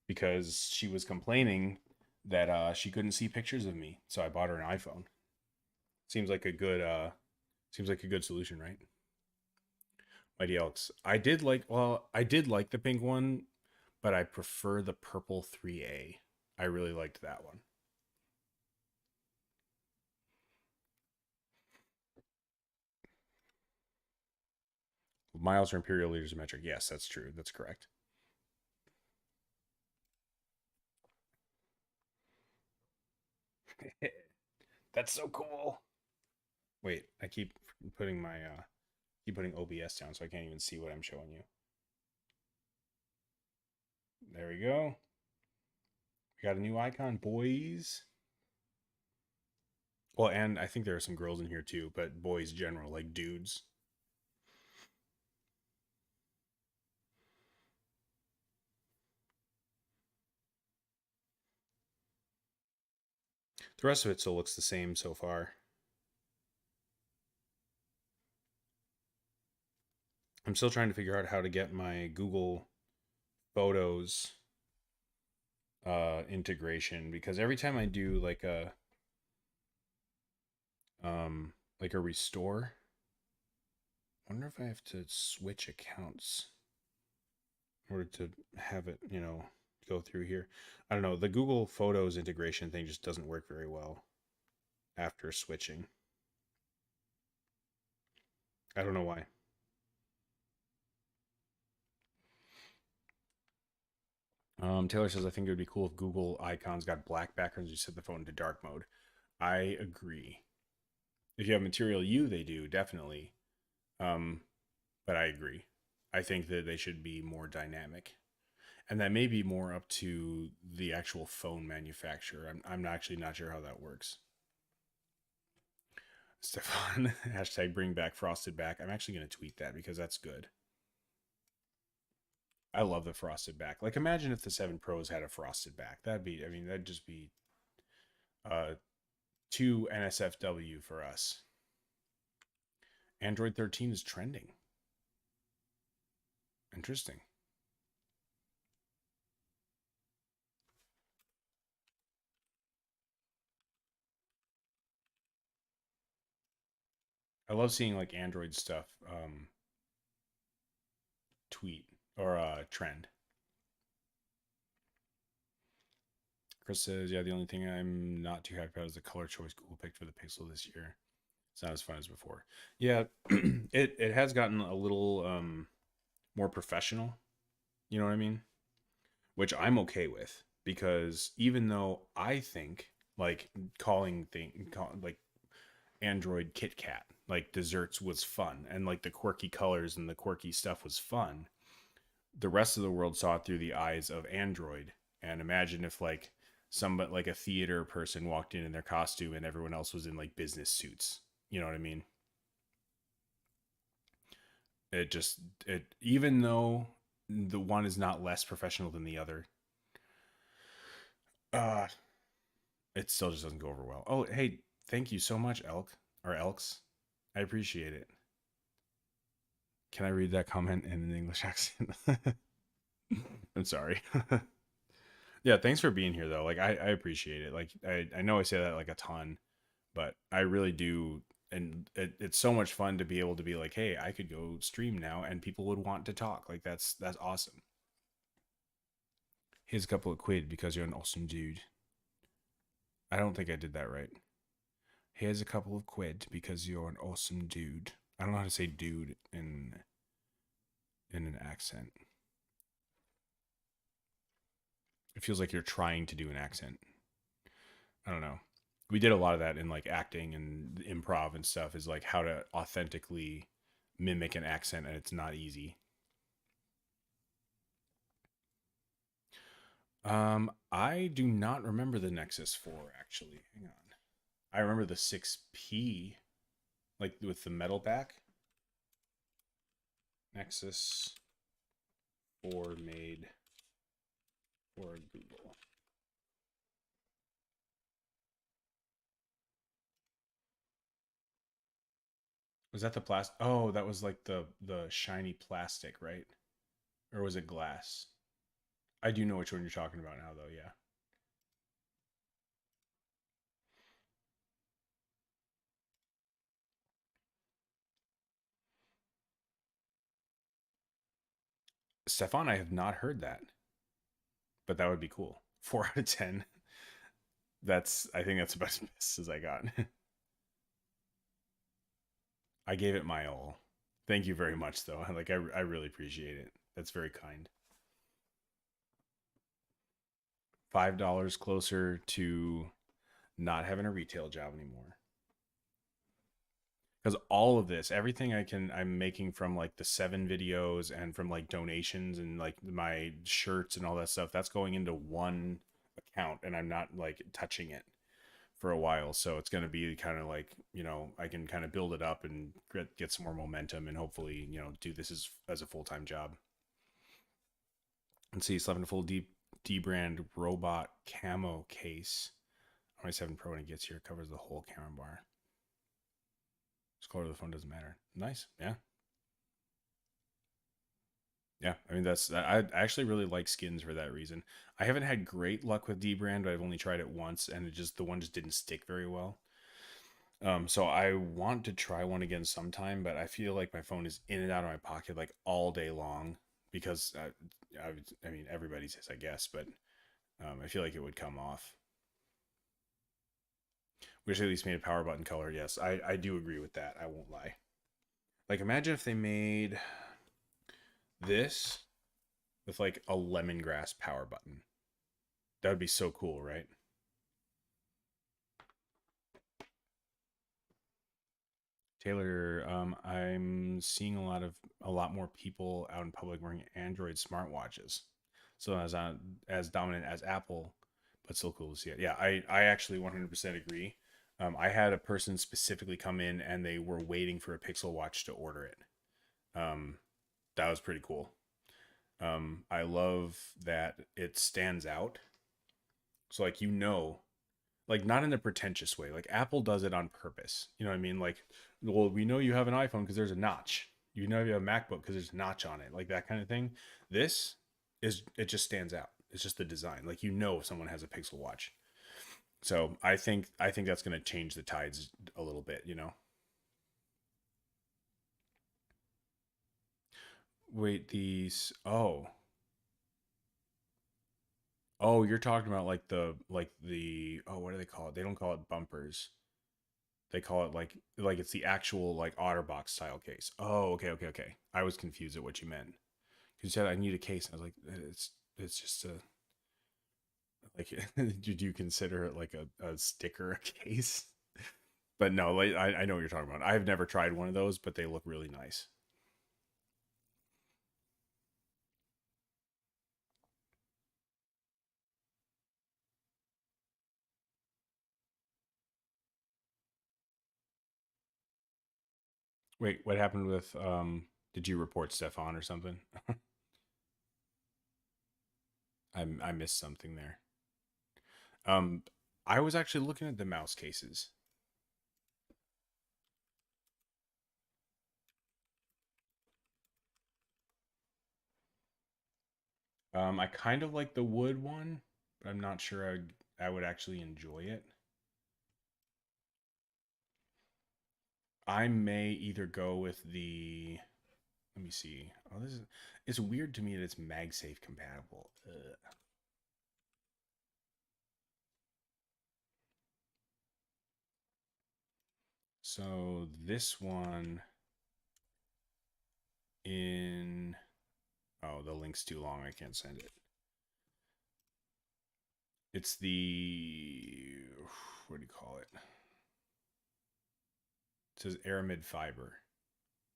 because she was complaining that she couldn't see pictures of me, so I bought her an iPhone. Seems like a good solution, right? Mighty Elks. I did like the pink one, but I prefer the purple 3A. I really liked that one. Miles are imperial liters of metric. Yes, that's true. That's correct. That's so cool. Wait, I putting my keep putting OBS down so I can't even see what I'm showing you. There we go. We got a new icon, boys. Well, and I think there are some girls in here too, but boys general, like dudes. The rest of it still looks the same so far. I'm still trying to figure out how to get my Google Photos integration because every time I do like a restore, I wonder if I have to switch accounts in order to have it, go through here. I don't know. The Google Photos integration thing just doesn't work very well after switching. I don't know why. Taylor says, I think it would be cool if Google icons got black backgrounds. You set the phone into dark mode. I agree. If you have Material U, they do, definitely. But I agree. I think that they should be more dynamic. And that may be more up to the actual phone manufacturer. I'm actually not sure how that works. Stefan, hashtag bring back frosted back. I'm actually going to tweet that because that's good. I love the frosted back. Like, imagine if the 7 Pros had a frosted back. That'd just be too NSFW for us. Android 13 is trending. Interesting. I love seeing like Android stuff tweet or trend. Chris says, yeah, the only thing I'm not too happy about is the color choice Google picked for the Pixel this year. It's not as fun as before. Yeah, it has gotten a little more professional. You know what I mean? Which I'm okay with because even though I think like like Android Kit Kat, like desserts was fun and like the quirky colors and the quirky stuff was fun, the rest of the world saw it through the eyes of Android. And imagine if like somebody like a theater person walked in their costume and everyone else was in like business suits. You know what I mean? It even though the one is not less professional than the other, uh it still just doesn't go over well. Oh, hey, thank you so much, Elks. I appreciate it. Can I read that comment in an English accent? I'm sorry. Yeah, thanks for being here though. Like I appreciate it. Like I know I say that like a ton, but I really do. And it's so much fun to be able to be like, hey, I could go stream now and people would want to talk. Like that's awesome. Here's a couple of quid because you're an awesome dude. I don't think I did that right. Here's a couple of quid because you're an awesome dude. I don't know how to say dude in an accent. It feels like you're trying to do an accent. I don't know. We did a lot of that in like acting and improv and stuff, is like how to authentically mimic an accent, and it's not easy. I do not remember the Nexus 4 actually. Hang on. I remember the 6P, like with the metal back. Nexus 4 made for Google. Was that the plastic? Oh, that was like the shiny plastic, right? Or was it glass? I do know which one you're talking about now, though. Yeah. Stefan, I have not heard that, but that would be cool. 4 out of 10. I think that's about as best as I got. I gave it my all. Thank you very much, though. I really appreciate it. That's very kind. $5 closer to not having a retail job anymore. Because all of this, everything I'm making from like the 7 videos and from like donations and like my shirts and all that stuff, that's going into one account and I'm not like touching it for a while. So it's going to be kind of like, I can kind of build it up and get some more momentum and hopefully, do this as a full-time job. And see, slept in a full D brand robot camo case. On my 7 Pro when it gets here, it covers the whole camera bar. The color of the phone doesn't matter. Nice. Yeah. Yeah. I mean, I actually really like skins for that reason. I haven't had great luck with D brand, but I've only tried it once and the one just didn't stick very well. So I want to try one again sometime, but I feel like my phone is in and out of my pocket like all day long because I mean, everybody says, I guess, but I feel like it would come off. Wish they at least made a power button color. Yes, I do agree with that. I won't lie. Like, imagine if they made this with like a lemongrass power button. That would be so cool, right? Taylor, I'm seeing a lot more people out in public wearing Android smartwatches. So as dominant as Apple, but still cool to see it. Yeah, I actually 100% agree. I had a person specifically come in and they were waiting for a Pixel Watch to order it. Um, that was pretty cool. I love that it stands out. So like like not in a pretentious way. Like Apple does it on purpose. You know what I mean? Like, well, we know you have an iPhone because there's a notch. You know you have a MacBook because there's a notch on it. Like that kind of thing. This it just stands out. It's just the design. Like if someone has a Pixel Watch. So I think that's going to change the tides a little bit. Wait, these. Oh, you're talking about like the oh, what do they call it? They don't call it bumpers. They call it like it's the actual like OtterBox style case. Oh, okay. I was confused at what you meant. You said I need a case. And I was like, it's just a like. Did you consider it like a sticker case? But no, like I know what you're talking about. I've never tried one of those, but they look really nice. Wait, what happened with did you report Stefan or something? I missed something there. Um I was actually looking at the mouse cases. I kind of like the wood one, but I'm not sure I would actually enjoy it. I may either go with the. Let me see. Oh, this is. It's weird to me that it's MagSafe compatible. Ugh. So this one in. Oh, the link's too long. I can't send it. It's the. What do you call it? It says aramid fiber,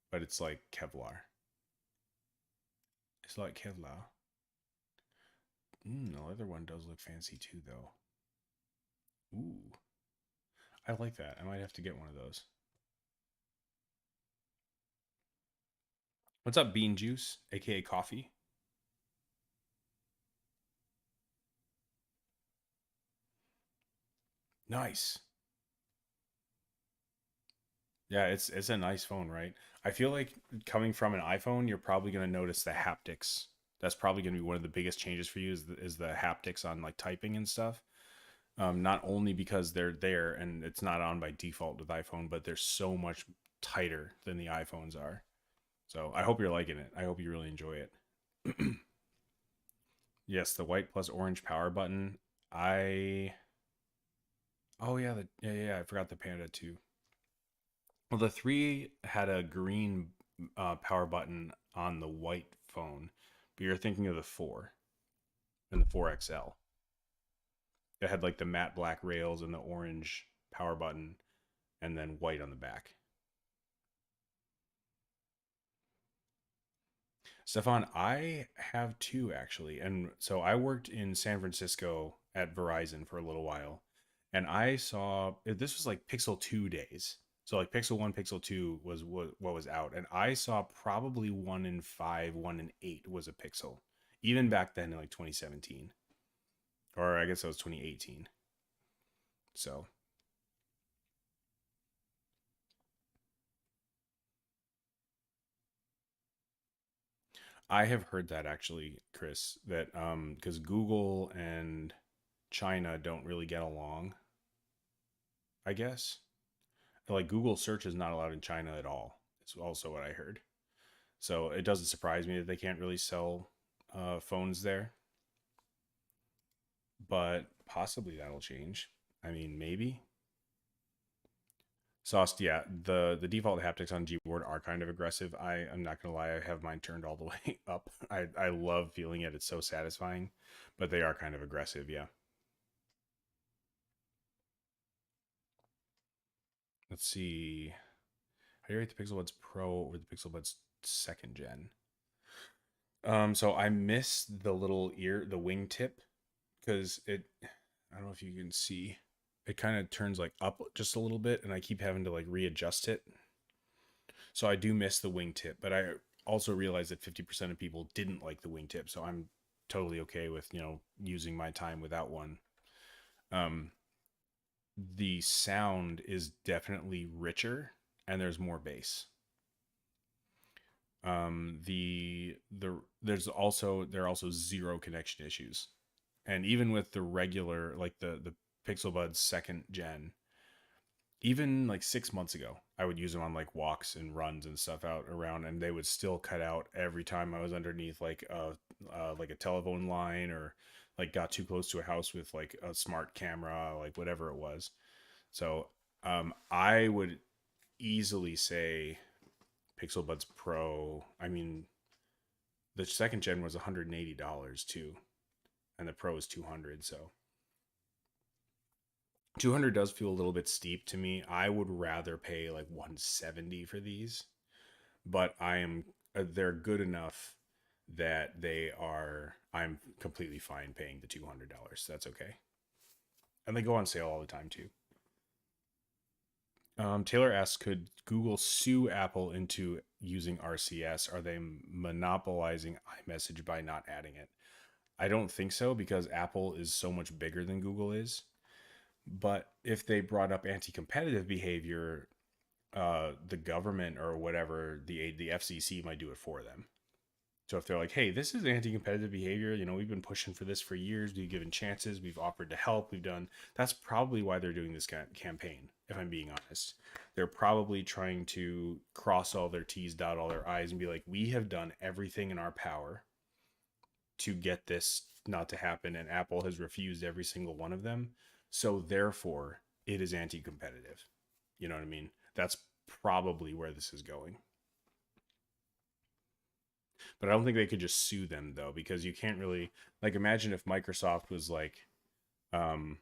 but it's like Kevlar. It's like Kevlar. The leather one does look fancy too, though. Ooh, I like that. I might have to get one of those. What's up, Bean Juice, aka Coffee? Nice. Yeah, it's a nice phone, right? I feel like coming from an iPhone, you're probably going to notice the haptics. That's probably going to be one of the biggest changes for you is the haptics on like typing and stuff. Not only because they're there and it's not on by default with iPhone, but they're so much tighter than the iPhones are. So I hope you're liking it. I hope you really enjoy it. Yes, the white plus orange power button. I Oh yeah, I forgot the Panda too. Well, the 3 had a green power button on the white phone, but you're thinking of the 4 and the 4XL. It had like the matte black rails and the orange power button and then white on the back. Stefan, I have two actually. And so I worked in San Francisco at Verizon for a little while. And I saw this was like Pixel 2 days. So like Pixel 1, Pixel 2 was what was out. And I saw probably 1 in 5, 1 in 8 was a Pixel. Even back then in like 2017. Or I guess that was 2018. So I have heard that actually, Chris, that because Google and China don't really get along, I guess. Like Google search is not allowed in China at all. It's also what I heard. So it doesn't surprise me that they can't really sell phones there, but possibly that'll change. I mean, maybe. Sauce, yeah, the default haptics on Gboard are kind of aggressive. I'm not gonna lie, I have mine turned all the way up. I love feeling it. It's so satisfying, but they are kind of aggressive. Yeah. Let's see. How do you rate the Pixel Buds Pro or the Pixel Buds second gen? So I miss the little ear, the wingtip, because it. I don't know if you can see. It kind of turns like up just a little bit, and I keep having to like readjust it. So I do miss the wingtip, but I also realize that 50% of people didn't like the wingtip, so I'm totally okay with using my time without one. Um, the sound is definitely richer, and there's more bass. There are also zero connection issues, and even with the regular like the Pixel Buds second gen, even like 6 months ago, I would use them on like walks and runs and stuff out around, and they would still cut out every time I was underneath like a telephone line or like got too close to a house with like a smart camera, like whatever it was. So I would easily say Pixel Buds Pro. I mean, the second gen was $180 too, and the Pro is 200. So 200 does feel a little bit steep to me. I would rather pay like 170 for these, but they're good enough that I'm completely fine paying the $200. That's okay. And they go on sale all the time too. Taylor asks, could Google sue Apple into using RCS? Are they monopolizing iMessage by not adding it? I don't think so because Apple is so much bigger than Google is. But if they brought up anti-competitive behavior, the government or whatever, the FCC might do it for them. So if they're like, "Hey, this is anti-competitive behavior. We've been pushing for this for years. We've given chances. We've offered to help. We've done." That's probably why they're doing this campaign. If I'm being honest, they're probably trying to cross all their T's, dot all their I's, and be like, "We have done everything in our power to get this not to happen, and Apple has refused every single one of them. So therefore, it is anti-competitive." You know what I mean? That's probably where this is going. But I don't think they could just sue them though, because you can't really like imagine if Microsoft was um,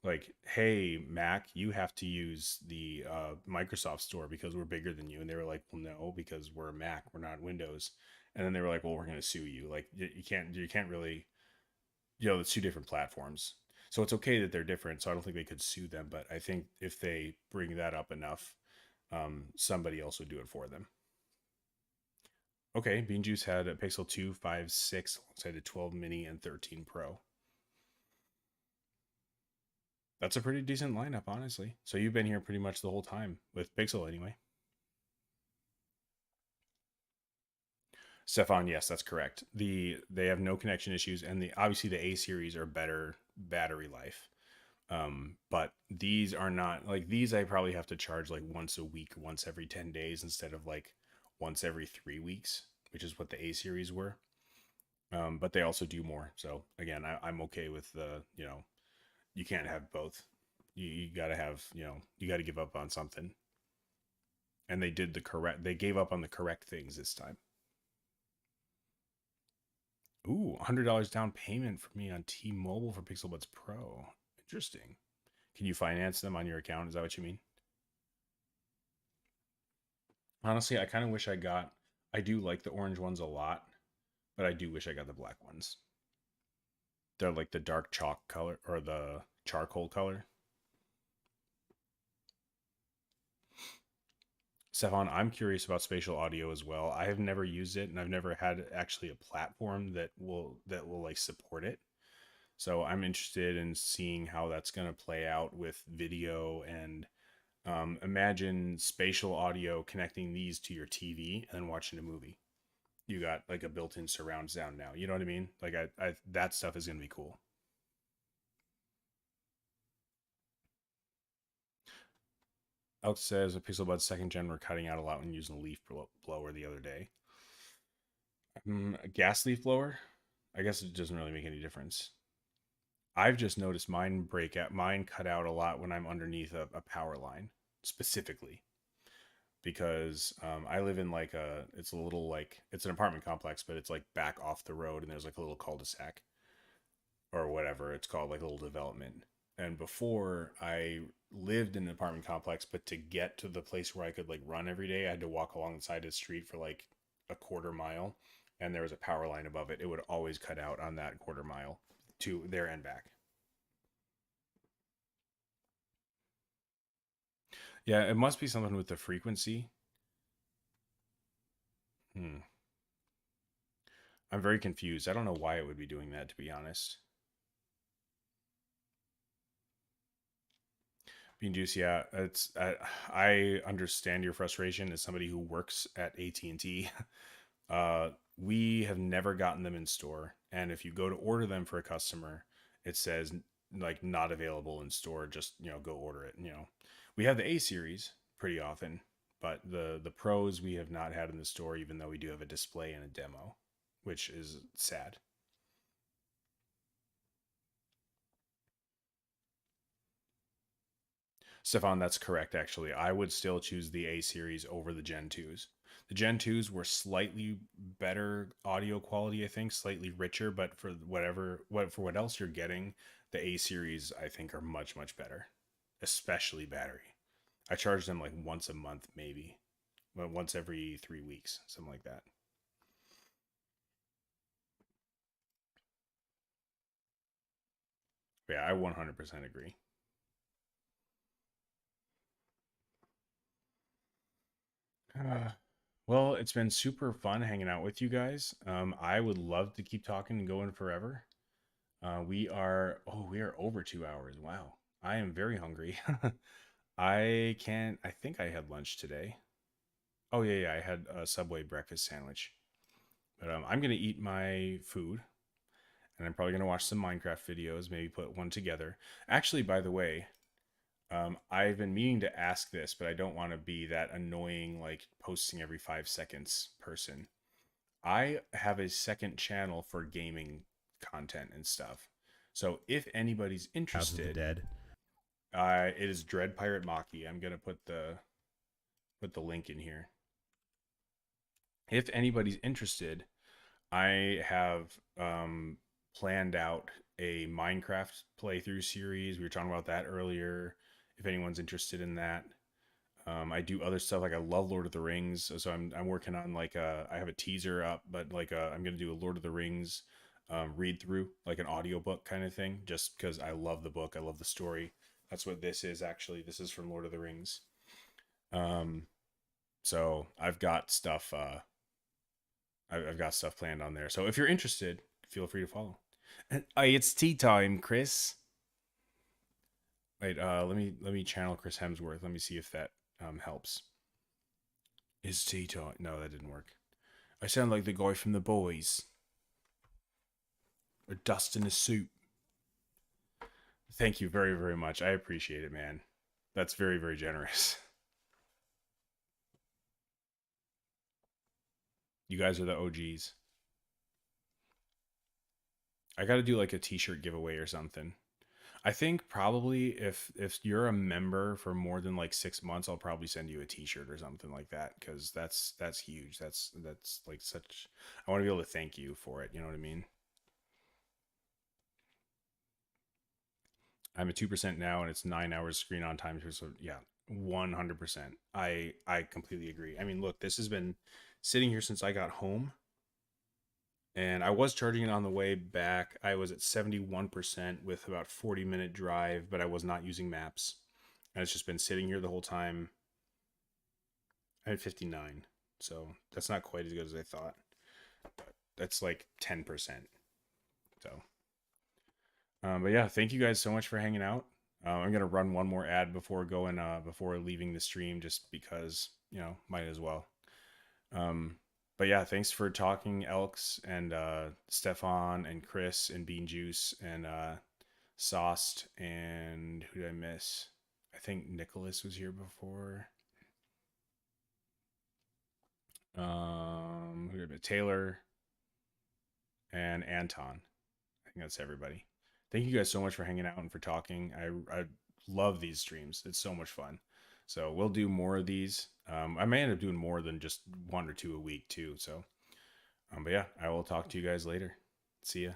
like, "Hey Mac, you have to use the Microsoft Store because we're bigger than you," and they were like, "Well, no, because we're Mac, we're not Windows." And then they were like, "Well, we're going to sue you." Like you can't really it's two different platforms. So it's okay that they're different. So I don't think they could sue them, but I think if they bring that up enough, somebody else would do it for them. Okay, Bean Juice had a Pixel 2, 5, 6 alongside the 12 mini and 13 Pro. That's a pretty decent lineup, honestly. So you've been here pretty much the whole time with Pixel anyway. Stefan, yes, that's correct. They have no connection issues, and obviously the A series are better battery life. But these are not like these. I probably have to charge like once a week, once every 10 days, instead of like once every 3 weeks, which is what the A series were. But they also do more. So again, I'm okay with the you can't have both. You got to have you got to give up on something. And they did the correct. They gave up on the correct things this time. Ooh, $100 down payment for me on T-Mobile for Pixel Buds Pro. Interesting. Can you finance them on your account? Is that what you mean? Honestly, I kind of wish I do like the orange ones a lot, but I do wish I got the black ones. They're like the dark chalk color or the charcoal color. Stefan, I'm curious about spatial audio as well. I have never used it, and I've never had actually a platform that will like support it. So I'm interested in seeing how that's going to play out with video and imagine spatial audio connecting these to your TV and then watching a movie. You got like a built-in surround sound now. You know what I mean? Like I that stuff is going to be cool. Alex says a Pixel Buds second gen were cutting out a lot when using a leaf blower the other day. A gas leaf blower? I guess it doesn't really make any difference. I've just noticed mine cut out a lot when I'm underneath a power line specifically because I live in like it's a little like it's an apartment complex, but it's like back off the road and there's like a little cul-de-sac or whatever it's called, like a little development. And before I lived in an apartment complex, but to get to the place where I could like run every day, I had to walk along the side of the street for like a quarter mile, and there was a power line above it. It would always cut out on that quarter mile to there and back. Yeah, it must be something with the frequency. Hmm. I'm very confused. I don't know why it would be doing that, to be honest. Being Juice, yeah, I understand your frustration as somebody who works at AT&T. We have never gotten them in store, and if you go to order them for a customer, it says like not available in store. Just go order it. We have the A series pretty often, but the pros we have not had in the store, even though we do have a display and a demo, which is sad. Stefan, that's correct, actually. I would still choose the A series over the Gen 2s. The Gen 2s were slightly better audio quality, I think, slightly richer, but for what else you're getting, the A series I think are much much better, especially battery. I charge them like once a month maybe, but once every 3 weeks, something like that. But yeah, I 100% agree. Well, it's been super fun hanging out with you guys. I would love to keep talking and going forever. We are over 2 hours. Wow. I am very hungry. I think I had lunch today. Oh, yeah, yeah. I had a Subway breakfast sandwich. But I'm going to eat my food and I'm probably going to watch some Minecraft videos, maybe put one together. Actually, by the way, I've been meaning to ask this, but I don't want to be that annoying, like posting every 5 seconds person. I have a second channel for gaming content and stuff. So if anybody's House of the interested, Dead. it is Dread Pirate Maki. I'm gonna put the link in here. If anybody's interested, I have planned out a Minecraft playthrough series. We were talking about that earlier. If anyone's interested in that, I do other stuff like I love Lord of the Rings, so I'm working on like I have a teaser up, but like I'm gonna do a Lord of the Rings read through, like an audiobook kind of thing, just because I love the book. I love the story. That's what this is actually. This is from Lord of the Rings. Um, so I've got stuff. I've got stuff planned on there. So if you're interested, feel free to follow. And hey, it's tea time, Chris. Wait, let me channel Chris Hemsworth. Let me see if that helps. It's tea time. No, that didn't work. I sound like the guy from The Boys. Or dust in a soup. Thank you very, very much. I appreciate it, man. That's very, very generous. You guys are the OGs. I got to do like a t-shirt giveaway or something. I think probably if you're a member for more than like 6 months, I'll probably send you a T-shirt or something like that because that's huge. That's like such. I want to be able to thank you for it. You know what I mean? I'm at 2% now, and it's 9 hours screen on time. So yeah, 100%. I completely agree. I mean, look, this has been sitting here since I got home, and I was charging it on the way back. I was at 71% with about 40-minute drive, but I was not using maps. And it's just been sitting here the whole time. I had 59, so that's not quite as good as I thought. But that's like 10%. So, but yeah, thank you guys so much for hanging out. I'm gonna run one more ad before going, before leaving the stream, just because might as well. Um, but yeah, thanks for talking, Elks and Stefan and Chris and Bean Juice and Sauced and who did I miss? I think Nicholas was here before. Who did I miss? Taylor and Anton. I think that's everybody. Thank you guys so much for hanging out and for talking. I love these streams. It's so much fun. So we'll do more of these. I may end up doing more than just one or two a week too. So, but yeah, I will talk to you guys later. See ya.